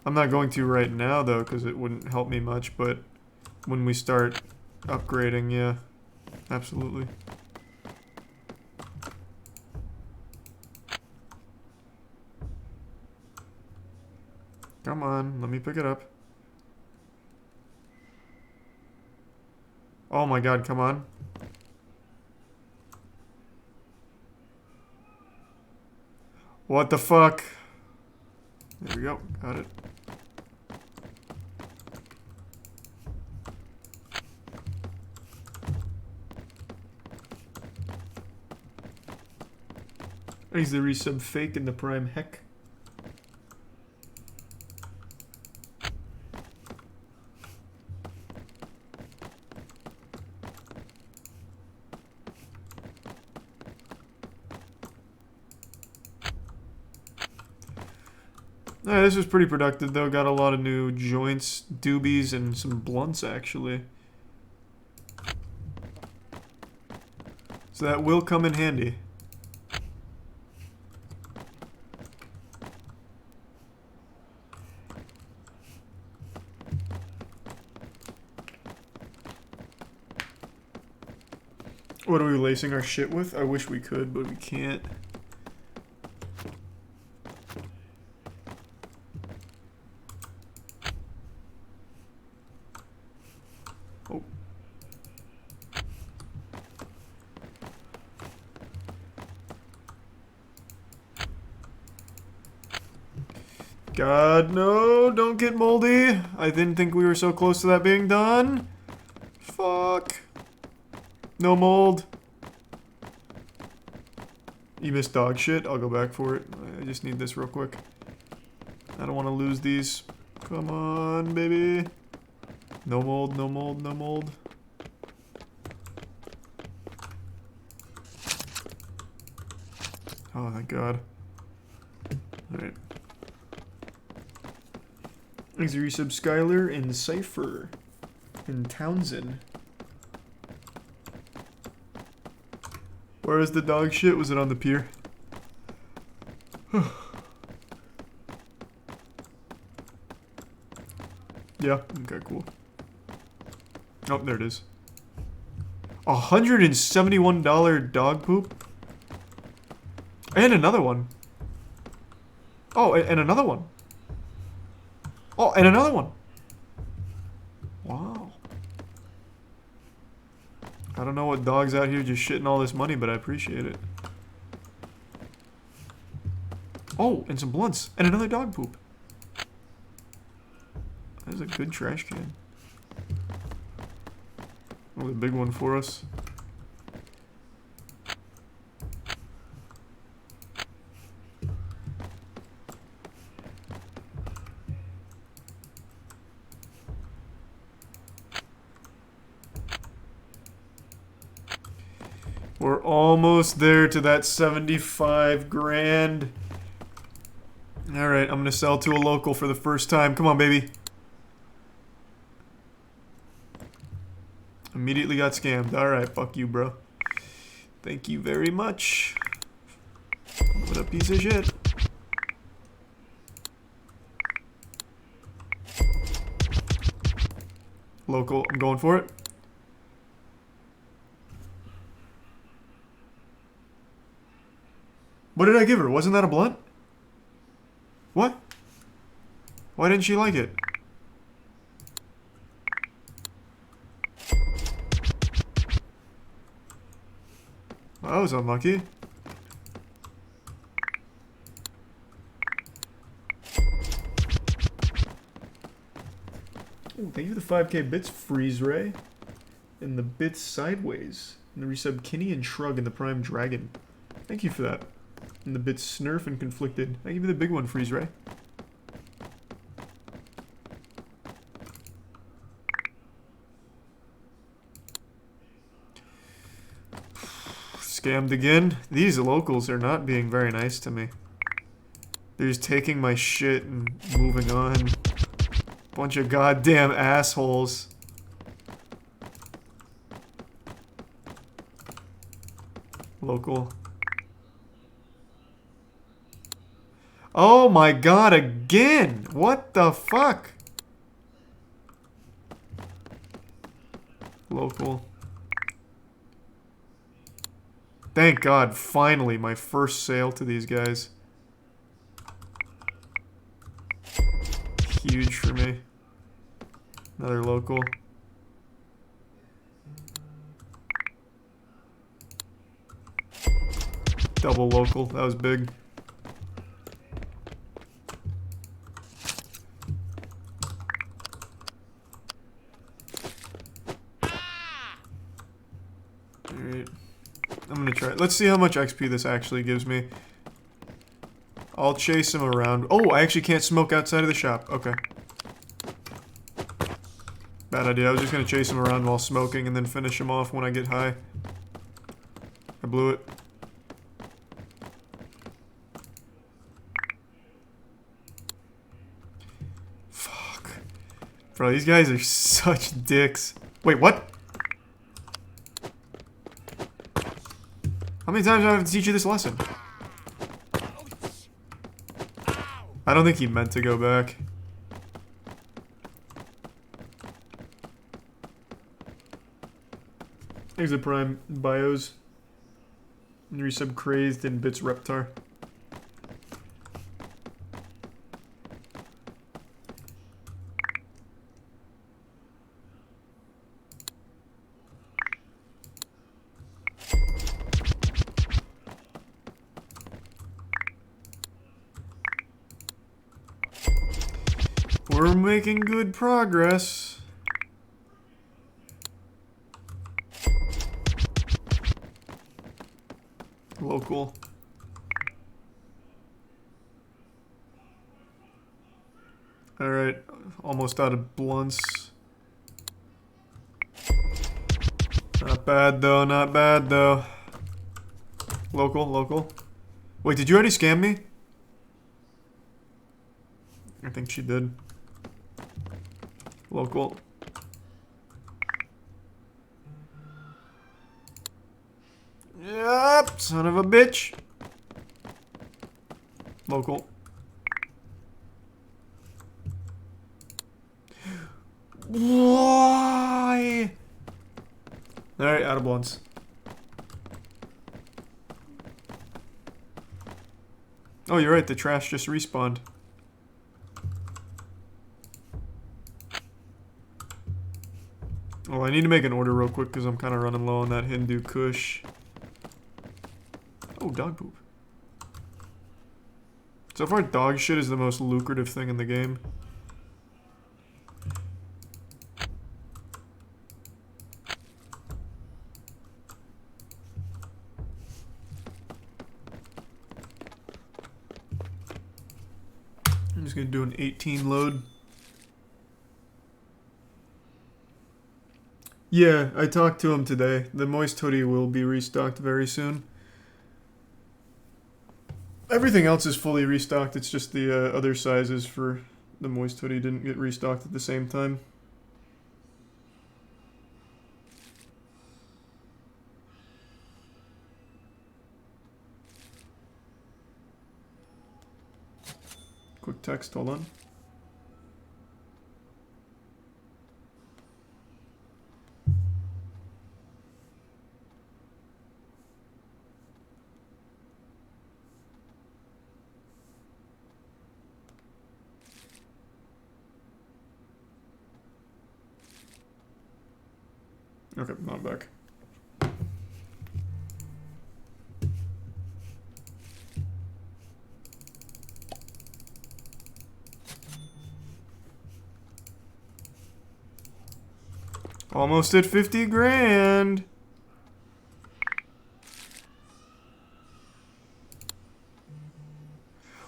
I'm not going to right now, though, because it wouldn't help me much, but when we start upgrading, yeah. Absolutely. Come on, let me pick it up. Oh my god, come on. What the fuck? There we go, got it. Is there some fake in the prime heck? This was pretty productive though, got a lot of new joints, doobies, and some blunts actually. So that will come in handy. What are we lacing our shit with? I wish we could, but we can't. Oh. God, no, don't get moldy. I didn't think we were so close to that being done. Fuck. No mold. You missed dog shit? I'll go back for it. I just need this real quick. I don't want to lose these. Come on, baby. No mold, no mold, no mold. Oh, thank God. Alright. Thanks for resub, Skylar and Cypher. And Townsend. Where is the dog shit? Was it on the pier? Yeah, okay, cool. Oh, there it is. $171 dog poop? And another one. Oh, and another one. Oh, and another one. Wow. I don't know what dog's out here just shitting all this money, but I appreciate it. Oh, and some blunts. And another dog poop. That is a good trash can. Oh, the big one for us. We're almost there to that 75 grand. Alright, I'm gonna sell to a local for the first time. Come on, baby. Immediately got scammed. Alright, fuck you, bro. Thank you very much. What a piece of shit. Local, I'm going for it. What did I give her? Wasn't that a blunt? What? Why didn't she like it? Well, that was unlucky. Ooh, thank you for the 5k bits, Freeze Ray. And the bits sideways. And the resub Kinney and Shrug and the Prime Dragon. Thank you for that. And the bits Snurf and Conflicted. Thank you for the big one, Freeze Ray. Scammed again. These locals are not being very nice to me. They're just taking my shit and moving on. Bunch of goddamn assholes. Local. Oh my god, again! What the fuck? Local. Thank God, finally, my first sale to these guys. Huge for me. Another local. Double local, that was big. Alright. I'm gonna try it. Let's see how much XP this actually gives me. I'll chase him around. Oh, I actually can't smoke outside of the shop. Okay. Bad idea. I was just gonna chase him around while smoking and then finish him off when I get high. I blew it. Fuck. Bro, these guys are such dicks. Wait, what? How many times do I have to teach you this lesson? I don't think he meant to go back. Here's the Prime Bios. Resub Crazed and Bits Reptar. We're making good progress. Local. Alright, almost out of blunts. Not bad though, not bad though. Local, local. Wait, did you already scam me? I think she did. Local. Yep, son of a bitch. Local. Why? Alright, out of blunts. Oh, you're right, the trash just respawned. Oh, I need to make an order real quick because I'm kind of running low on that Hindu Kush. Oh, dog poop. So far, dog shit is the most lucrative thing in the game. I'm just gonna do an 18 load. Yeah, I talked to him today. The moist hoodie will be restocked very soon. Everything else is fully restocked. It's just the other sizes for the moist hoodie didn't get restocked at the same time. text. Hold on. Okay, now I'm back. Almost at 50 grand.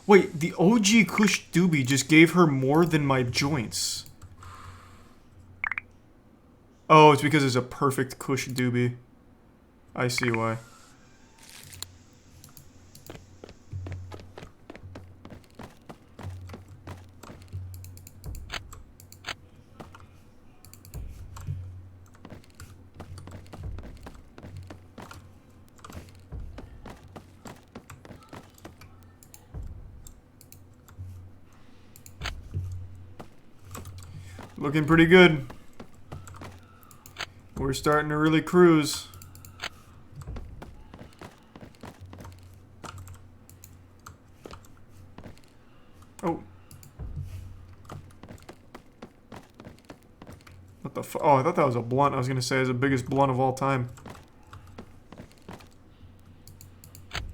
Wait, the OG Kush Doobie just gave her more than my joints. Oh, it's because it's a perfect Kush Doobie. I see why. Looking pretty good. We're starting to really cruise. Oh. What the fuck? Oh, I thought that was a blunt. I was gonna say it's the biggest blunt of all time.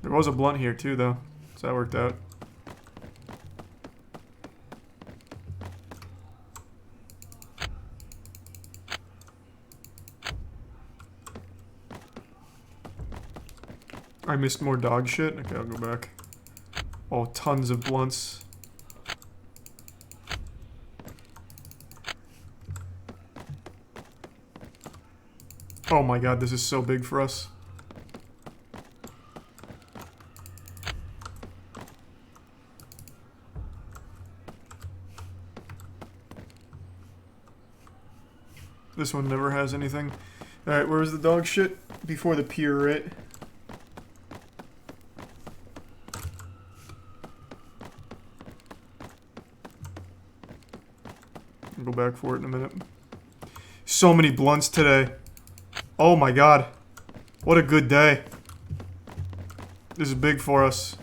There was a blunt here too, though. So that worked out. I missed more dog shit. Okay, I'll go back. Oh, tons of blunts. Oh my god, this is so big for us. This one never has anything. Alright, where was the dog shit? Before the pier, right? I'll go back for it in a minute. So many blunts today. Oh my god. What a good day. This is big for us.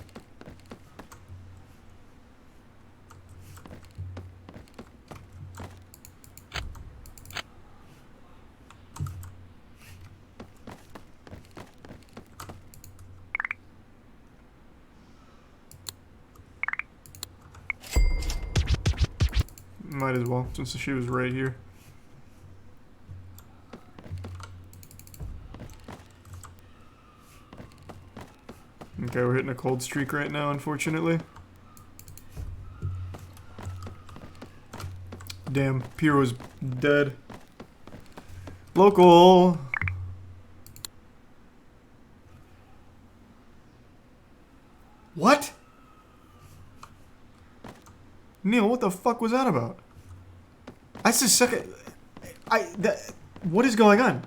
Might as well, since she was right here. Okay, we're hitting a cold streak right now, unfortunately. Damn, pier was dead. Local! What? Neil, what the fuck was that about? That's the second... what is going on?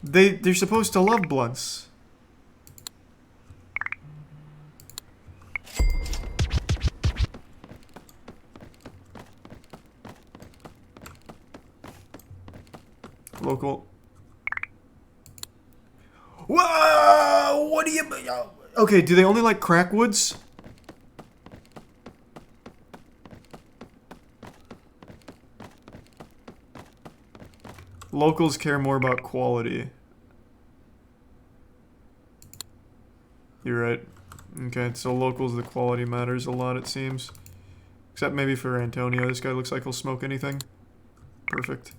They're supposed to love blunts. Local. Whoa! What do you... Okay, do they only like crackwoods? Locals care more about quality. You're right. Okay, so locals, the quality matters a lot, it seems. Except maybe for Antonio. This guy looks like he'll smoke anything. Perfect.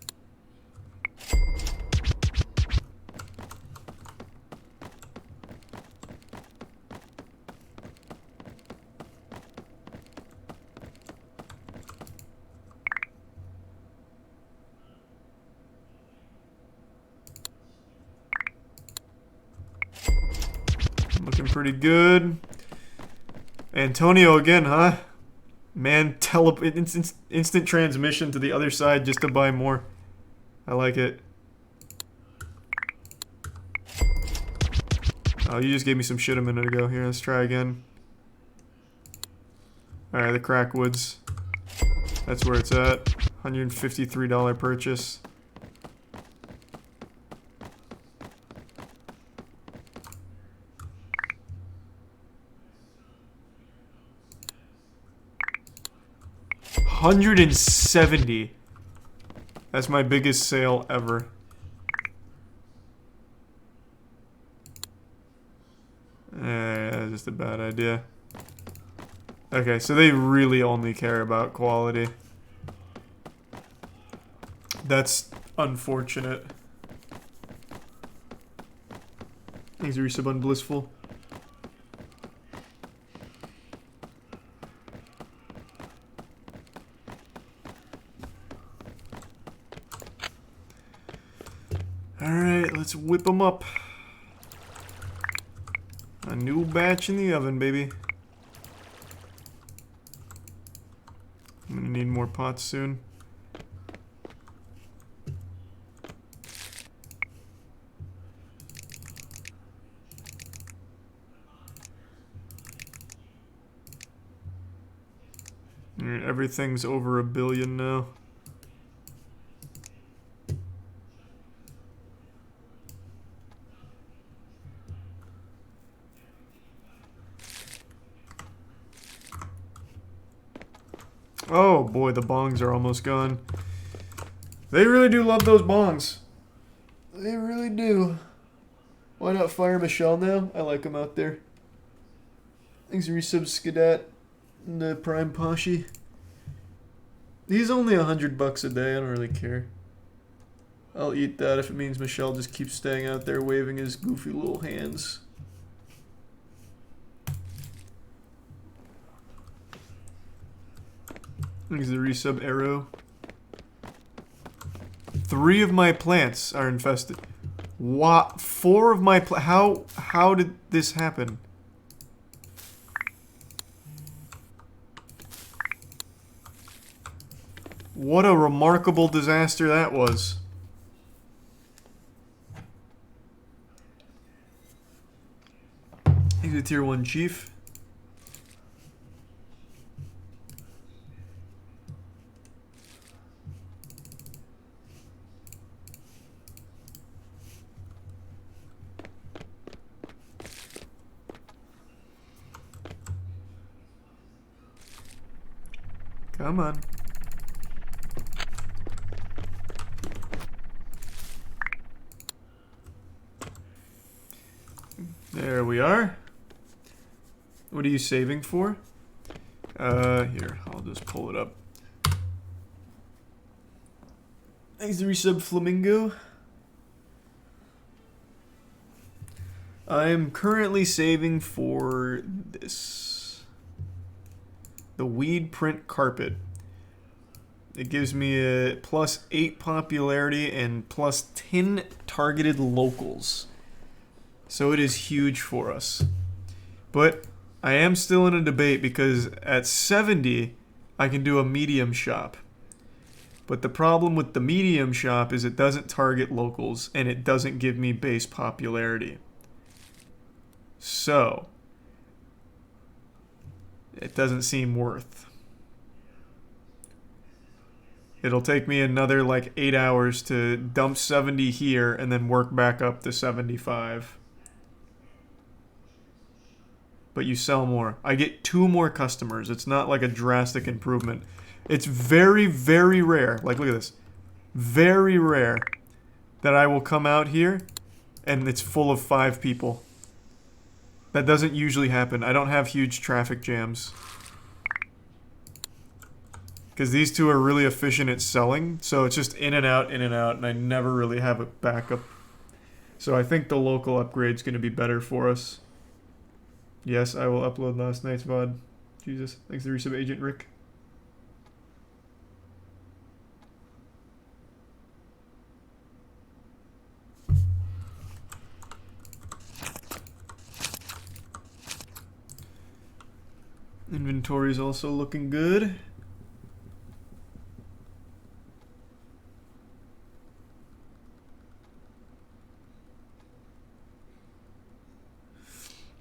Looking pretty good. Antonio again, huh? Man, instant transmission to the other side just to buy more. I like it. Oh, you just gave me some shit a minute ago. Here, let's try again. Alright, the Crackwoods. That's where it's at. $153 purchase. $170. That's my biggest sale ever. That's just a bad idea. Okay, so they really only care about quality. That's unfortunate. Thanks, resub unblissful. Alright, let's whip them up. A new batch in the oven, baby. I'm gonna need more pots soon. Alright, everything's over 1 billion now. Oh boy, the bongs are almost gone. They really do love those bongs. They really do. Why not fire Michelle now? I like him out there. Thanks, resub Skadat and the Prime Poshi. He's only $100 a day. I don't really care. I'll eat that if it means Michelle just keeps staying out there waving his goofy little hands. Thanks, the resub Arrow. 3 of my plants are infested. What? 4 of my how did this happen? What a remarkable disaster that was. He's a tier 1 chief. Come on. There we are. What are you saving for? Here, I'll just pull it up. Thanks to resub Flamingo. I am currently saving for this. The Weed Print Carpet. It gives me a +8 popularity and +10 targeted locals. So it is huge for us. But I am still in a debate because at 70, I can do a medium shop. But the problem with the medium shop is it doesn't target locals and it doesn't give me base popularity. So it doesn't seem worth. It'll take me another like 8 hours to dump 70 here and then work back up to 75. But you sell more. I get 2 more customers. It's not like a drastic improvement. It's very, very rare. Like, look at this. Very rare that I will come out here and it's full of 5 people. That doesn't usually happen. I don't have huge traffic jams. Because these 2 are really efficient at selling. So it's just in and out, and I never really have a backup. So I think the local upgrade's going to be better for us. Yes, I will upload last night's VOD. Jesus. Thanks to the resub Agent Rick. Inventory's also looking good.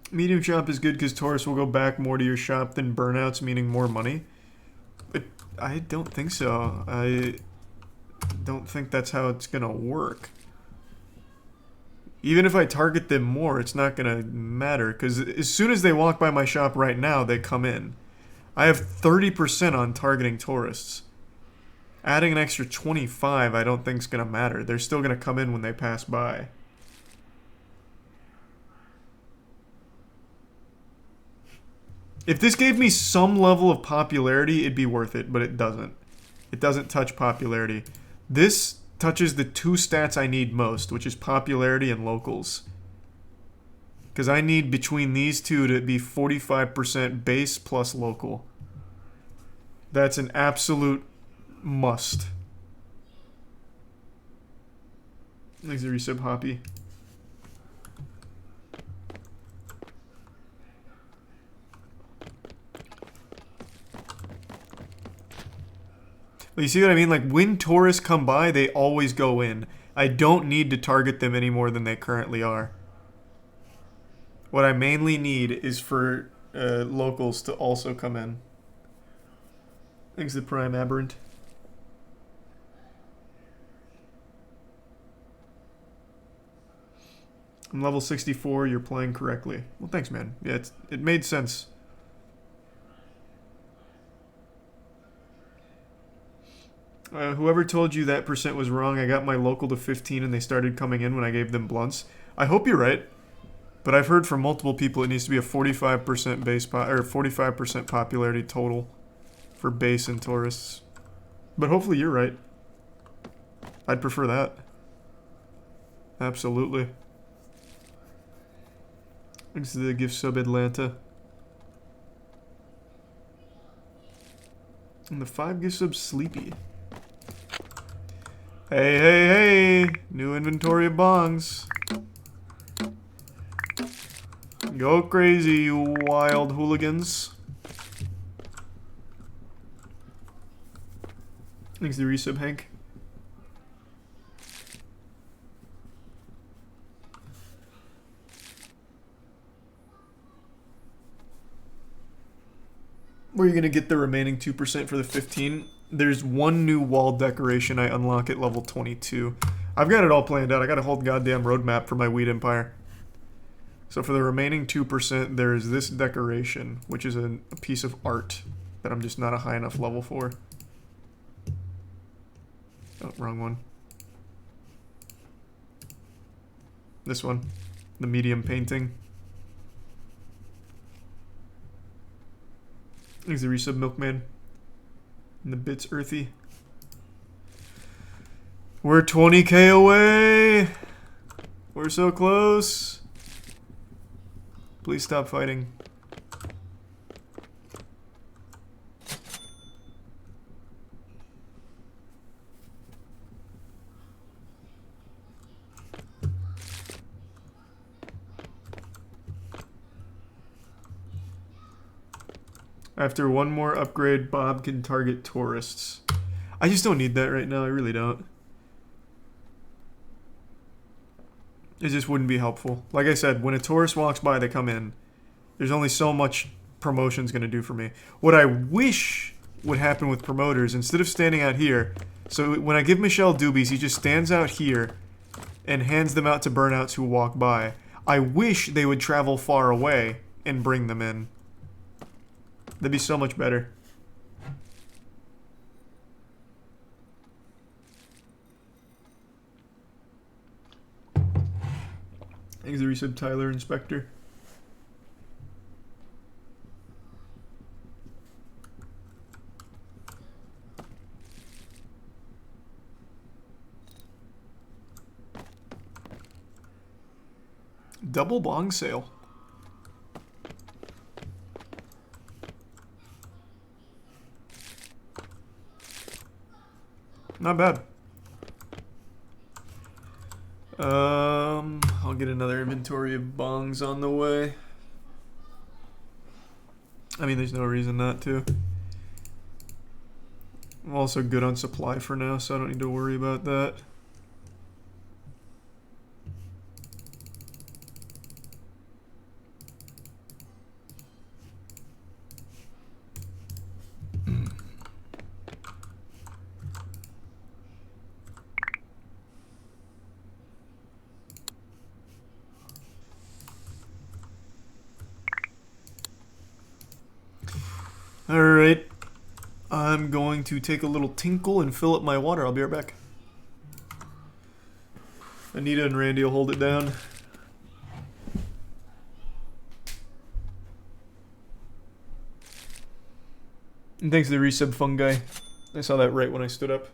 Medium shop is good because tourists will go back more to your shop than burnouts, meaning more money. But I don't think so. I don't think that's how it's gonna work. Even if I target them more, it's not gonna matter because as soon as they walk by my shop right now, they come in. I have 30% on targeting tourists. Adding an extra 25 I don't think is gonna matter. They're still gonna come in when they pass by. If this gave me some level of popularity, it'd be worth it, but it doesn't. It doesn't touch popularity. This touches the two stats I need most, which is popularity and locals. Because I need between these two to be 45% base plus local. That's an absolute must. Thanks to resub Hoppy. You see what I mean? Like, when tourists come by, they always go in. I don't need to target them any more than they currently are. What I mainly need is for locals to also come in. Thanks to Prime Aberrant. I'm level 64, you're playing correctly. Well, thanks, man. Yeah, it made sense. Whoever told you that percent was wrong, I got my local to 15 and they started coming in when I gave them blunts. I hope you're right, but I've heard from multiple people it needs to be a 45% base or 45% popularity total for base and tourists. But hopefully you're right. I'd prefer that. Absolutely. Thanks to the gift sub Atlanta. And the 5 gift sub Sleepy. Hey, hey, hey! New inventory of bongs. Go crazy, you wild hooligans. Thanks to the resub, Hank. Where are you going to get the remaining 2% for the 15? There's one new wall decoration I unlock at level 22. I've got it all planned out. I got a whole goddamn roadmap for my Weed Empire. So for the remaining 2%, there's this decoration, which is a piece of art that I'm just not a high enough level for. Oh, wrong one. This one. The medium painting. Thanks the resub Milkman. And the bits earthy. We're 20k away! We're so close! Please stop fighting. After one more upgrade, Bob can target tourists. I just don't need that right now. I really don't. It just wouldn't be helpful. Like I said, when a tourist walks by, they come in. There's only so much promotion's going to do for me. What I wish would happen with promoters, instead of standing out here, so when I give Michelle doobies, he just stands out here and hands them out to burnouts who walk by. I wish they would travel far away and bring them in. That'd be so much better. Thanks, the resub Tyler Inspector. Double bong sale. Not bad. I'll get another inventory of bongs on the way. I mean, there's no reason not to. I'm also good on supply for now, so I don't need to worry about that. Alright. I'm going to take a little tinkle and fill up my water. I'll be right back. Anita and Randy will hold it down. And thanks to the resub fungi. I saw that right when I stood up.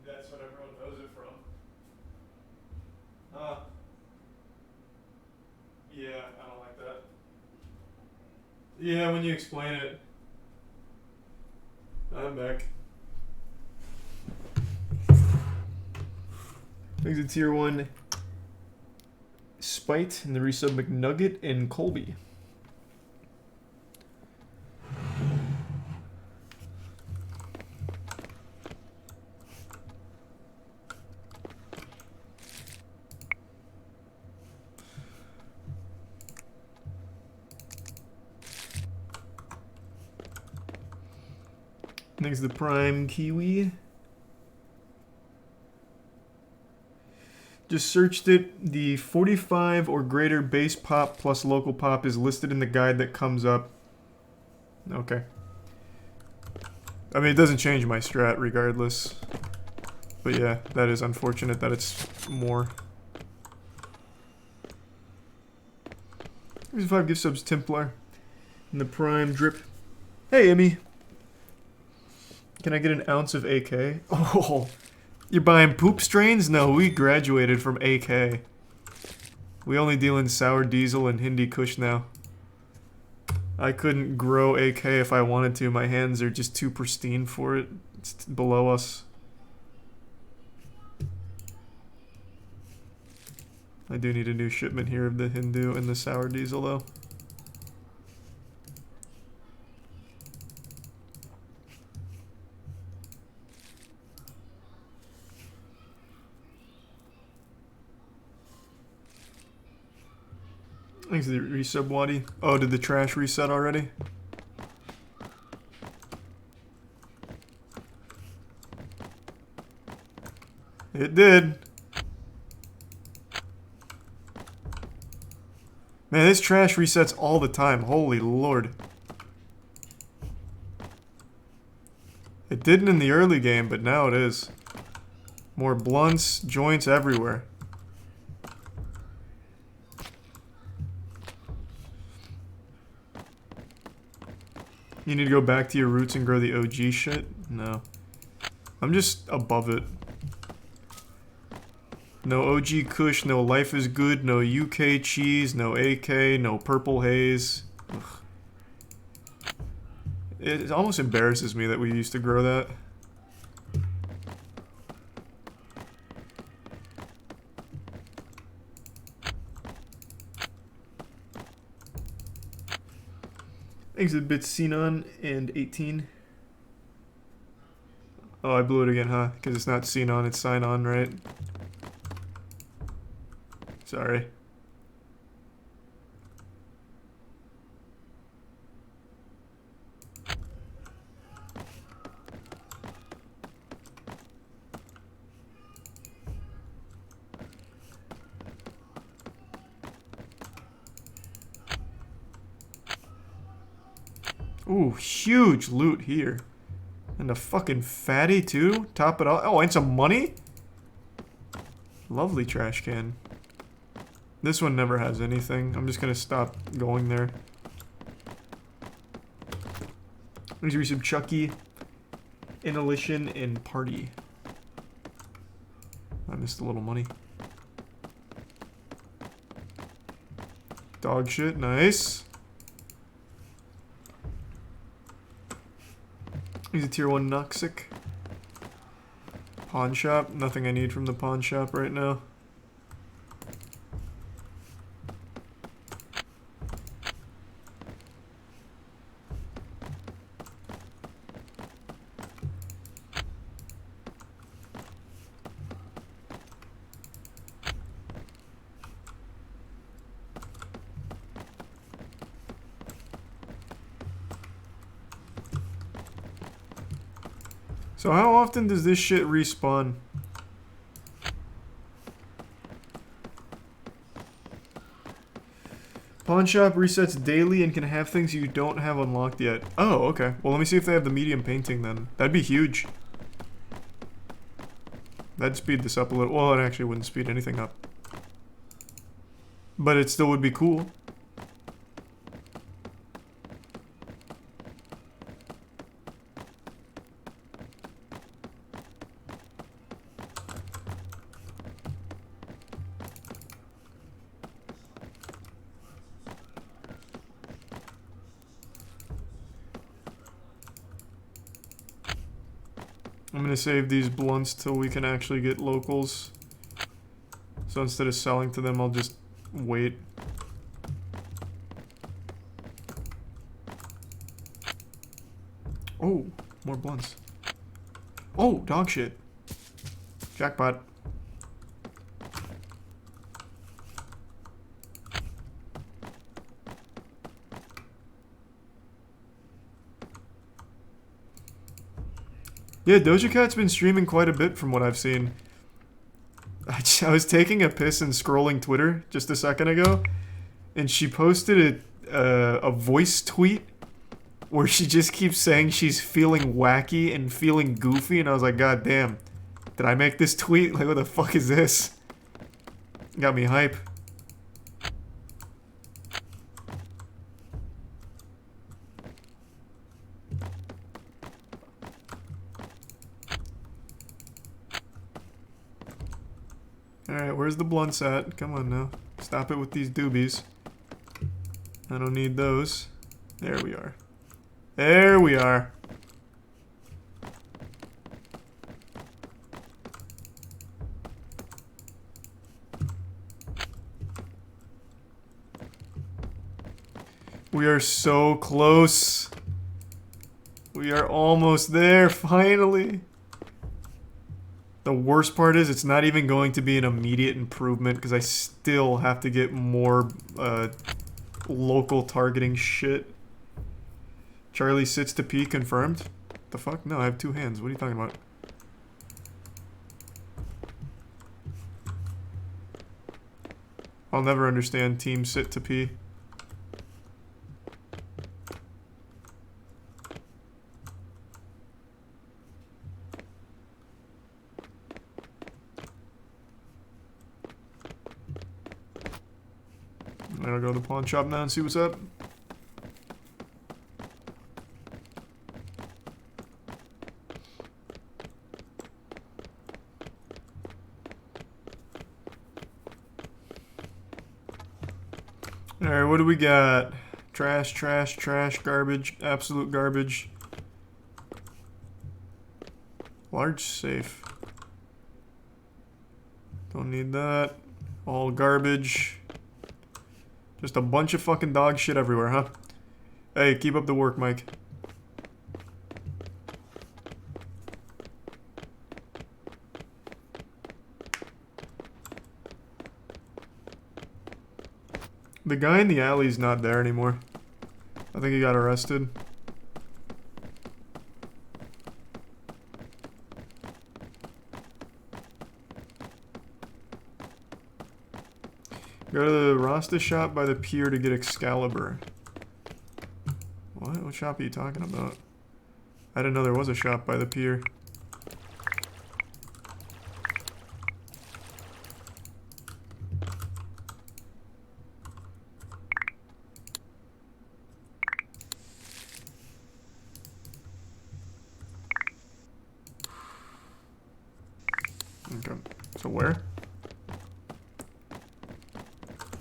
That's what everyone knows it from. Yeah, I don't like that. Yeah, when you explain it. I'm back. Thanks to tier 1 Spite and the resub McNugget and Colby. Thanks to the Prime Kiwi. Just searched it. The 45 or greater base pop plus local pop is listed in the guide that comes up. Okay. I mean, it doesn't change my strat regardless. But yeah, that is unfortunate that it's more. Here's 5 gift subs, Templar. And the Prime Drip. Hey, Emmy. Can I get an ounce of AK? Oh, you're buying poop strains? No, we graduated from AK. We only deal in sour diesel and Hindi Kush now. I couldn't grow AK if I wanted to. My hands are just too pristine for it. It's below us. I do need a new shipment here of the Hindu and the sour diesel though. Thanks for the resub, Wadi. Oh, did the trash reset already? It did. Man, this trash resets all the time. Holy lord. It didn't in the early game, but now it is. More blunts, joints everywhere. You need to go back to your roots and grow the OG shit? No. I'm just above it. No OG Kush, no Life is Good, no UK cheese, no AK, no Purple Haze. Ugh. It almost embarrasses me that we used to grow that. Exit bits Xenon and 18. Oh, I blew it again, huh? Because it's not Xenon, it's Sign On, right? Sorry. Ooh, huge loot here. And a fucking fatty too? Top it off. Oh, and some money? Lovely trash can. This one never has anything. I'm just gonna stop going there. Let's read some Chucky, Inhalation, and Party. I missed a little money. Dog shit, nice. He's a tier 1 Noxic. Pawn shop, nothing I need from the pawn shop right now. So how often does this shit respawn? Pawn shop resets daily and can have things you don't have unlocked yet. Oh, okay. Well, let me see if they have the medium painting then. That'd be huge. That'd speed this up a little. Well, it actually wouldn't speed anything up. But it still would be cool. I'm gonna save these blunts till we can actually get locals. So instead of selling to them, I'll just wait. Oh, more blunts. Oh, dog shit. Jackpot. Yeah, Doja Cat's been streaming quite a bit from what I've seen. I was taking a piss and scrolling Twitter just a second ago, and she posted a voice tweet where she just keeps saying she's feeling wacky and feeling goofy, and I was like, God damn, did I make this tweet? Like, what the fuck is this? Got me hype. Alright, where's the blunts at? Come on now. Stop it with these doobies. I don't need those. There we are. There we are. We are so close. We are almost there, finally. The worst part is it's not even going to be an immediate improvement because I still have to get more local targeting shit. Charlie sits to pee, confirmed? The fuck? No, I have two hands. What are you talking about? I'll never understand team sit to pee. I'll go to the pawn shop now and see what's up. Alright, what do we got? Trash, trash, trash, garbage, absolute garbage. Large safe. Don't need that. All garbage. Just a bunch of fucking dog shit everywhere, huh? Hey, keep up the work, Mike. The guy in the alley's not there anymore. I think he got arrested. Go to the Rasta shop by the pier to get Excalibur. What? What shop are you talking about? I didn't know there was a shop by the pier. Okay. So where?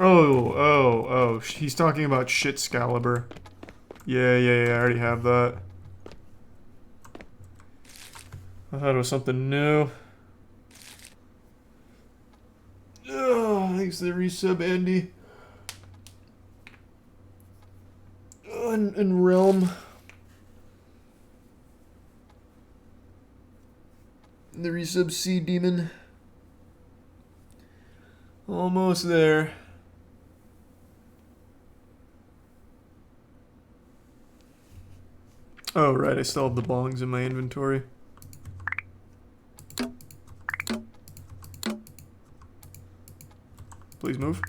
Oh, he's talking about Shitscalibur. Yeah, I already have that. I thought it was something new. Oh, thanks for the resub, Andy. Oh, and Realm. The resub Sea Demon. Almost there. Oh, right, I still have the bongs in my inventory. Please move.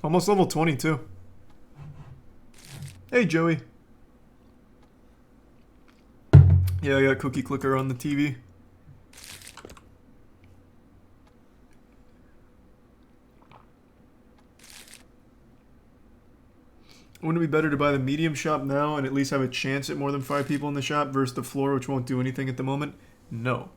Almost level 22. Hey, Joey. Yeah, I got Cookie Clicker on the TV. Wouldn't it be better to buy the medium shop now and at least have a chance at more than 5 people in the shop versus the floor, which won't do anything at the moment? No.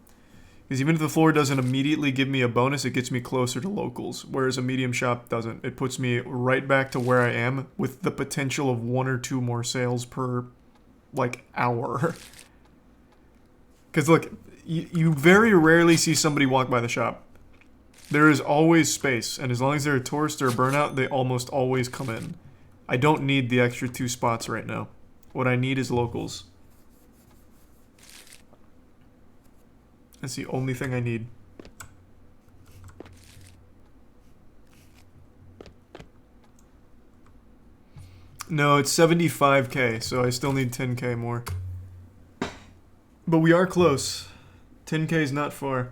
Because even if the floor doesn't immediately give me a bonus, it gets me closer to locals, whereas a medium shop doesn't. It puts me right back to where I am with the potential of 1 or 2 more sales per, like, hour. Because, look, you very rarely see somebody walk by the shop. There is always space, and as long as they're a tourist or a burnout, they almost always come in. I don't need the extra 2 spots right now. What I need is locals. That's the only thing I need. No, it's 75k, so I still need 10k more. But we are close. 10k is not far.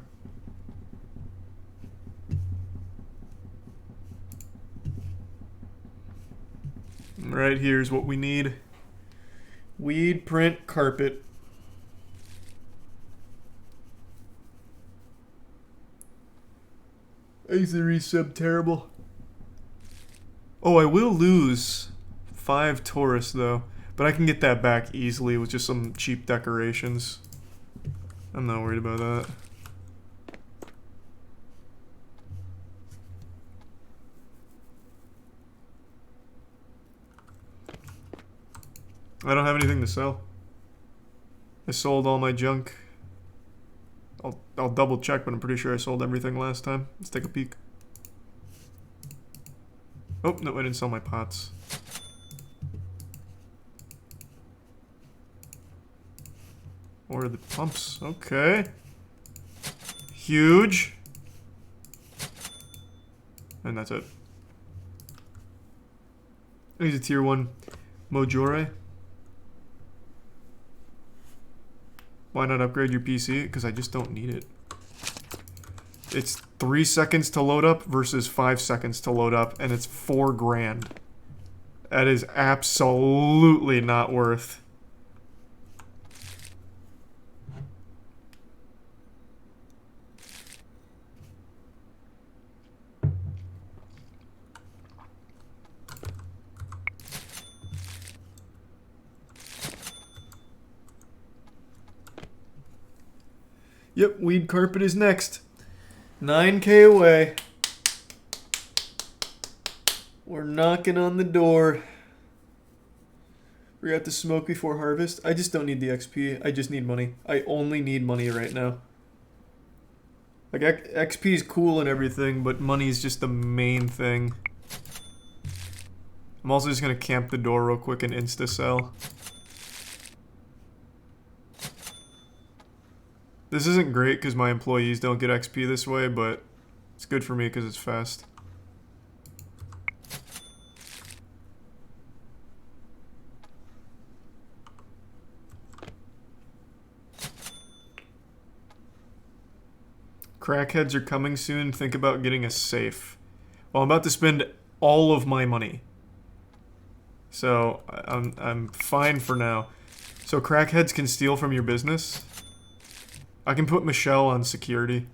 Right here's what we need. Weed print carpet. Is the resub terrible? Oh, I will lose 5 tourists though. But I can get that back easily with just some cheap decorations. I'm not worried about that. I don't have anything to sell. I sold all my junk. I'll double check, but I'm pretty sure I sold everything last time. Let's take a peek. Oh, no, I didn't sell my pots. Or the pumps. Okay. Huge. And that's it. Here's a tier 1 Mojore. Why not upgrade your PC? Because I just don't need it. It's 3 seconds to load up versus 5 seconds to load up, and it's $4,000. That is absolutely not worth. Yep, weed carpet is next. 9K away. We're knocking on the door. Forgot to smoke before harvest. I just don't need the XP. I just need money. I only need money right now. Like, XP is cool and everything, but money is just the main thing. I'm also just gonna camp the door real quick and insta-sell. This isn't great because my employees don't get XP this way, but it's good for me because it's fast. Crackheads are coming soon. Think about getting a safe. Well, I'm about to spend all of my money. So, I'm fine for now. So crackheads can steal from your business. I can put Michelle on security.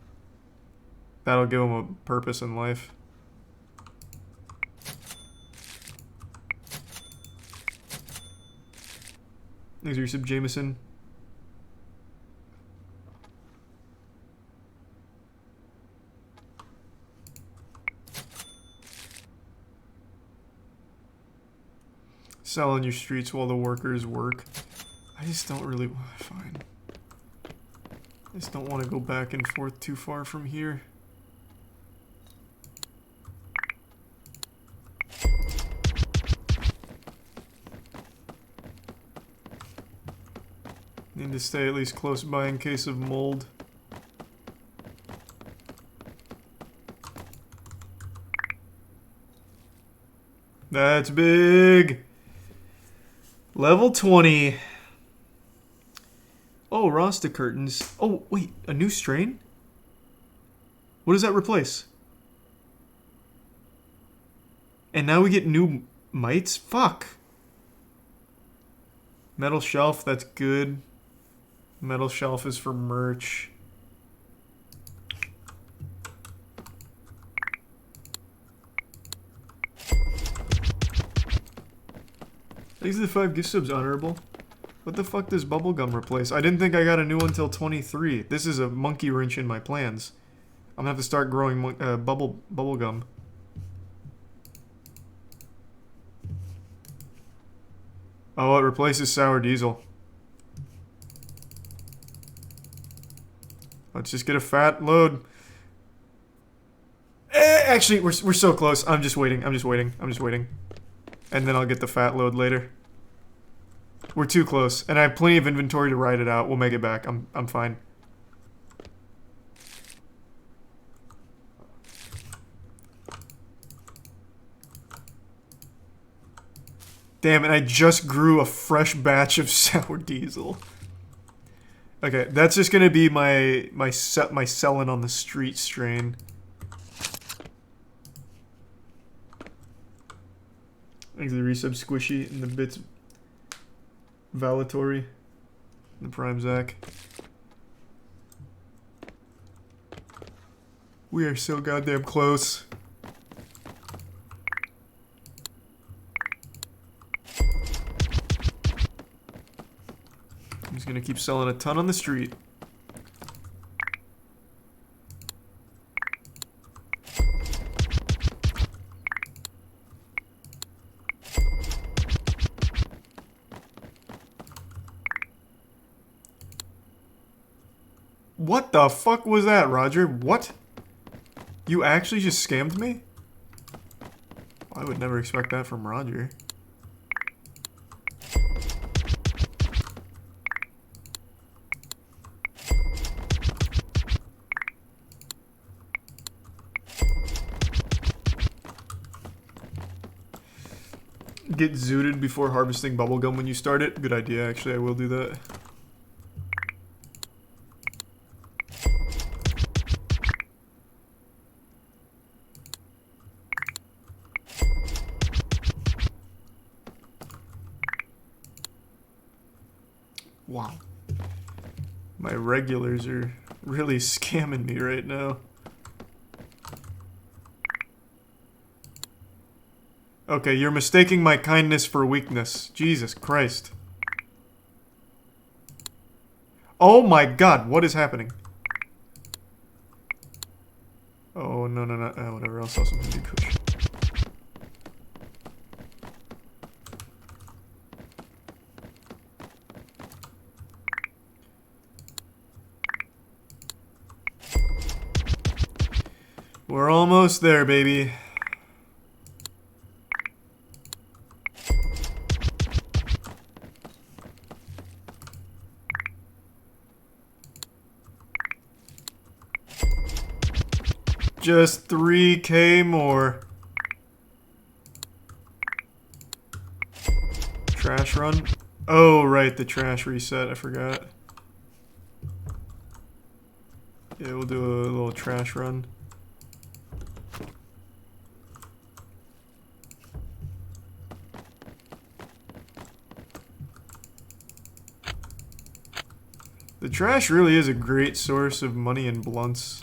That'll give him a purpose in life. Thanks for your sub, Jameson. Sell on your streets while the workers work. I just don't really... Fine. I just don't want to go back and forth too far from here. Need to stay at least close by in case of mold. That's big! Level 20. Oh, Rasta curtains. Oh, wait, a new strain? What does that replace? And now we get new mites? Fuck. Metal shelf, that's good. Metal shelf is for merch. These are the 5 gift subs, honorable. What the fuck does bubblegum replace? I didn't think I got a new one till 23. This is a monkey wrench in my plans. I'm gonna have to start growing bubblegum. Oh, it replaces sour diesel. Let's just get a fat load. Actually, we're so close. I'm just waiting. And then I'll get the fat load later. We're too close, and I have plenty of inventory to ride it out. We'll make it back. I'm fine. Damn, and I just grew a fresh batch of sour diesel. Okay, that's just gonna be my selling on the street strain. Thanks to the resub squishy and the bits Valatory, the Prime Zac. We are so goddamn close. gonna keep selling a ton on the street. What the fuck was that, Roger? What? You actually just scammed me? I would never expect that from Roger. Get zooted before harvesting bubblegum when you start it. Good idea, actually. I will do that. Wow. My regulars are really scamming me right now. Okay, you're mistaking my kindness for weakness. Jesus Christ. Oh my god, what is happening? Oh, no, no, no. Whatever else I'm gonna do, Kush. We're almost there, baby. Just 3K more. Trash run? Oh, right, the trash reset. I forgot. Yeah, we'll do a little trash run. The trash really is a great source of money and blunts.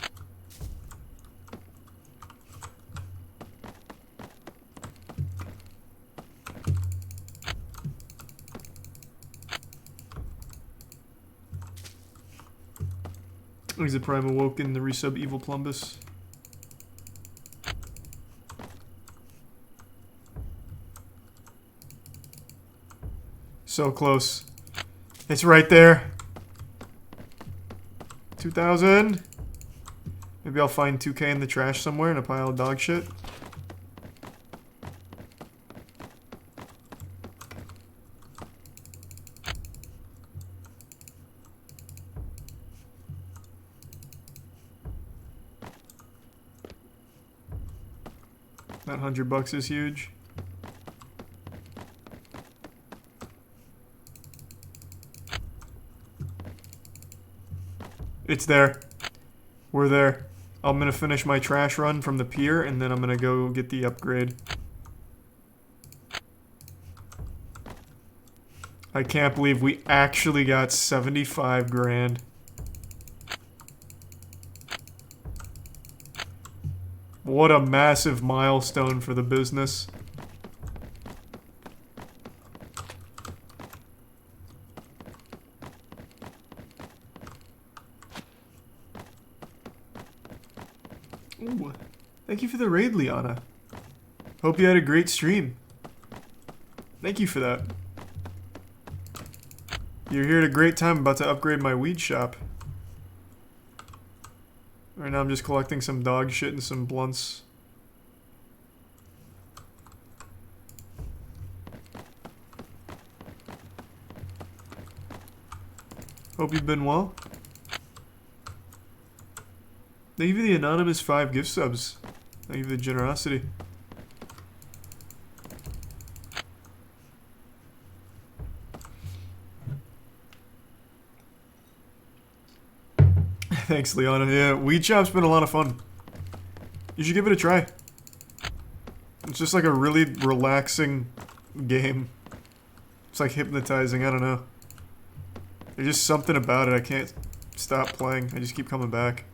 Exit Prime Awoken, the resub Evil Plumbus. So close. It's right there. 2,000. Maybe I'll find 2K in the trash somewhere in a pile of dog shit. That $100 is huge. It's there. We're there. I'm gonna finish my trash run from the pier and then I'm gonna go get the upgrade. I can't believe we actually got 75 grand. What a massive milestone for the business. Ooh, thank you for the raid, Liana. Hope you had a great stream. Thank you for that. You're here at a great time. About to upgrade my weed shop. Right now I'm just collecting some dog shit and some blunts. Hope you've been well. Thank you for the anonymous 5 gift subs. Thank you for the generosity. Thanks, Liana. Yeah, Weed Shop's been a lot of fun. You should give it a try. It's just like a really relaxing game. It's like hypnotizing, I don't know. There's just something about it, I can't stop playing. I just keep coming back.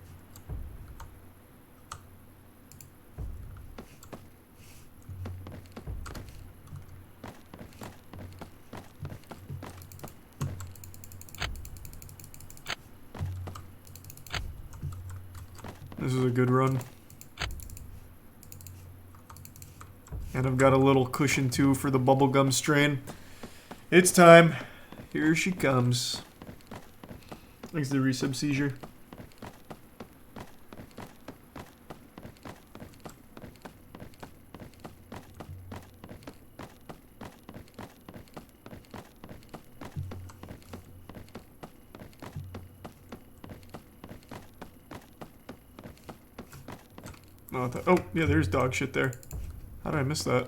This is a good run. And I've got a little cushion too for the bubblegum strain. It's time. Here she comes. Thanks to the resub seizure. Oh, yeah, there's dog shit there. How did I miss that?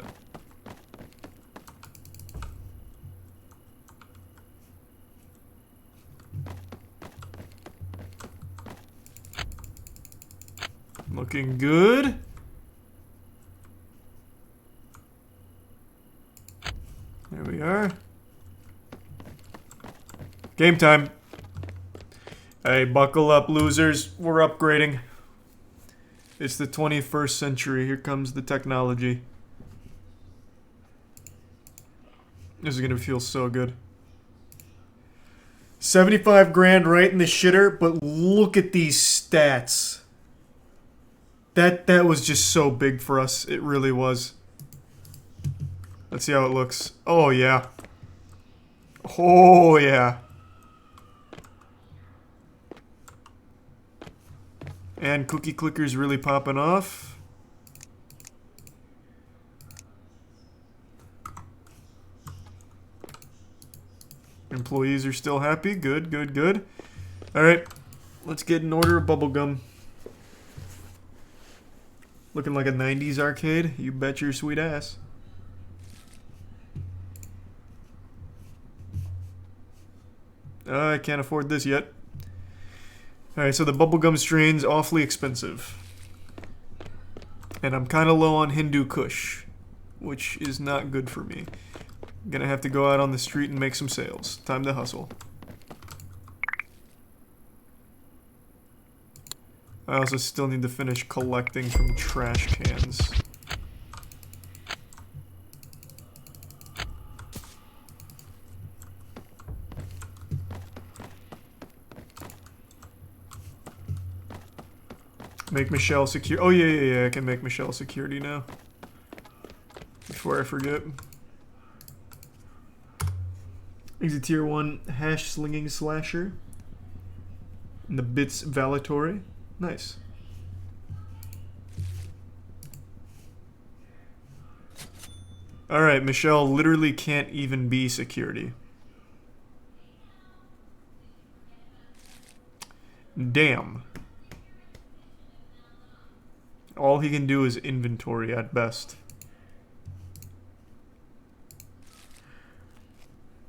Looking good. There we are. Game time. Hey, buckle up, losers. We're upgrading. It's the 21st century. Here comes the technology. This is gonna feel so good. 75 grand right in the shitter, but look at these stats. That was just so big for us. It really was. Let's see how it looks. Oh, yeah. Oh, yeah. And Cookie Clicker's really popping off. Employees are still happy. Good, good, good. Alright. Let's get an order of bubblegum. Looking like a 90s arcade. You bet your sweet ass. I can't afford this yet. Alright, so the bubblegum strain's awfully expensive. And I'm kind of low on Hindu Kush, which is not good for me. Gonna have to go out on the street and make some sales. Time to hustle. I also still need to finish collecting from trash cans. Make Michelle secure. Oh, yeah. I can make Michelle security now. Before I forget. He's a tier 1 hash slinging slasher. And the bits valatory. Nice. Alright, Michelle literally can't even be security. Damn. All he can do is inventory at best.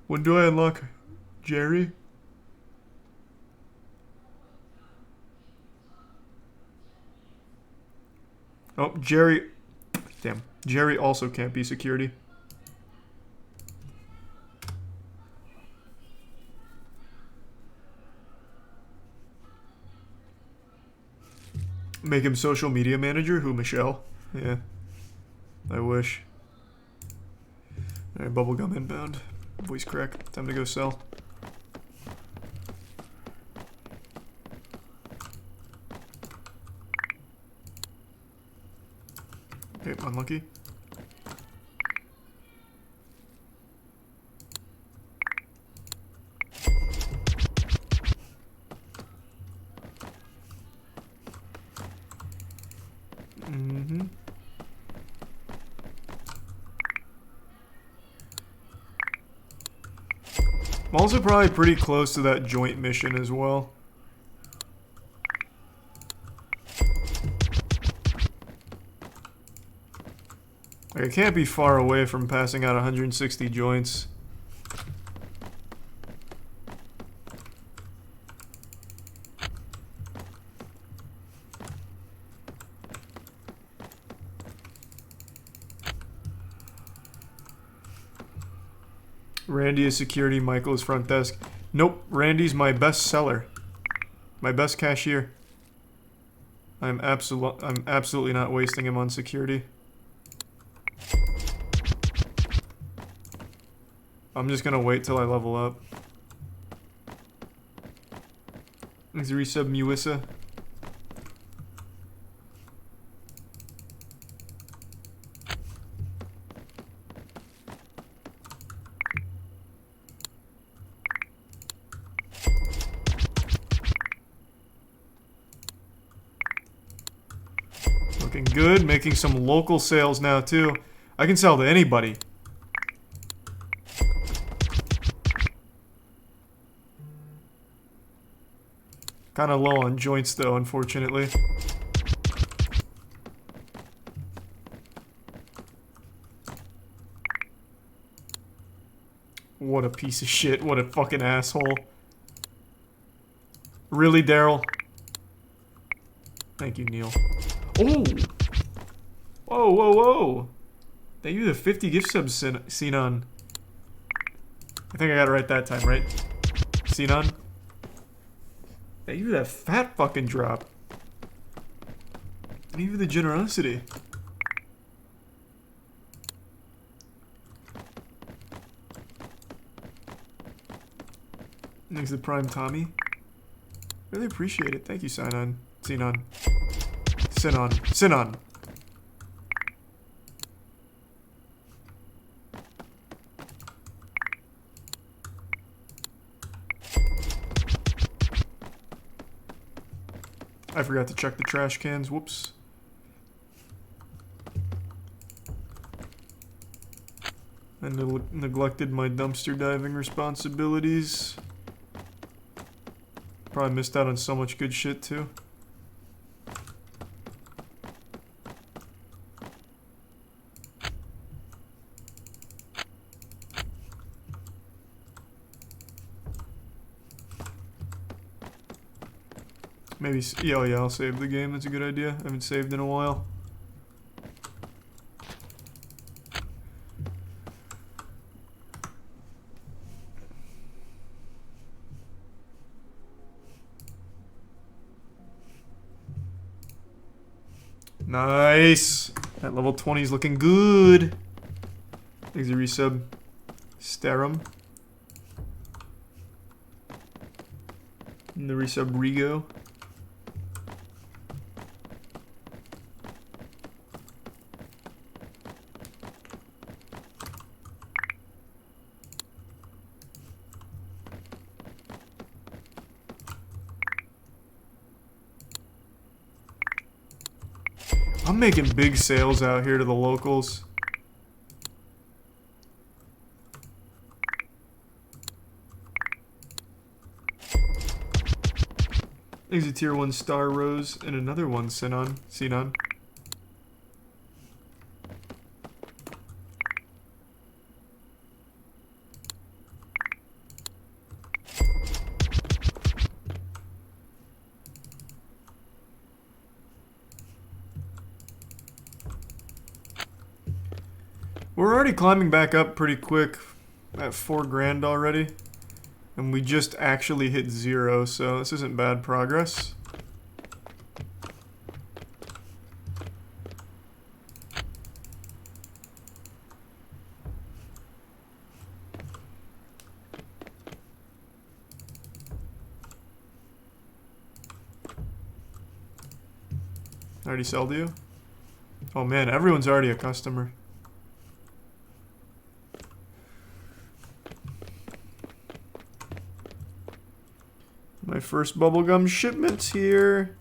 When do I unlock Jerry? Oh, Jerry. Damn. Jerry also can't be security. Make him social media manager? Who, Michelle? Yeah. I wish. Alright, bubblegum inbound. Voice crack. Time to go sell. Okay, unlucky. I'm also probably pretty close to that joint mission as well. Like, I can't be far away from passing out 160 joints. Randy is security, Michael is front desk. Nope, Randy's my best seller. My best cashier. I'm absolutely not wasting him on security. I'm just gonna wait till I level up. Thanks resub Muissa. Looking good. Making some local sales now, too. I can sell to anybody. Kind of low on joints, though, unfortunately. What a piece of shit. What a fucking asshole. Really, Daryl? Thank you, Neil. Oh! Whoa, whoa, whoa! Thank you, the 50 gift subs, Sinon. I think I got it right that time, right? Sinon? Thank you for that fat fucking drop. Thank you for the generosity. Thanks to Prime Tommy. Really appreciate it. Thank you, Sinon. Sinon. Sinon. Sinon. I forgot to check the trash cans. Whoops. I neglected my dumpster diving responsibilities. Probably missed out on so much good shit, too. Maybe, yeah, oh yeah, I'll save the game. That's a good idea. I haven't saved in a while. Nice! That level 20 is looking good. Thanks a resub. Starum. And the resub Rigo. I'm making big sales out here to the locals. There's a tier 1 Star Rose and another one, Sinon. We're already climbing back up pretty quick at 4 grand already. And we just actually hit 0, so this isn't bad progress. I already sold to you? Oh man, everyone's already a customer. My first bubblegum shipment's here.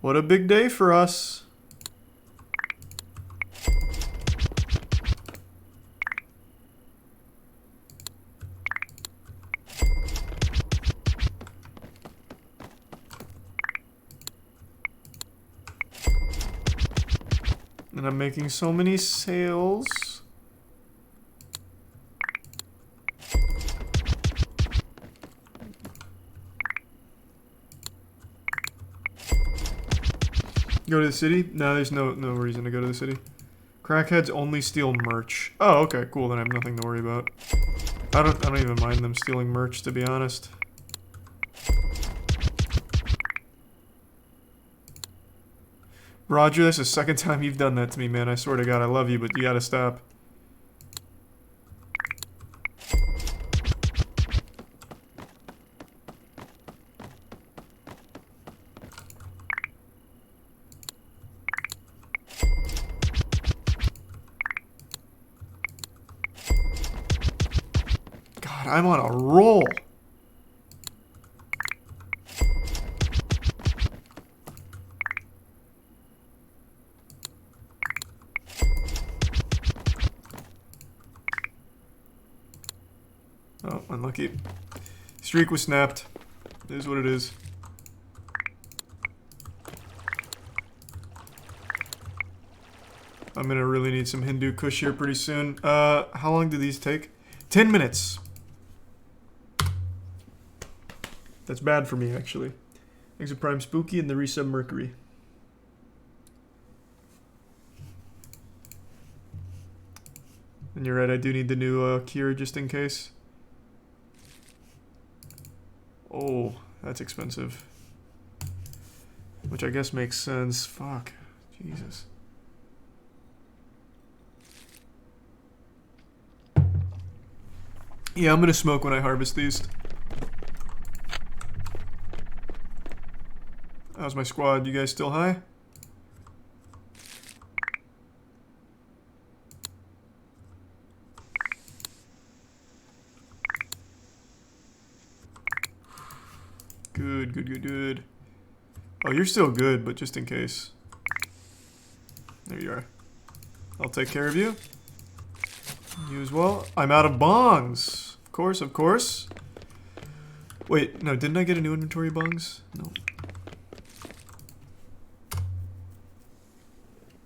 What a big day for us. And I'm making so many sales. Go to the city? No, there's no reason to go to the city. Crackheads only steal merch. Oh, okay, cool. Then I have nothing to worry about. I don't even mind them stealing merch, to be honest. Roger, that's the second time you've done that to me, man. I swear to God, I love you, but you gotta stop. God, I'm on a roll. Oh, unlucky. Streak was snapped. It is what it is. I'm gonna really need some Hindu Kush here pretty soon. How long do these take? 10 minutes. That's bad for me, actually. Exit Prime Spooky and the Resub Mercury. And you're right, I do need the new Cure just in case. Oh, that's expensive. Which I guess makes sense. Fuck. Jesus. Yeah, I'm gonna smoke when I harvest these. How's my squad? You guys still high? Good, good, good, good. Oh, you're still good, but just in case. There you are. I'll take care of you. You as well. I'm out of bongs. Of course, of course. Wait, no, didn't I get a new inventory of bongs? No.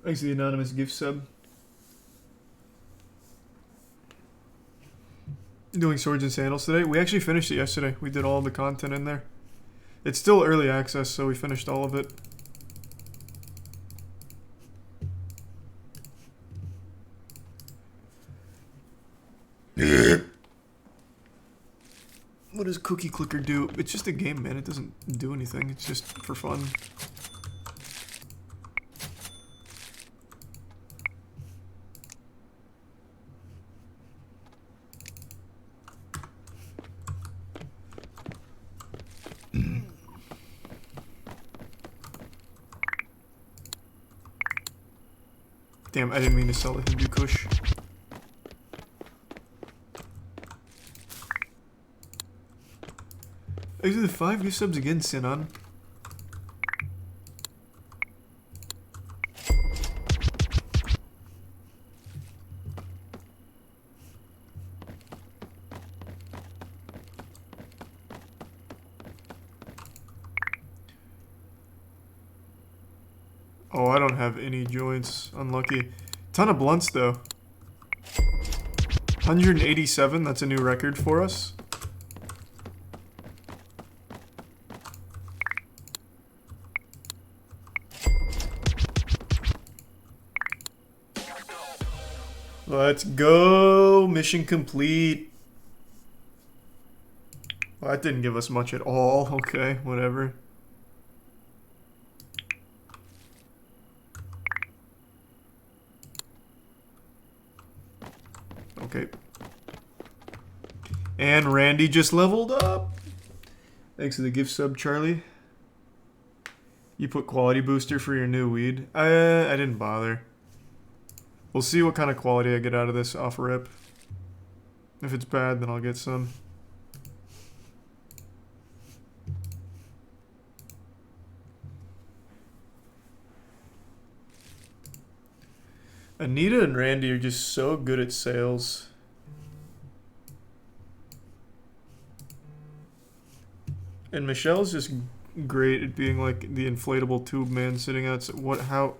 Thanks to the anonymous gift sub. Doing swords and sandals today. We actually finished it yesterday. We did all the content in there. It's still early access, so we finished all of it. What does Cookie Clicker do? It's just a game, man. It doesn't do anything. It's just for fun. Damn, I didn't mean to sell the Hindu Kush. These are the 5 gift subs again, Sinan. Oh, I don't have any joints. Unlucky. Ton of blunts, though. 187, that's a new record for us. Let's go! Mission complete. Well, that didn't give us much at all. Okay, whatever. Okay. And Randy just leveled up. Thanks for the gift sub, Charlie. You put quality booster for your new weed? I didn't bother. We'll see what kind of quality I get out of this off rip. If it's bad, then I'll get some. Anita and Randy are just so good at sales. And Michelle's just great at being like the inflatable tube man sitting out. How?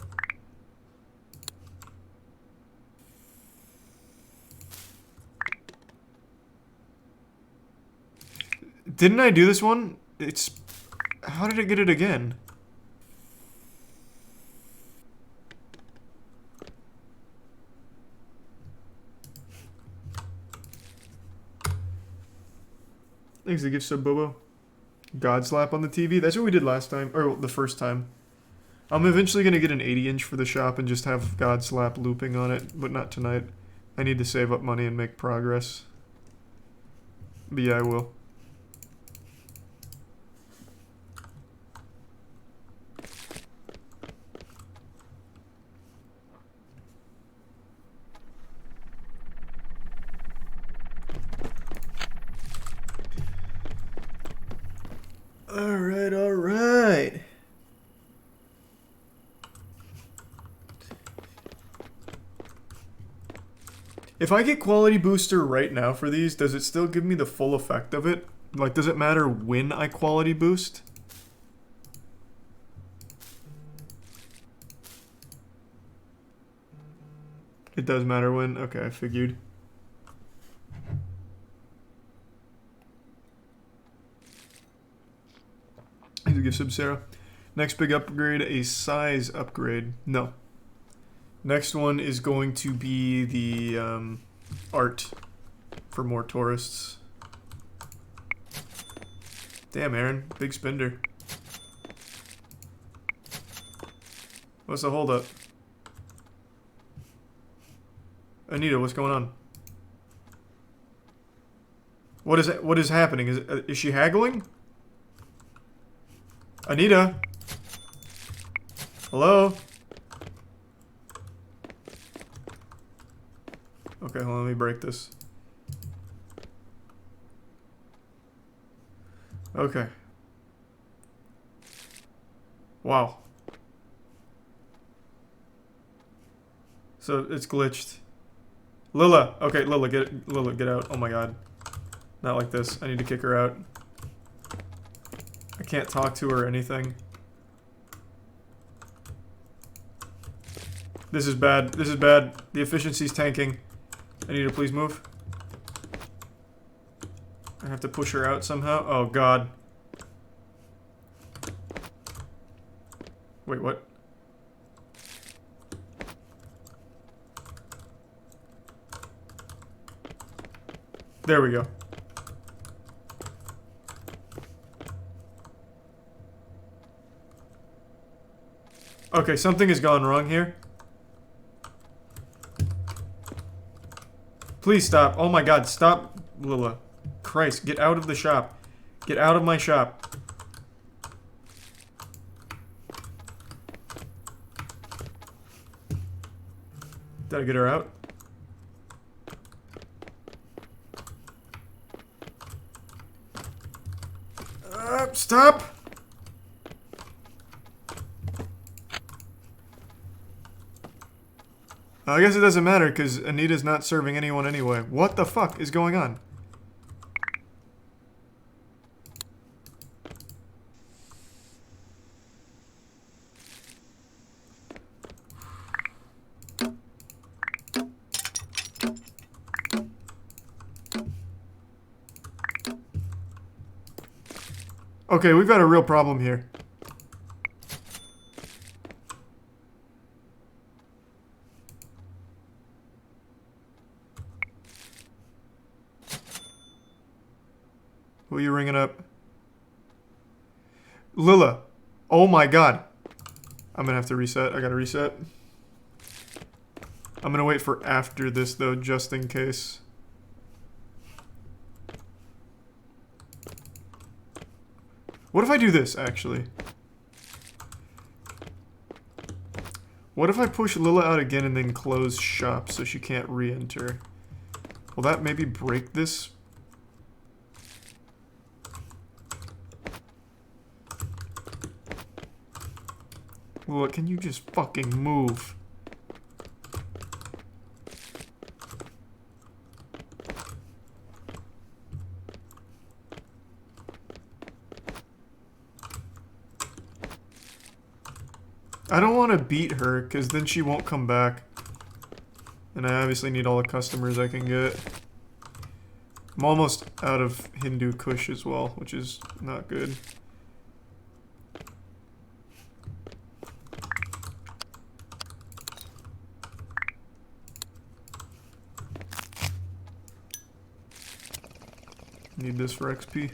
Didn't I do this one? How did it get it again? Thanks for the gift sub, Bobo. God slap on the TV. That's what we did last time, or the first time. I'm eventually going to get an 80-inch for the shop and just have God slap looping on it, but not tonight. I need to save up money and make progress. But yeah, I will. Alright, alright. If I get quality booster right now for these, does it still give me the full effect of it? Like, does it matter when I quality boost? It does matter when? Okay, I figured. Need to give sub Sarah. Next big upgrade, a size upgrade. No. Next one is going to be the art for more tourists. Damn, Aaron. Big spender. What's the holdup? Anita, what's going on? What is happening? Is she haggling? Anita? Hello? Okay, hold on, let me break this. Okay. Wow. So it's glitched. Lila! Okay, Lila, get out. Oh my god. Not like this. I need to kick her out. I can't talk to her or anything. This is bad. This is bad. The efficiency's tanking. I need to please move. I have to push her out somehow. Oh god. Wait, what? There we go. Okay, something has gone wrong here. Please stop. Oh my god, stop, Lila. Christ, get out of the shop. Get out of my shop. Did I get her out? Stop! I guess it doesn't matter, because Anita's not serving anyone anyway. What the fuck is going on? Okay, we've got a real problem here. Who are you ringing up? Lila. Oh my god. I'm gonna have to reset. I gotta reset. I'm gonna wait for after this though, just in case. What if I do this, actually? What if I push Lila out again and then close shop so she can't re-enter? Will that maybe break this? Lila, can you just fucking move? I don't want to beat her, because then she won't come back. And I obviously need all the customers I can get. I'm almost out of Hindu Kush as well, which is not good. Need this for XP.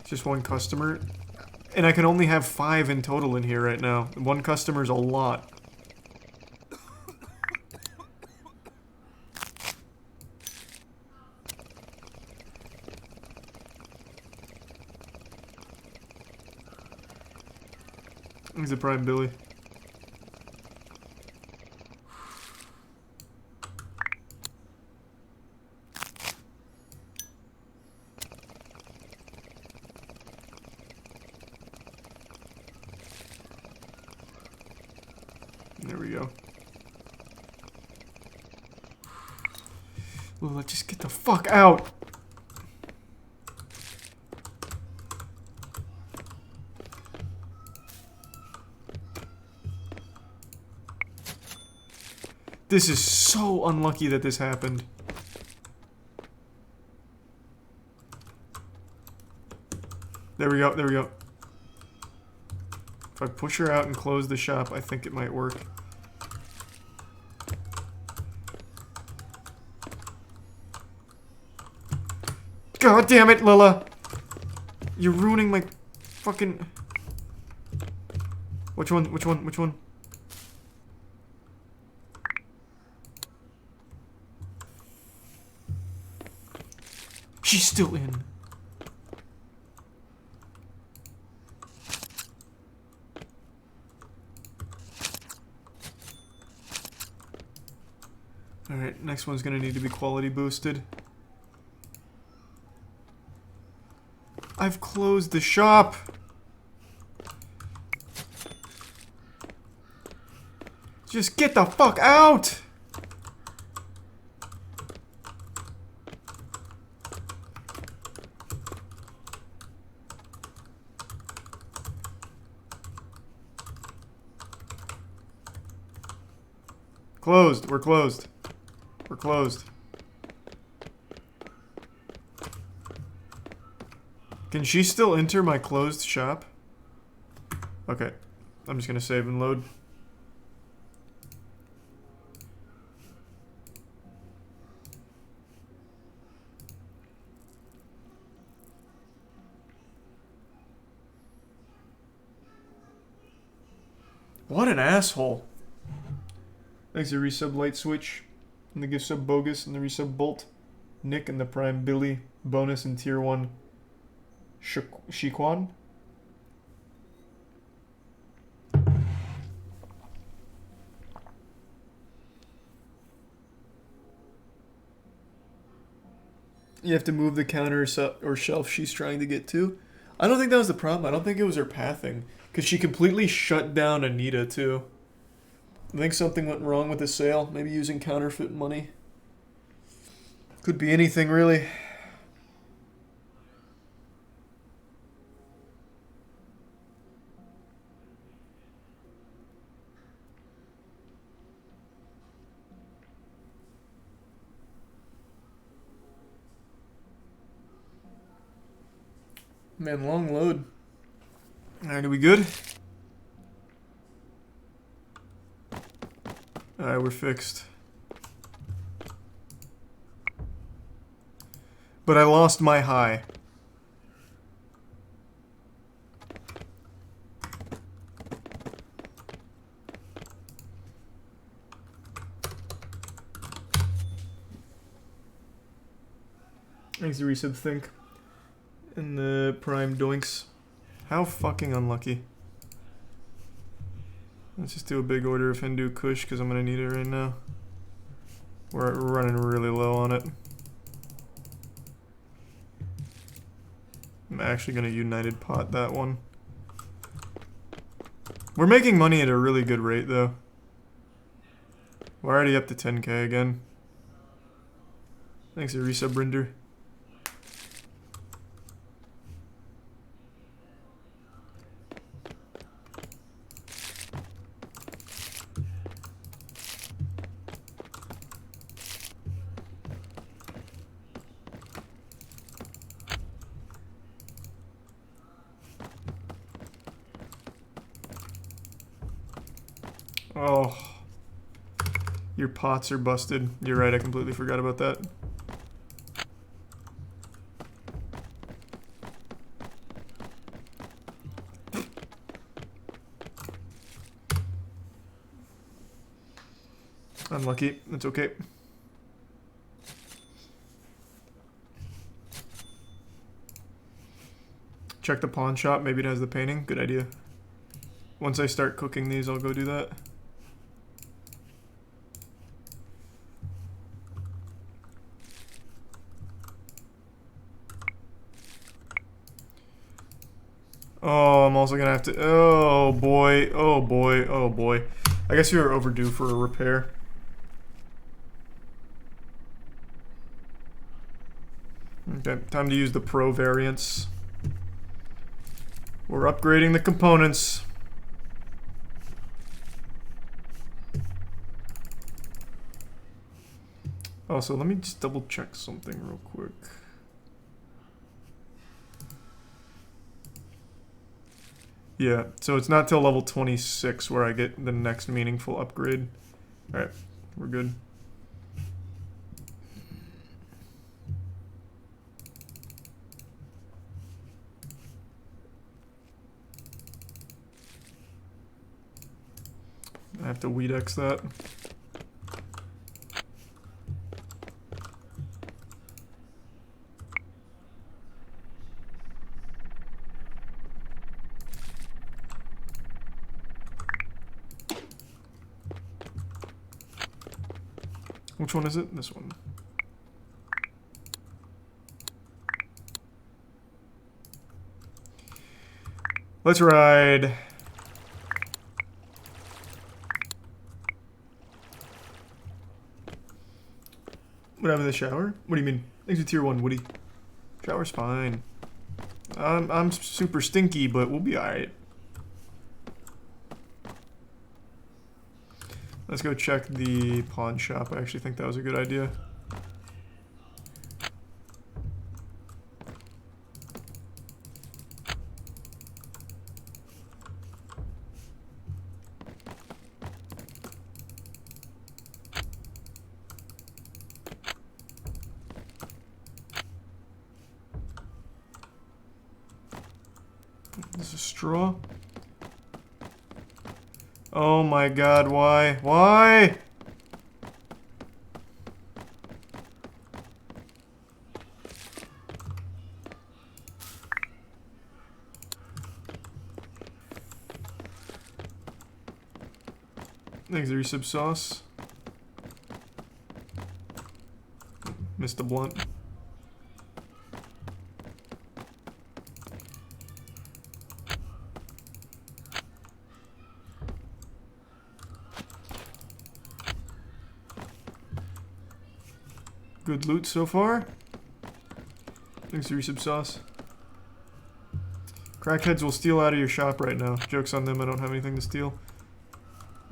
Just one customer. And I can only have 5 in total in here right now. One customer's a lot. He's a prime Billy. There we go. Lila, just get the fuck out. This is so unlucky that this happened. There we go, there we go. If I push her out and close the shop, I think it might work. God damn it, Lila! You're ruining my fucking... Which one? Which one? Which one? She's still in. Alright, next one's gonna need to be quality boosted. I've closed the shop! Just get the fuck out! Closed. We're closed. We're closed. Can she still enter my closed shop? Okay. I'm just gonna save and load. What an asshole. Thanks to resub Light Switch, and the gift sub Bogus, and the resub Bolt, Nick, and the Prime Billy, bonus and tier 1 Shiquan. You have to move the counter or shelf she's trying to get to. I don't think that was the problem. I don't think it was her pathing. Because she completely shut down Anita, too. I think something went wrong with the sale. Maybe using counterfeit money. Could be anything, really. Man, long load. Alright, are we good? Alright, we're fixed. But I lost my high. Thanks to resub Think. And the Prime Doinks. How fucking unlucky. Let's just do a big order of Hindu Kush because I'm going to need it right now. We're running really low on it. I'm actually going to United Pot that one. We're making money at a really good rate though. We're already up to 10k again. Thanks to resub Rinder. Oh, your pots are busted. You're right, I completely forgot about that. Unlucky, that's okay. Check the pawn shop, maybe it has the painting. Good idea. Once I start cooking these, I'll go do that. Oh, I'm also gonna have to... Oh boy, oh boy, oh boy. I guess you are overdue for a repair. Okay, time to use the Pro variants. We're upgrading the components. Also, let me just double check something real quick. Yeah, so it's not till level 26 where I get the next meaningful upgrade. Alright, we're good. I have to weed X that. Which one is it? This one. Let's ride. What happened to the shower? What do you mean? Thanks to tier 1, Woody. Shower's fine. I'm super stinky, but we'll be alright. Let's go check the pawn shop. I actually think that was a good idea. This is straw. Oh my god, why? Why? Thanks, resub sauce. Missed the blunt. Good loot so far. Thanks, resub sauce. Crackheads will steal out of your shop right now. Joke's on them, I don't have anything to steal.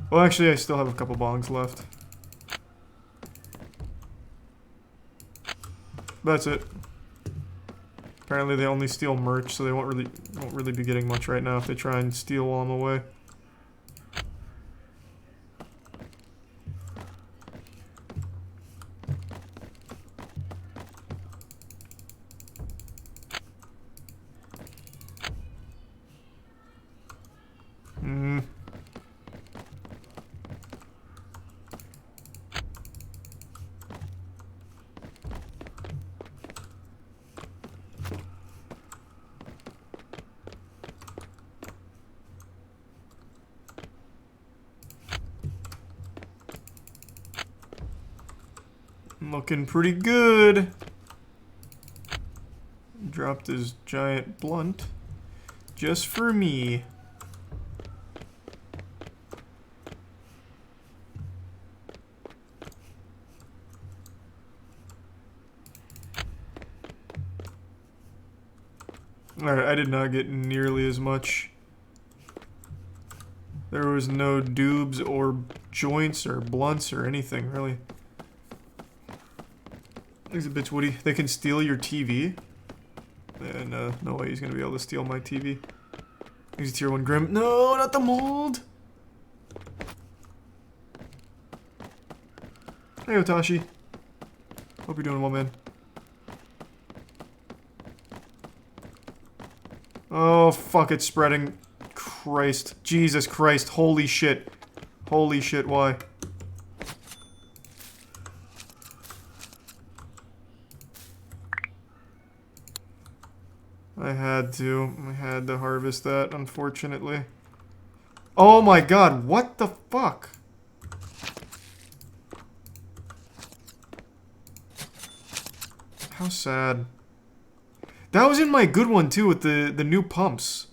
Well, actually, I still have a couple bongs left. That's it. Apparently they only steal merch, so they won't really be getting much right now if they try and steal while I'm away. Looking pretty good. Dropped his giant blunt. Just for me. Alright, I did not get nearly as much. There was no dubs or joints or blunts or anything, really. Thanks a bitch, Woody. They can steal your TV? And no way he's gonna be able to steal my TV. He's tier 1 Grim. No, not the mold! Hey, Otashi. Hope you're doing well, man. Oh, fuck, it's spreading. Christ. Jesus Christ. Holy shit. Holy shit, why? I had to harvest that, unfortunately. Oh my god, what the fuck? How sad. That was in my good one too, with the new pumps.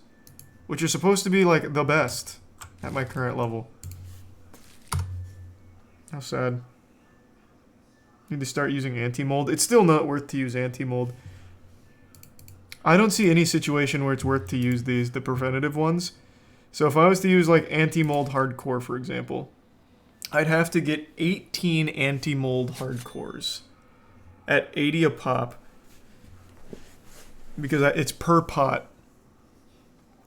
Which are supposed to be like the best at my current level. How sad. Need to start using anti-mold. It's still not worth to use anti-mold. I don't see any situation where it's worth to use these, the preventative ones. So if I was to use like anti-mold hardcore, for example, I'd have to get 18 anti-mold hardcores at 80 a pop because it's per pot.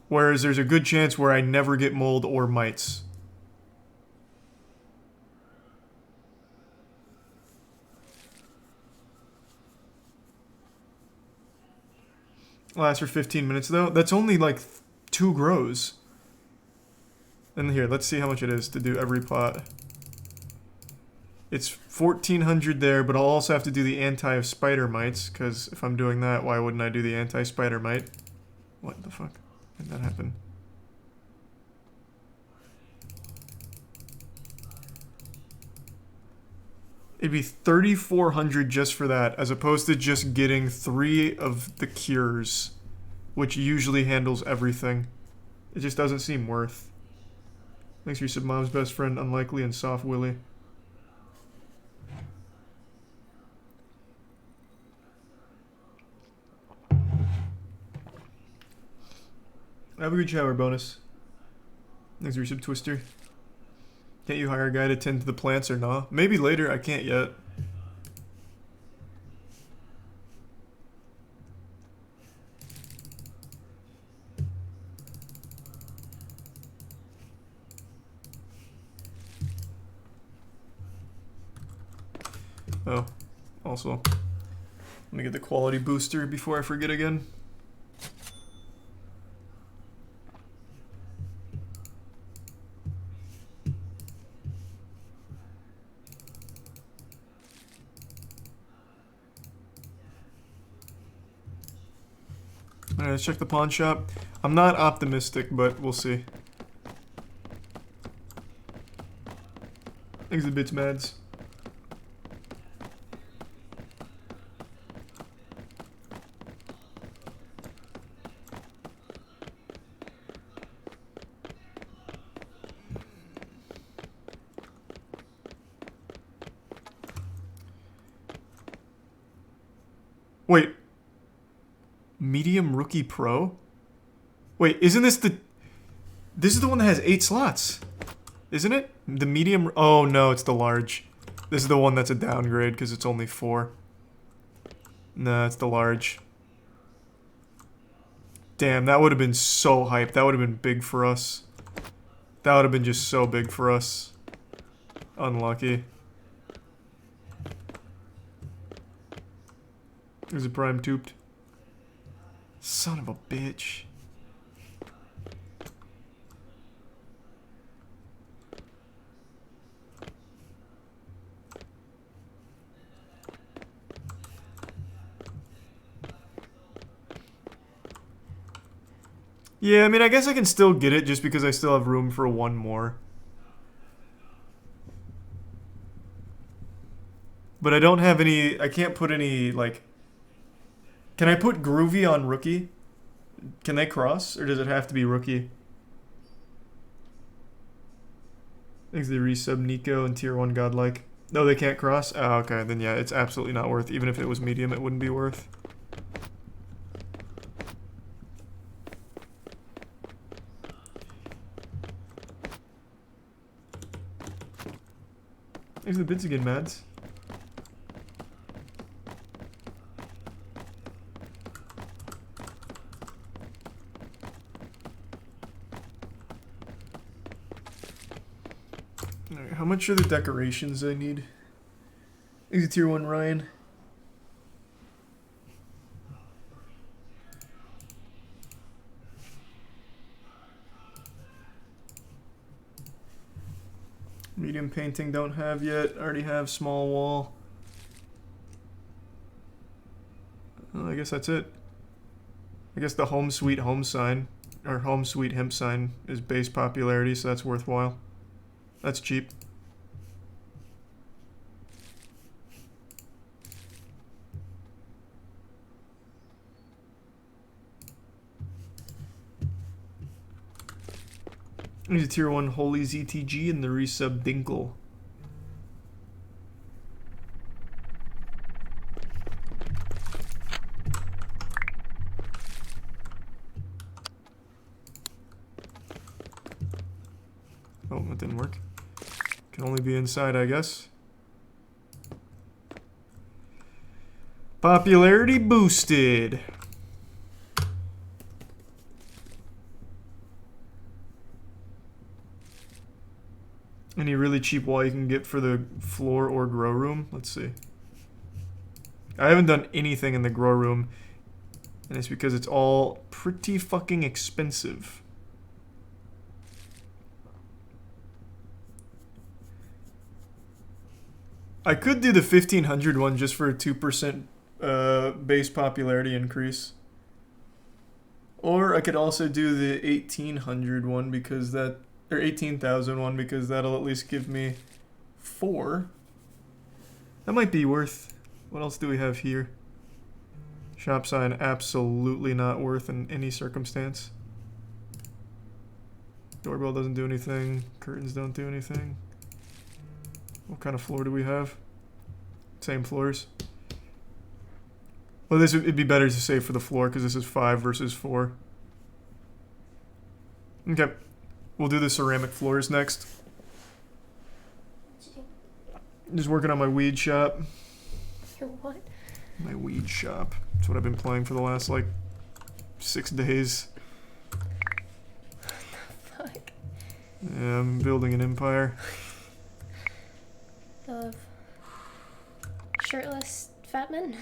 Whereas there's a good chance where I never get mold or mites. Lasts for 15 minutes though. That's only like 2 grows. And here, let's see how much it is to do every pot. It's 1400 there, but I'll also have to do the anti of spider mites, because if I'm doing that, why wouldn't I do the anti-spider mite? What the fuck? When did that happen? It'd be 3,400 just for that, as opposed to just getting 3 of the cures, which usually handles everything. It just doesn't seem worth. Thanks for your sub, mom's best friend, unlikely and soft Willy. Have a good shower bonus. Thanks for your sub, Twister. Can't you hire a guy to tend to the plants or nah? Maybe later, I can't yet. Oh, also, let me get the quality booster before I forget again. Alright, let's check the pawn shop. I'm not optimistic, but we'll see. Thanks a bits, Mads. Wait. Medium Rookie Pro? Wait, isn't this the... This is the one that has 8 slots. Isn't it? The medium... Oh, no, it's the large. This is the one that's a downgrade because it's only 4. Nah, it's the large. Damn, that would have been so hyped. That would have been big for us. That would have been just so big for us. Unlucky. There's a prime tooped. Son of a bitch. Yeah, I mean, I guess I can still get it just because I still have room for one more. But I don't have any... I can't put any, like... Can I put Groovy on Rookie? Can they cross? Or does it have to be Rookie? Thanks to the resub Nico and Tier 1 Godlike. No, they can't cross? Oh, okay. Then yeah, it's absolutely not worth. Even if it was medium, it wouldn't be worth. Thanks for the bits again, Mads. Alright, how much are the decorations I need? Thanks to Tier 1 Ryan. Medium painting don't have yet. Already have small wall. Well, I guess that's it. I guess the home sweet home sign, or home sweet hemp sign, is base popularity, so that's worthwhile. That's cheap. There's a tier 1 Holy ZTG and the resub Dinkle. Can only be inside, I guess. Popularity boosted. Any really cheap wall you can get for the floor or grow room? Let's see. I haven't done anything in the grow room, and it's because it's all pretty fucking expensive. I could do the 1500 one just for a 2% base popularity increase. Or I could also do the 1800 one because that, or 18,000 one because that'll at least give me 4. That might be worth. What else do we have here? Shop sign, absolutely not worth in any circumstance. Doorbell doesn't do anything. Curtains don't do anything. What kind of floor do we have? Same floors. Well, this it'd be better to save for the floor because this is 5 versus 4. Okay, we'll do the ceramic floors next. Just working on my weed shop. Your what? My weed shop. That's what I've been playing for the last like 6 days. Fuck. Yeah, I'm building an empire. Of shirtless fat men?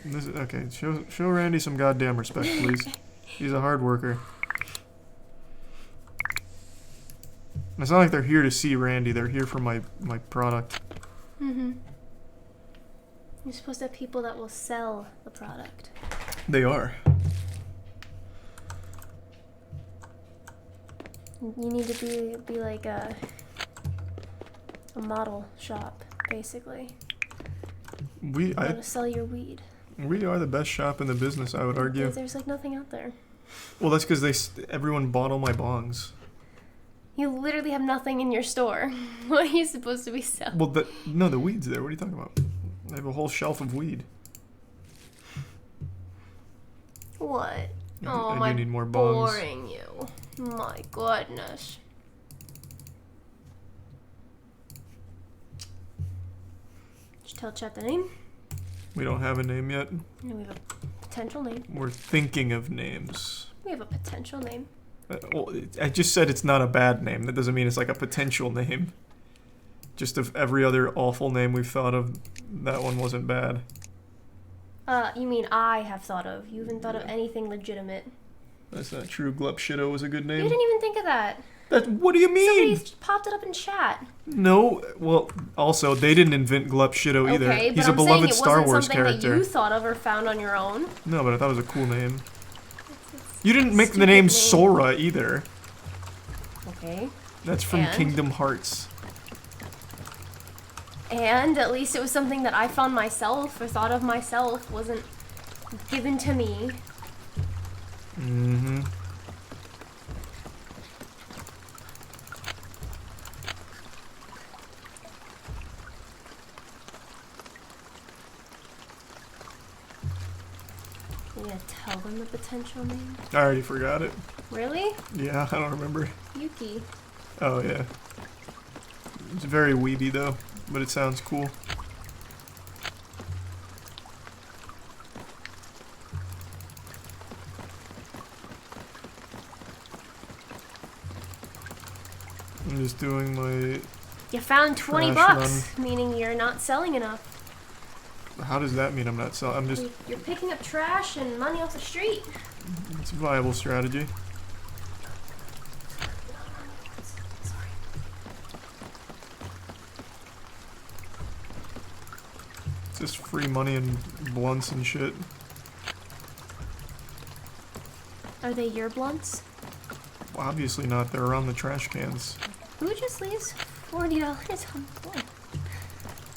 This is, okay, show Randy some goddamn respect, please. He's a hard worker. And it's not like they're here to see Randy, they're here for my product. Mm-hmm. You're supposed to have people that will sell the product. They are. You need to be like a model shop, basically. You want to sell your weed. We are the best shop in the business, I would argue. There's like nothing out there. Well, that's because everyone bought all my bongs. You literally have nothing in your store. What are you supposed to be selling? Well, no, the weed's there. What are you talking about? I have a whole shelf of weed. What? I my do need more bongs. boring you. My goodness. Did you tell chat the name? We don't have a name yet. No, we have a potential name. We're thinking of names. We have a potential name. Well, I just said it's not a bad name. That doesn't mean it's like a potential name. Just of every other awful name we've thought of, that one wasn't bad. You mean I have thought of. You haven't thought of anything legitimate. That's not true. Glupshido was a good name. You didn't even think of that. What do you mean? Somebody popped it up in chat. No, well, also, they didn't invent Glupshido either. Okay, He's but a I'm beloved saying Star it wasn't Wars something character. that you thought of or found on your own. No, but I thought it was a cool name. You didn't make the Stupid name name. Sora either. Okay. That's from And? Kingdom Hearts. And at least it was something that I found myself or thought of myself. Wasn't given to me. Mm-hmm. You gonna tell them the potential name? I already forgot it. Really? Yeah, I don't remember. Yuki. Oh, yeah. It's very weeby, though, but it sounds cool. I'm just doing my... You found 20 Trash bucks, meaning you're not selling enough. How does that mean I'm not selling? I'm just... You're picking up trash and money off the street. It's a viable strategy. Sorry. It's just free money and blunts and shit. Are they your blunts? Well, obviously not. They're around the trash cans. Who just leaves $40 on the blunt?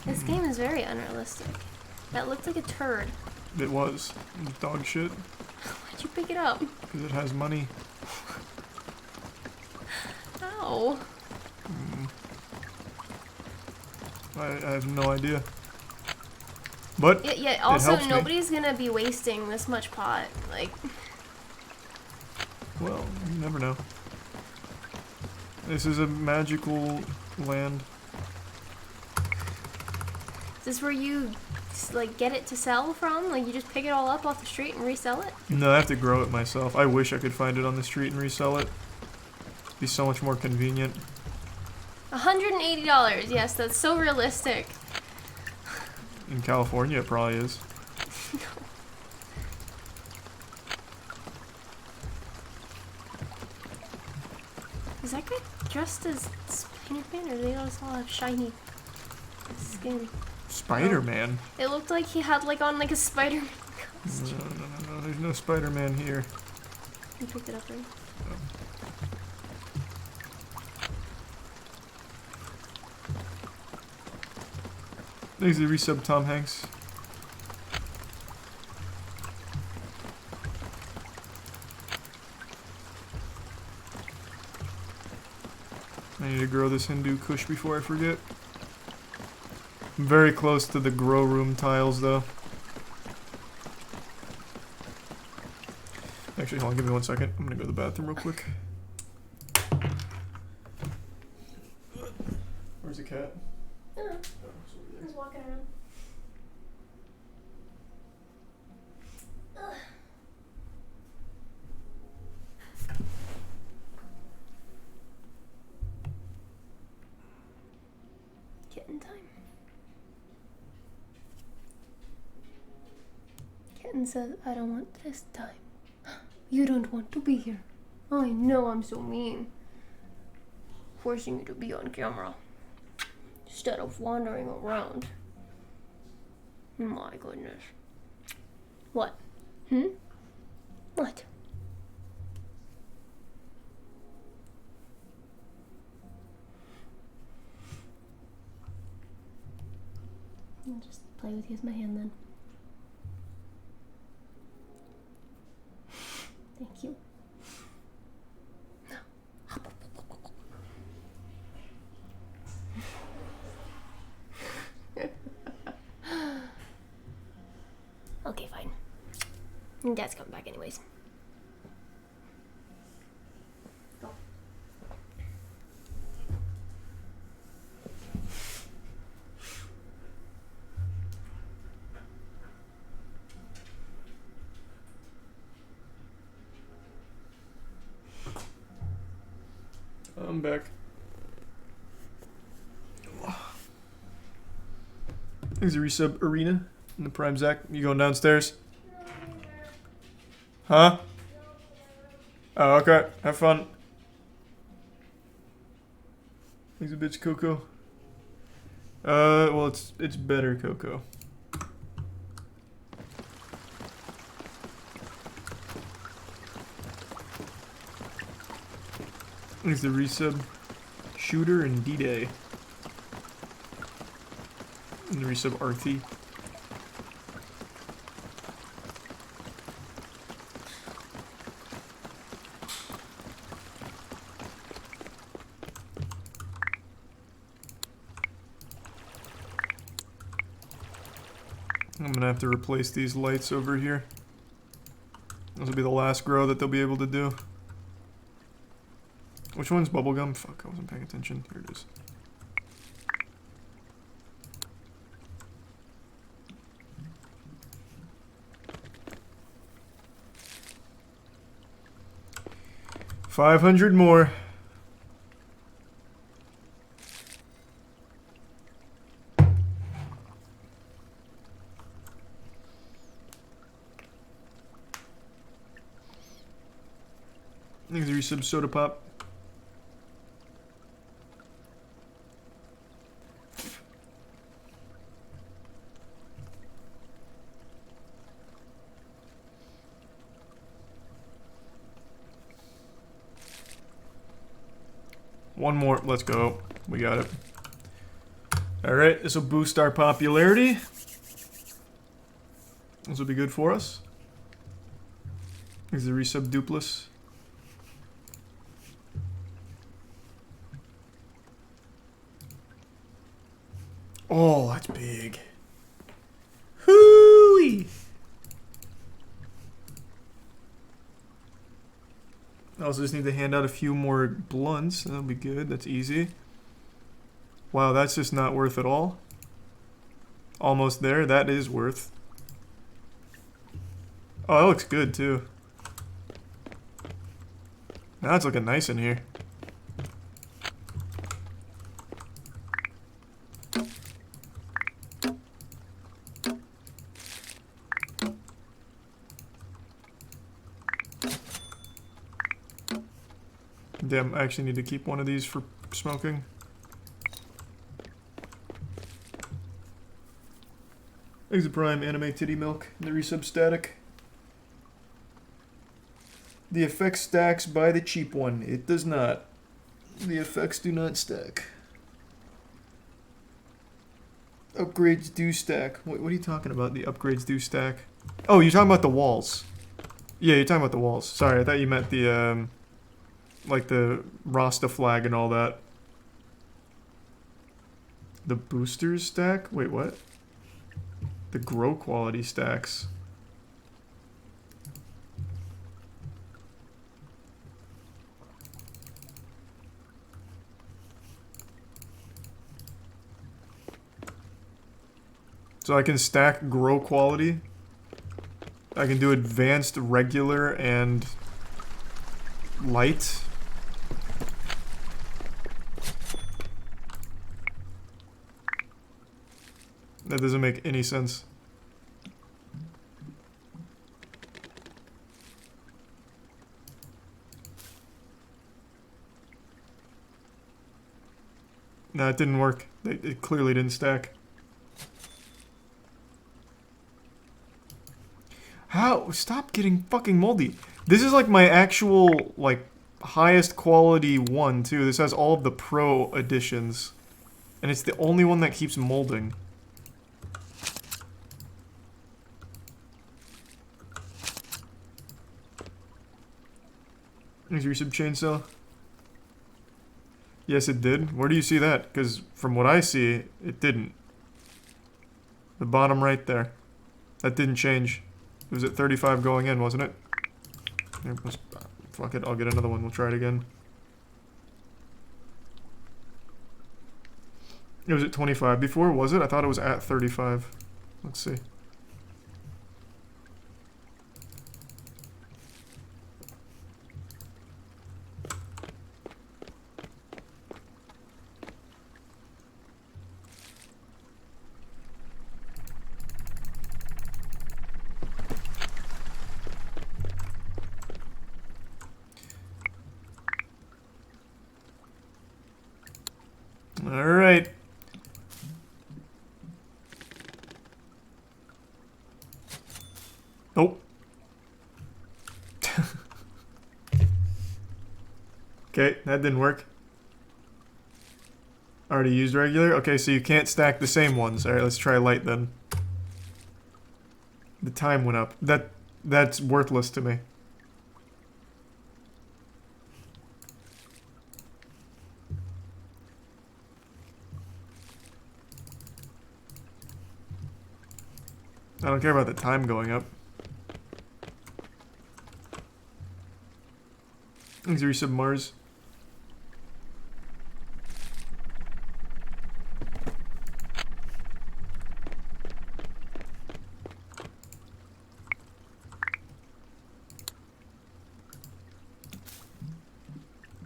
This game is very unrealistic. That looked like a turd. It was. It was dog shit. Why'd you pick it up? Because it has money. Ow. I have no idea. But Yeah, it also, helps me. nobody's gonna be wasting this much pot. Like, Well, you never know. This is a magical land. Is this where you like get it to sell from? Like you just pick it all up off the street and resell it? No, I have to grow it myself. I wish I could find it on the street and resell it. It'd be so much more convenient. $180. Yes, that's so realistic. In California, it probably is. Is that guy dressed as Spider-Man, or do they all have shiny skin? Spider-Man? It looked like he had like on like a Spider-Man No, costume. no. There's no Spider-Man here. You picked it up, right? There's the resub Tom Hanks. I need to grow this Hindu Kush before I forget. I'm very close to the grow room tiles though. Actually, hold on, give me 1 second. I'm gonna go to the bathroom real quick. Where's the cat? I don't know. He's walking around. Ugh. Kitten time. Kitten says, I don't want this time. You don't want to be here. I know I'm so mean. Forcing you to be on camera instead of wandering around. My goodness. What? What? I'll just play with you as my hand then. Thank you. Okay, fine. Dad's coming back anyways. Go. I'm back. There's a resub arena in the Prime Zach. You going downstairs? Huh? Oh, okay. Have fun. He's a bitch, Coco. Well, it's better, Coco. There's the resub Shooter and D-Day. And the resub Arthi. I'm gonna have to replace these lights over here. This will be the last grow that they'll be able to do. Which one's bubblegum? Fuck, I wasn't paying attention. Here it is. $500 more. There's a resub soda pop. One more. Let's go. We got it. Alright, this will boost our popularity. This will be good for us. Here's the resub dupless. Oh, that's big. Hooey! I also just need to hand out a few more blunts. That'll be good. That's easy. Wow, that's just not worth at all. Almost there. That is worth. Oh, that looks good too. Now it's looking nice in here. Damn, I actually need to keep one of these for smoking. Exit Prime, Anime Titty Milk, the resub static. The effect stacks by the cheap one. It does not. The effects do not stack. Upgrades do stack. What are you talking about? The upgrades do stack. Oh, you're talking about the walls. Yeah, you're talking about the walls. Sorry, I thought you meant the, like the Rasta flag and all that. The boosters stack? Wait, what? The grow quality stacks. So I can stack grow quality. I can do advanced, regular, and light. That doesn't make any sense. No, it didn't work. It clearly didn't stack. How? Stop getting fucking moldy. This is like my actual, like, highest quality one, too. This has all of the pro editions. And it's the only one that keeps molding. Is your sub chainsaw? Yes, it did. Where do you see that? Because from what I see, it didn't. The bottom right there. That didn't change. It was at 35 going in, wasn't it? Here, fuck it, I'll get another one. We'll try it again. It was at 25 before, was it? I thought it was at 35. Let's see. Alright. Nope. Okay, that didn't work. Already used regular? Okay, so you can't stack the same ones. Alright, let's try light then. The time went up. That's worthless to me. I don't care about the time going up. Thanks, Resub Mars.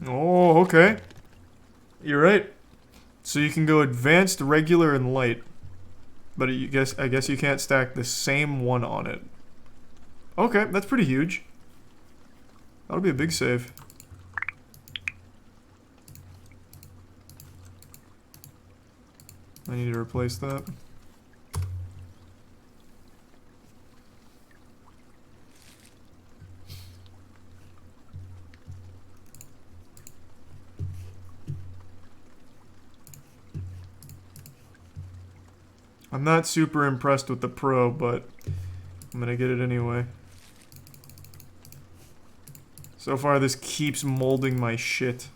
Oh, okay. You're right. So you can go advanced, regular, and light. But I guess you can't stack the same one on it. Okay, that's pretty huge. That'll be a big save. I need to replace that. I'm not super impressed with the Pro, but I'm gonna get it anyway. So far, this keeps molding my shit.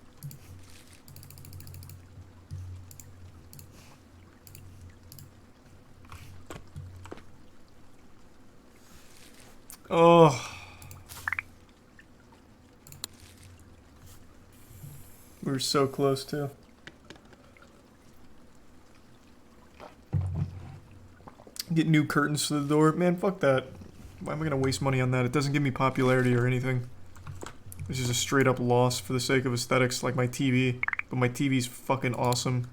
Oh. We were so close, too. Get new curtains for the door. Man, fuck that. Why am I gonna waste money on that? It doesn't give me popularity or anything. It's just a straight up loss for the sake of aesthetics, like my TV. But my TV's fucking awesome.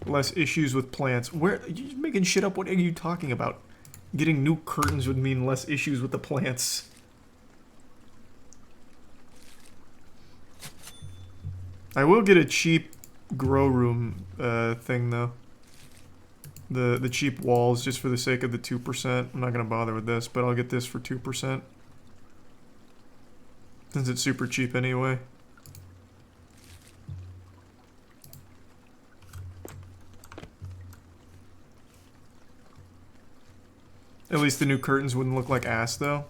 Less issues with plants. Where are you making shit up? What are you talking about? Getting new curtains would mean less issues with the plants. I will get a cheap grow room thing though. The cheap walls just for the sake of the 2%. I'm not gonna bother with this, but I'll get this for 2%. Since it's super cheap anyway. At least the new curtains wouldn't look like ass, though.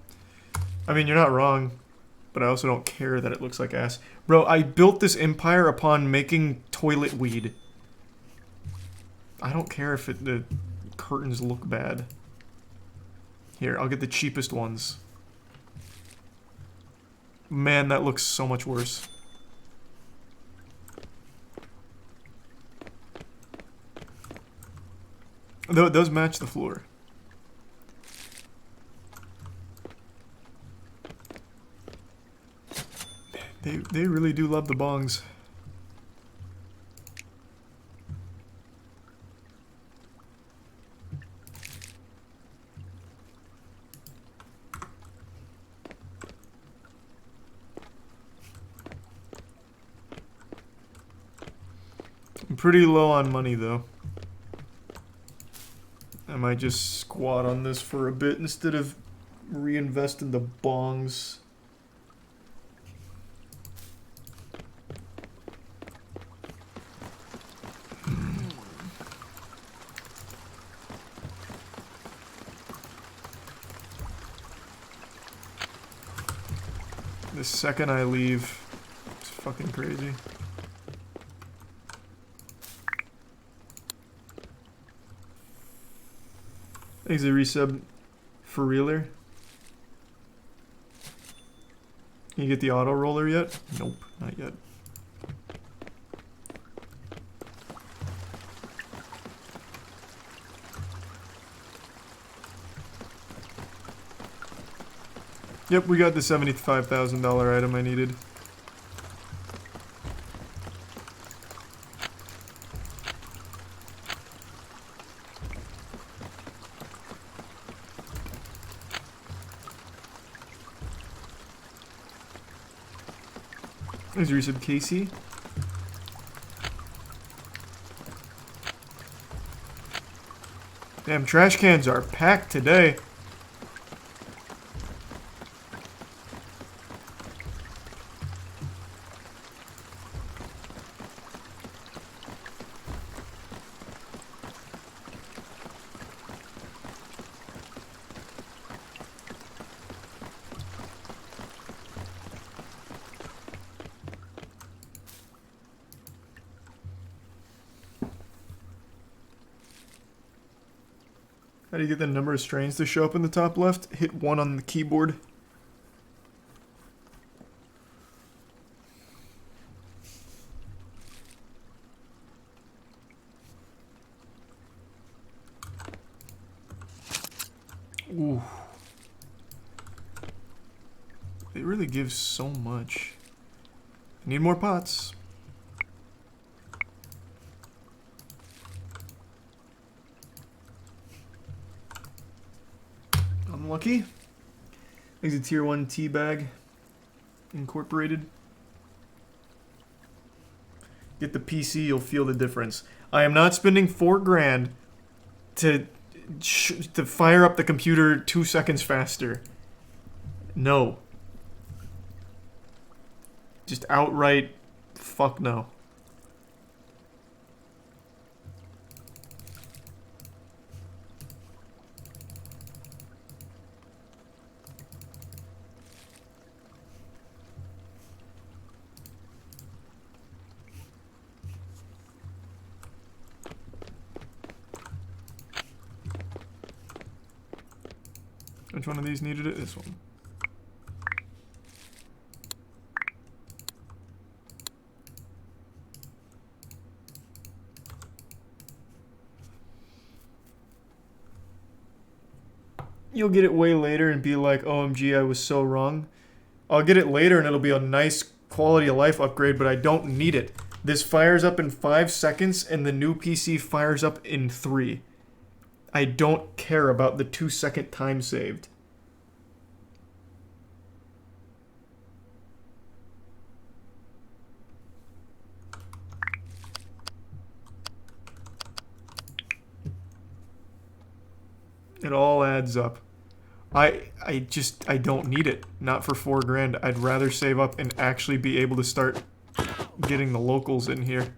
I mean, you're not wrong, but I also don't care that it looks like ass. Bro, I built this empire upon making toilet weed. I don't care if the curtains look bad. Here, I'll get the cheapest ones. Man, that looks so much worse. Though it does match the floor. They really do love the bongs. I'm pretty low on money though. I might just squat on this for a bit instead of reinvest in the bongs. The second I leave, it's fucking crazy. Thanks a resub for realer. Can you get the auto roller yet? Nope, not yet. Yep, we got the $75,000 item I needed. There's your resub, Casey. Damn, trash cans are packed today. How do you get the number of strains to show up in the top left? Hit 1 on the keyboard. Ooh. They really give so much. I need more pots. Unlucky. There's a tier 1 tea bag incorporated. Get the PC, you'll feel the difference. I am not spending $4 grand to fire up the computer 2 seconds faster. No. Just outright fuck no. Which one of these needed it? This one. You'll get it way later and be like, OMG, I was so wrong. I'll get it later and it'll be a nice quality of life upgrade, but I don't need it. This fires up in 5 seconds and the new PC fires up in 3. I don't care about the 2-second time saved. It all adds up. I don't need it. Not for $4,000. I'd rather save up and actually be able to start getting the locals in here.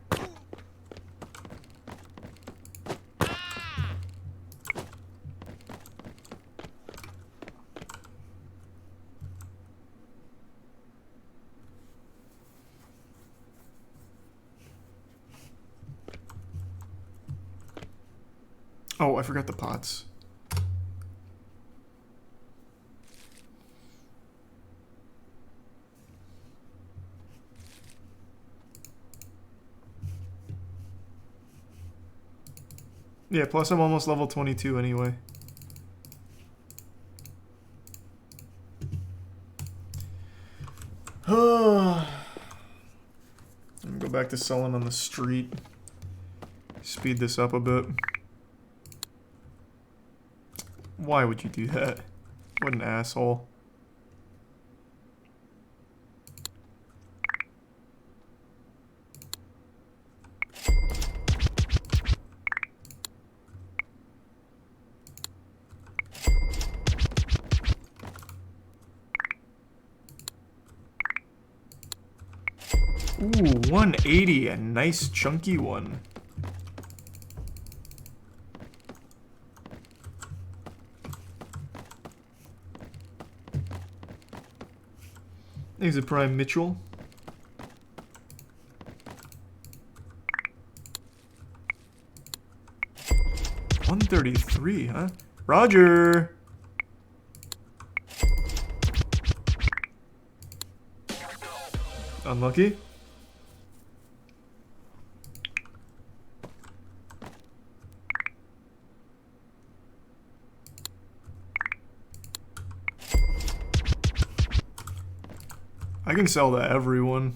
Oh, I forgot the pots. Yeah, plus I'm almost level 22 anyway. I'm gonna go back to selling on the street. Speed this up a bit. Why would you do that? What an asshole. Ooh, 180, a nice chunky one. There's a Prime Mitchell. $133, huh? Roger! Unlucky. I can sell to everyone.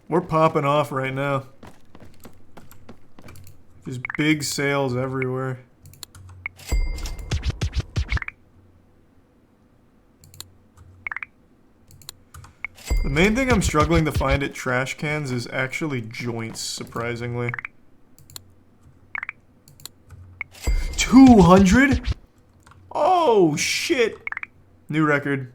We're popping off right now. There's big sales everywhere. The main thing I'm struggling to find at trash cans is actually joints, surprisingly. 200? Oh, shit. New record.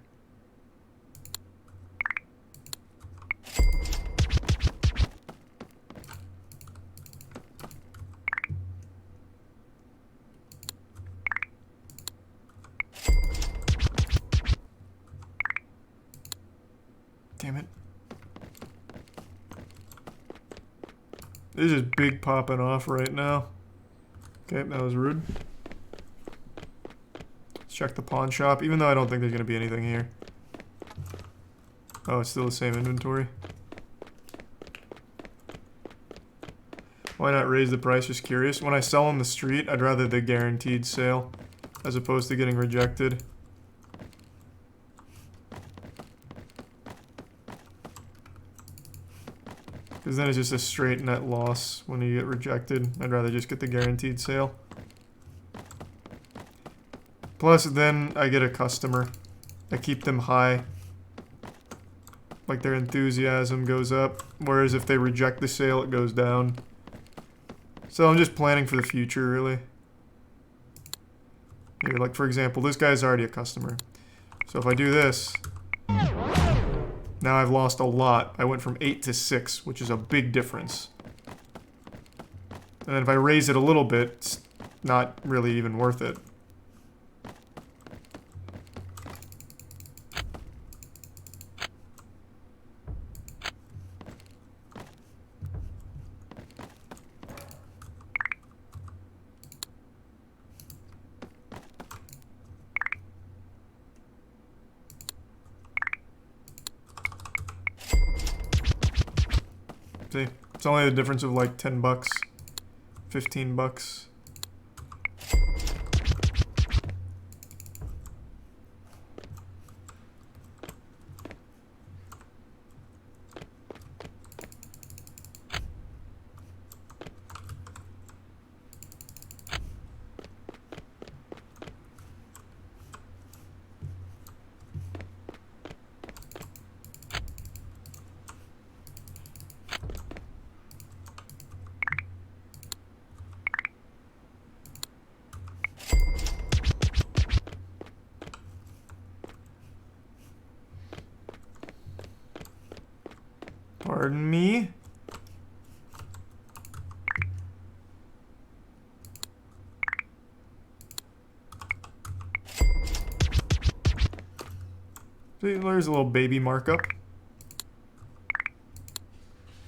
Damn it. This is big popping off right now. Okay, that was rude. Let's check the pawn shop, even though I don't think there's going to be anything here. Oh, it's still the same inventory. Why not raise the price? Just curious. When I sell on the street, I'd rather the guaranteed sale as opposed to getting rejected. Because then it's just a straight net loss when you get rejected. I'd rather just get the guaranteed sale. Plus, then I get a customer. I keep them high. Like their enthusiasm goes up. Whereas if they reject the sale, it goes down. So I'm just planning for the future, really. Here, like for example, this guy's already a customer. So if I do this... Now I've lost a lot. I went from 8 to 6, which is a big difference. And then if I raise it a little bit, it's not really even worth it. See, it's only the difference of like 10 bucks, 15 bucks. Pardon me? See, there's a little baby markup.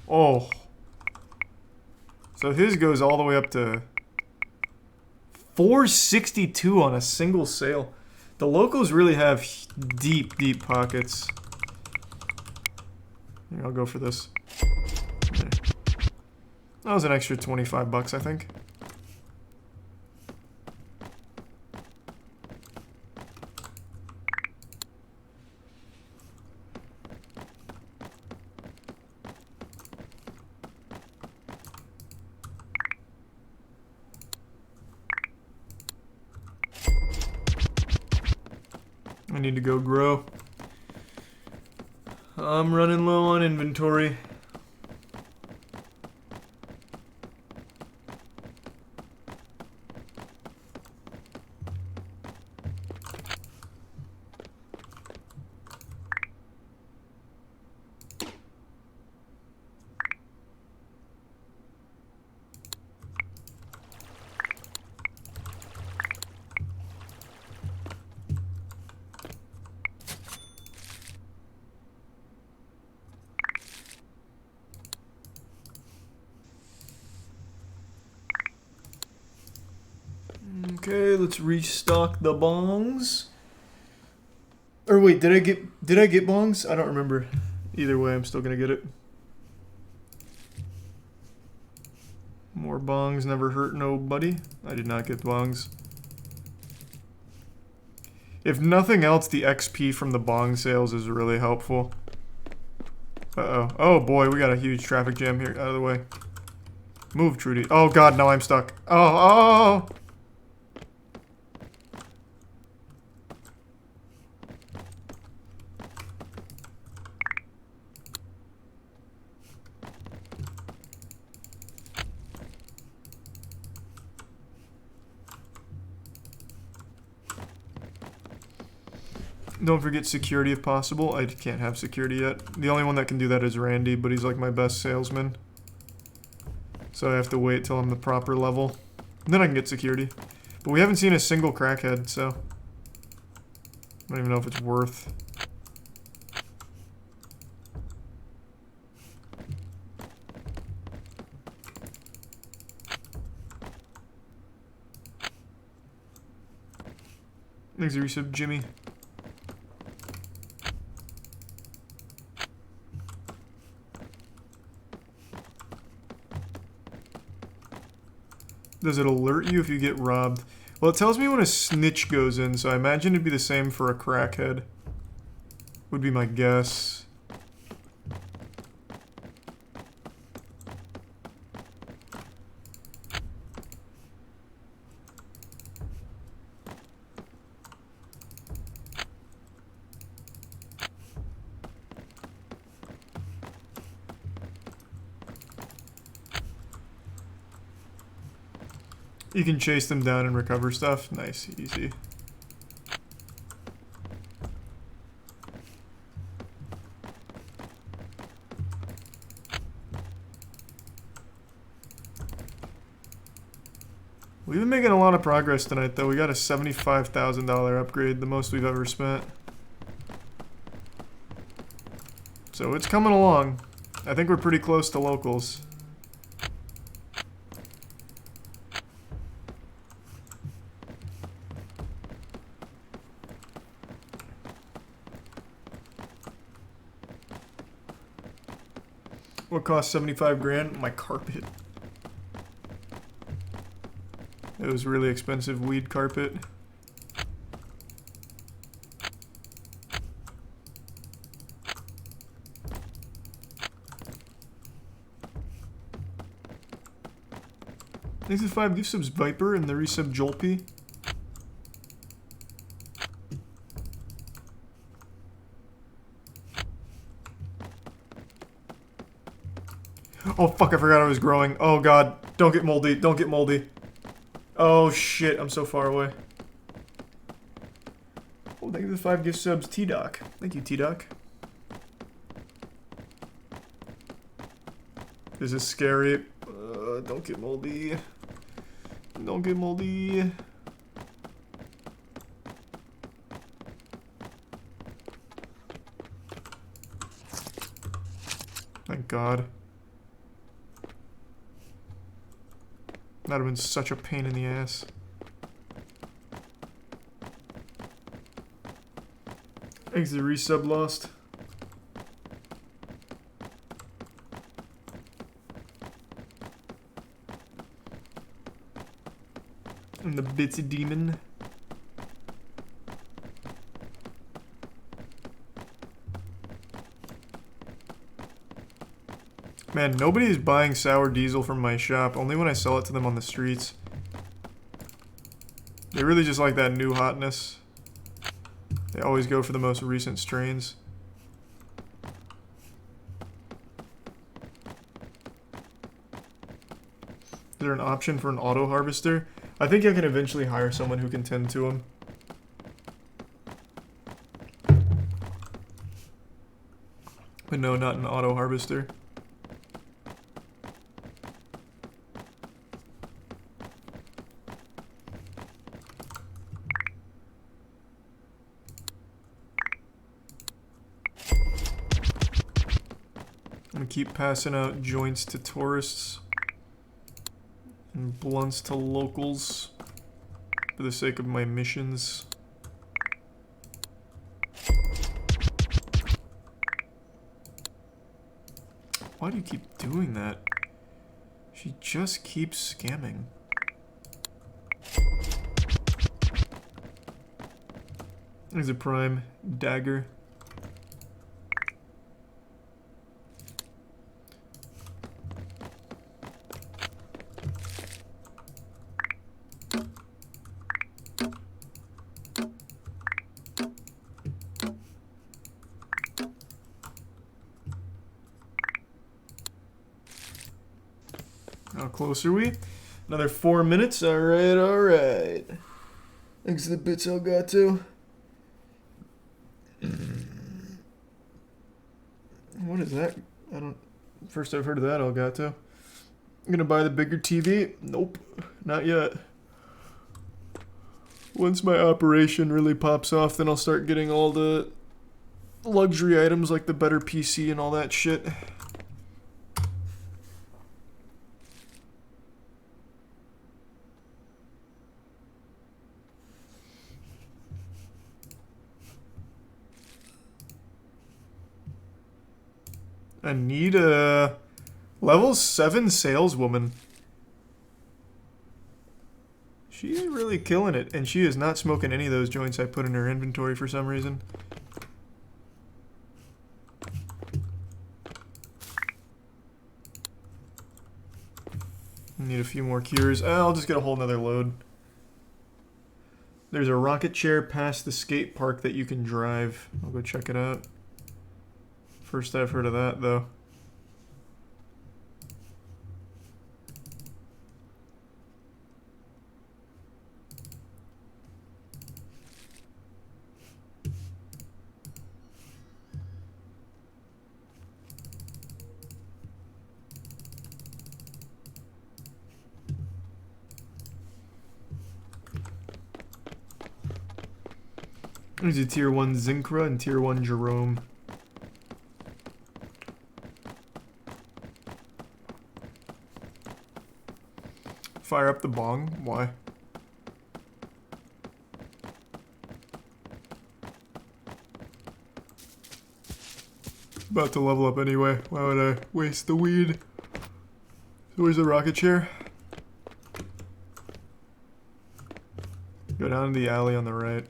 Oh. So his goes all the way up to 462 on a single sale. The locals really have deep, deep pockets. Here, I'll go for this. There. That was an extra 25 bucks, I think. I need to go grow. I'm running low on inventory. Okay, let's restock the bongs. Or wait, did I get bongs? I don't remember. Either way, I'm still gonna get it. More bongs never hurt nobody. I did not get bongs. If nothing else, the XP from the bong sales is really helpful. Uh-oh. Oh boy, we got a huge traffic jam here. Out of the way. Move, Trudy. Oh god, now I'm stuck. Oh. Don't forget security if possible. I can't have security yet. The only one that can do that is Randy, but he's like my best salesman. So I have to wait till I'm the proper level. Then I can get security. But we haven't seen a single crackhead, so I don't even know if it's worth. Thanks for resub, Jimmy. Does it alert you if you get robbed? Well, it tells me when a snitch goes in, so I imagine it'd be the same for a crackhead. Would be my guess. You can chase them down and recover stuff. Nice, easy. We've been making a lot of progress tonight, though. We got a $75,000 upgrade, the most we've ever spent. So it's coming along. I think we're pretty close to locals. What cost 75 grand? My carpet. It was really expensive weed carpet. Thanks for 5 gift subs, Viper, and the resub Jolpy. Oh fuck, I forgot I was growing. Oh god, don't get moldy, don't get moldy. Oh shit, I'm so far away. Oh, thank you for the 5 gift subs, T-Doc. Thank you, T-Doc. This is scary. Don't get moldy. Don't get moldy. Thank God. That'd have been such a pain in the ass. Thanks to the resub lost. And the Bitsy Demon. Man, nobody is buying sour diesel from my shop, only when I sell it to them on the streets. They really just like that new hotness. They always go for the most recent strains. Is there an option for an auto harvester? I think I can eventually hire someone who can tend to them. But no, not an auto harvester. I'm gonna keep passing out joints to tourists and blunts to locals for the sake of my missions. Why do you keep doing that? She just keeps scamming. There's a prime dagger. How close are we? Another 4 minutes. Alright, alright. Thanks to the bits Elgato. What is that? I don't... First I've heard of that, Elgato. I'm gonna buy the bigger TV? Nope. Not yet. Once my operation really pops off, then I'll start getting all the luxury items like the better PC and all that shit. I need a level 7 saleswoman. She's really killing it, and she is not smoking any of those joints I put in her inventory for some reason. Need a few more cures. I'll just get a whole nother load. There's a rocket chair past the skate park that you can drive. I'll go check it out. First I've heard of that, though. There's a tier 1 Zinkra and tier 1 Jerome. Fire up the bong? Why? About to level up anyway. Why would I waste the weed? So where's the rocket chair? Go down to the alley on the right.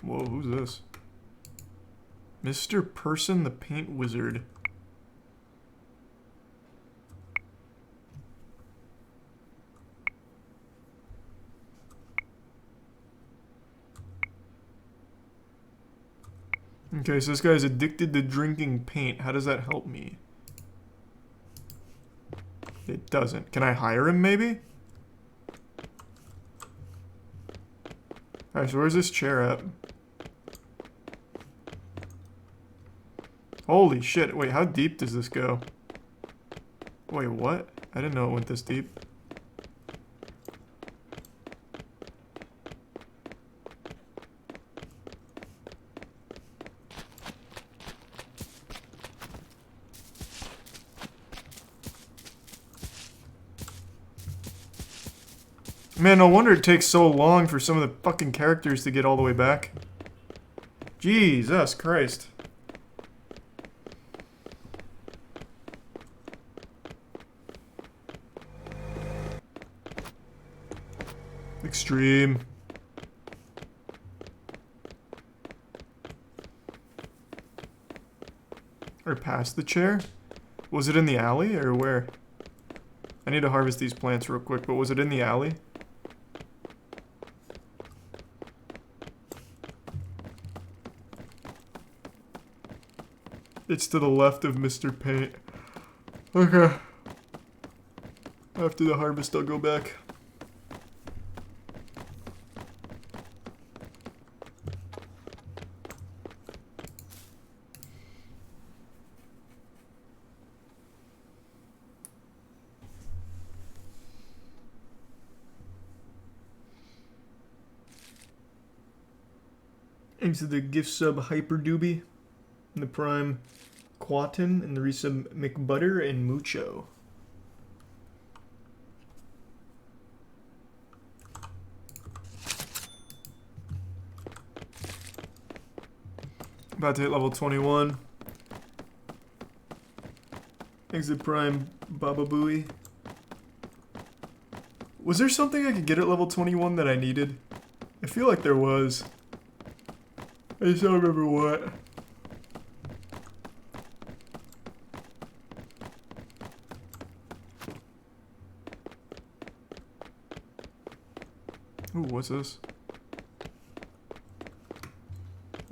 Whoa, who's this? Mr. Person the Paint Wizard. Okay, so this guy's addicted to drinking paint. How does that help me? It doesn't. Can I hire him, maybe? Alright, so where's this chair at? Holy shit. Wait, how deep does this go? Wait, what? I didn't know it went this deep. Man, no wonder it takes so long for some of the fucking characters to get all the way back. Jesus Christ. Extreme. Or past the chair? Was it in the alley or where? I need to harvest these plants real quick, but was it in the alley? It's to the left of Mr. Paint. Okay. After the harvest, I'll go back. Thanks to the gift sub Hyperdoobie and the Prime Quatin and the resub McButter and Mucho. About to hit level 21. Thanks to Prime Baba Booey. Was there something I could get at level 21 that I needed? I feel like there was. I just don't remember what. Ooh, what's this?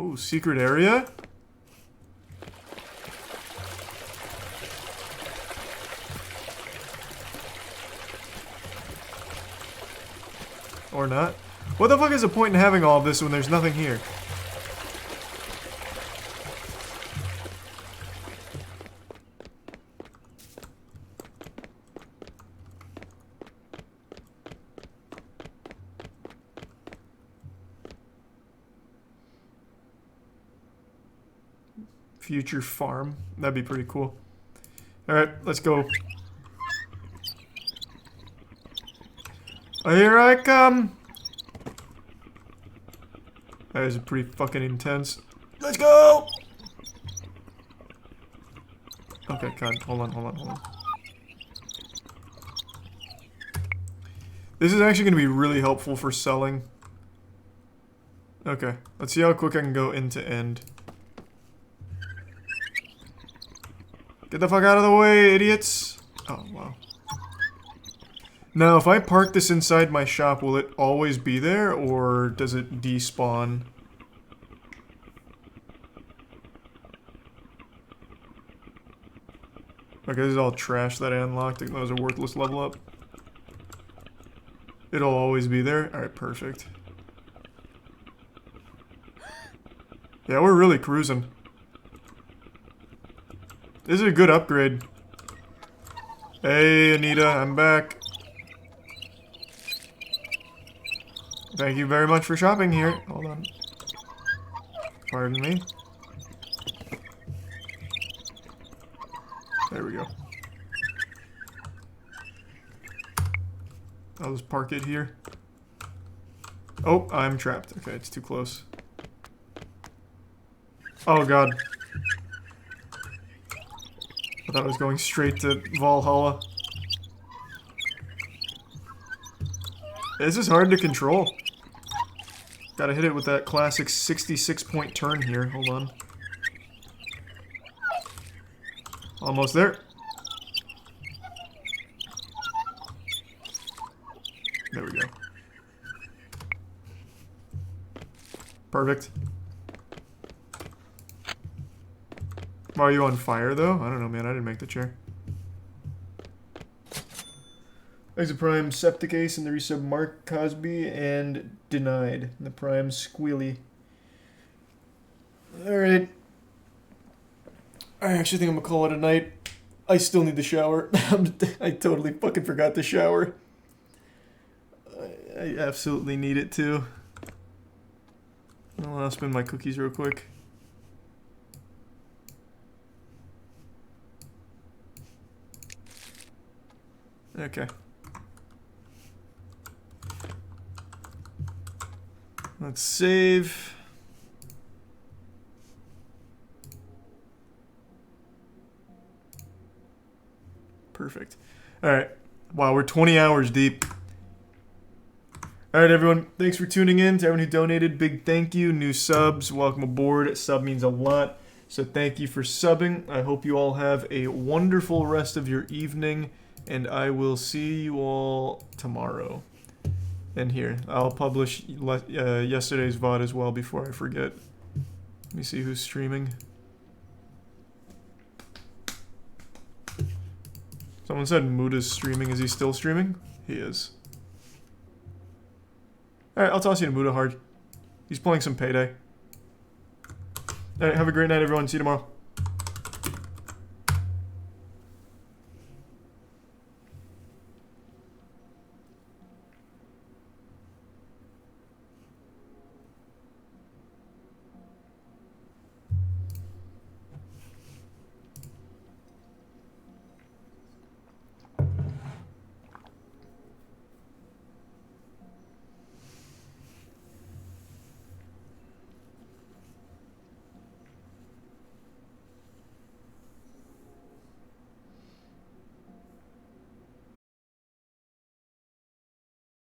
Ooh, secret area? Or not. What the fuck is the point in having all of this when there's nothing here? Future farm. That'd be pretty cool. Alright, let's go. Here I come! That is pretty fucking intense. Let's go! Okay, God, hold on. This is actually going to be really helpful for selling. Okay, let's see how quick I can go end to end. Get the fuck out of the way, idiots! Oh, wow. Now, if I park this inside my shop, will it always be there, or does it despawn? Okay, this is all trash that I unlocked. That was a worthless level up. It'll always be there? Alright, perfect. Yeah, we're really cruising. This is a good upgrade. Hey, Anita, I'm back. Thank you very much for shopping here. Hold on. Pardon me. There we go. I'll just park it here. Oh, I'm trapped. Okay, it's too close. Oh god. I thought I was going straight to Valhalla. This is hard to control. Gotta hit it with that classic 66-point turn here. Hold on. Almost there. There we go. Perfect. Why are you on fire, though? I don't know, man. I didn't make the chair. There's a Prime Septic Ace and the resub Mark Cosby and Denied. And the Prime Squealy. Alright. I actually think I'm gonna call it a night. I still need the shower. I totally fucking forgot the shower. I absolutely need it too. I'll spin my cookies real quick. Okay. Let's save. Perfect. Alright. Wow, we're 20 hours deep. Alright, everyone. Thanks for tuning in. To everyone who donated, big thank you. New subs, welcome aboard. Sub means a lot. So thank you for subbing. I hope you all have a wonderful rest of your evening. And I will see you all tomorrow. And here, I'll publish yesterday's VOD as well before I forget. Let me see who's streaming. Someone said Muda's streaming. Is he still streaming? He is. Alright, I'll toss you to Muda hard. He's playing some Payday. Alright, have a great night, everyone. See you tomorrow.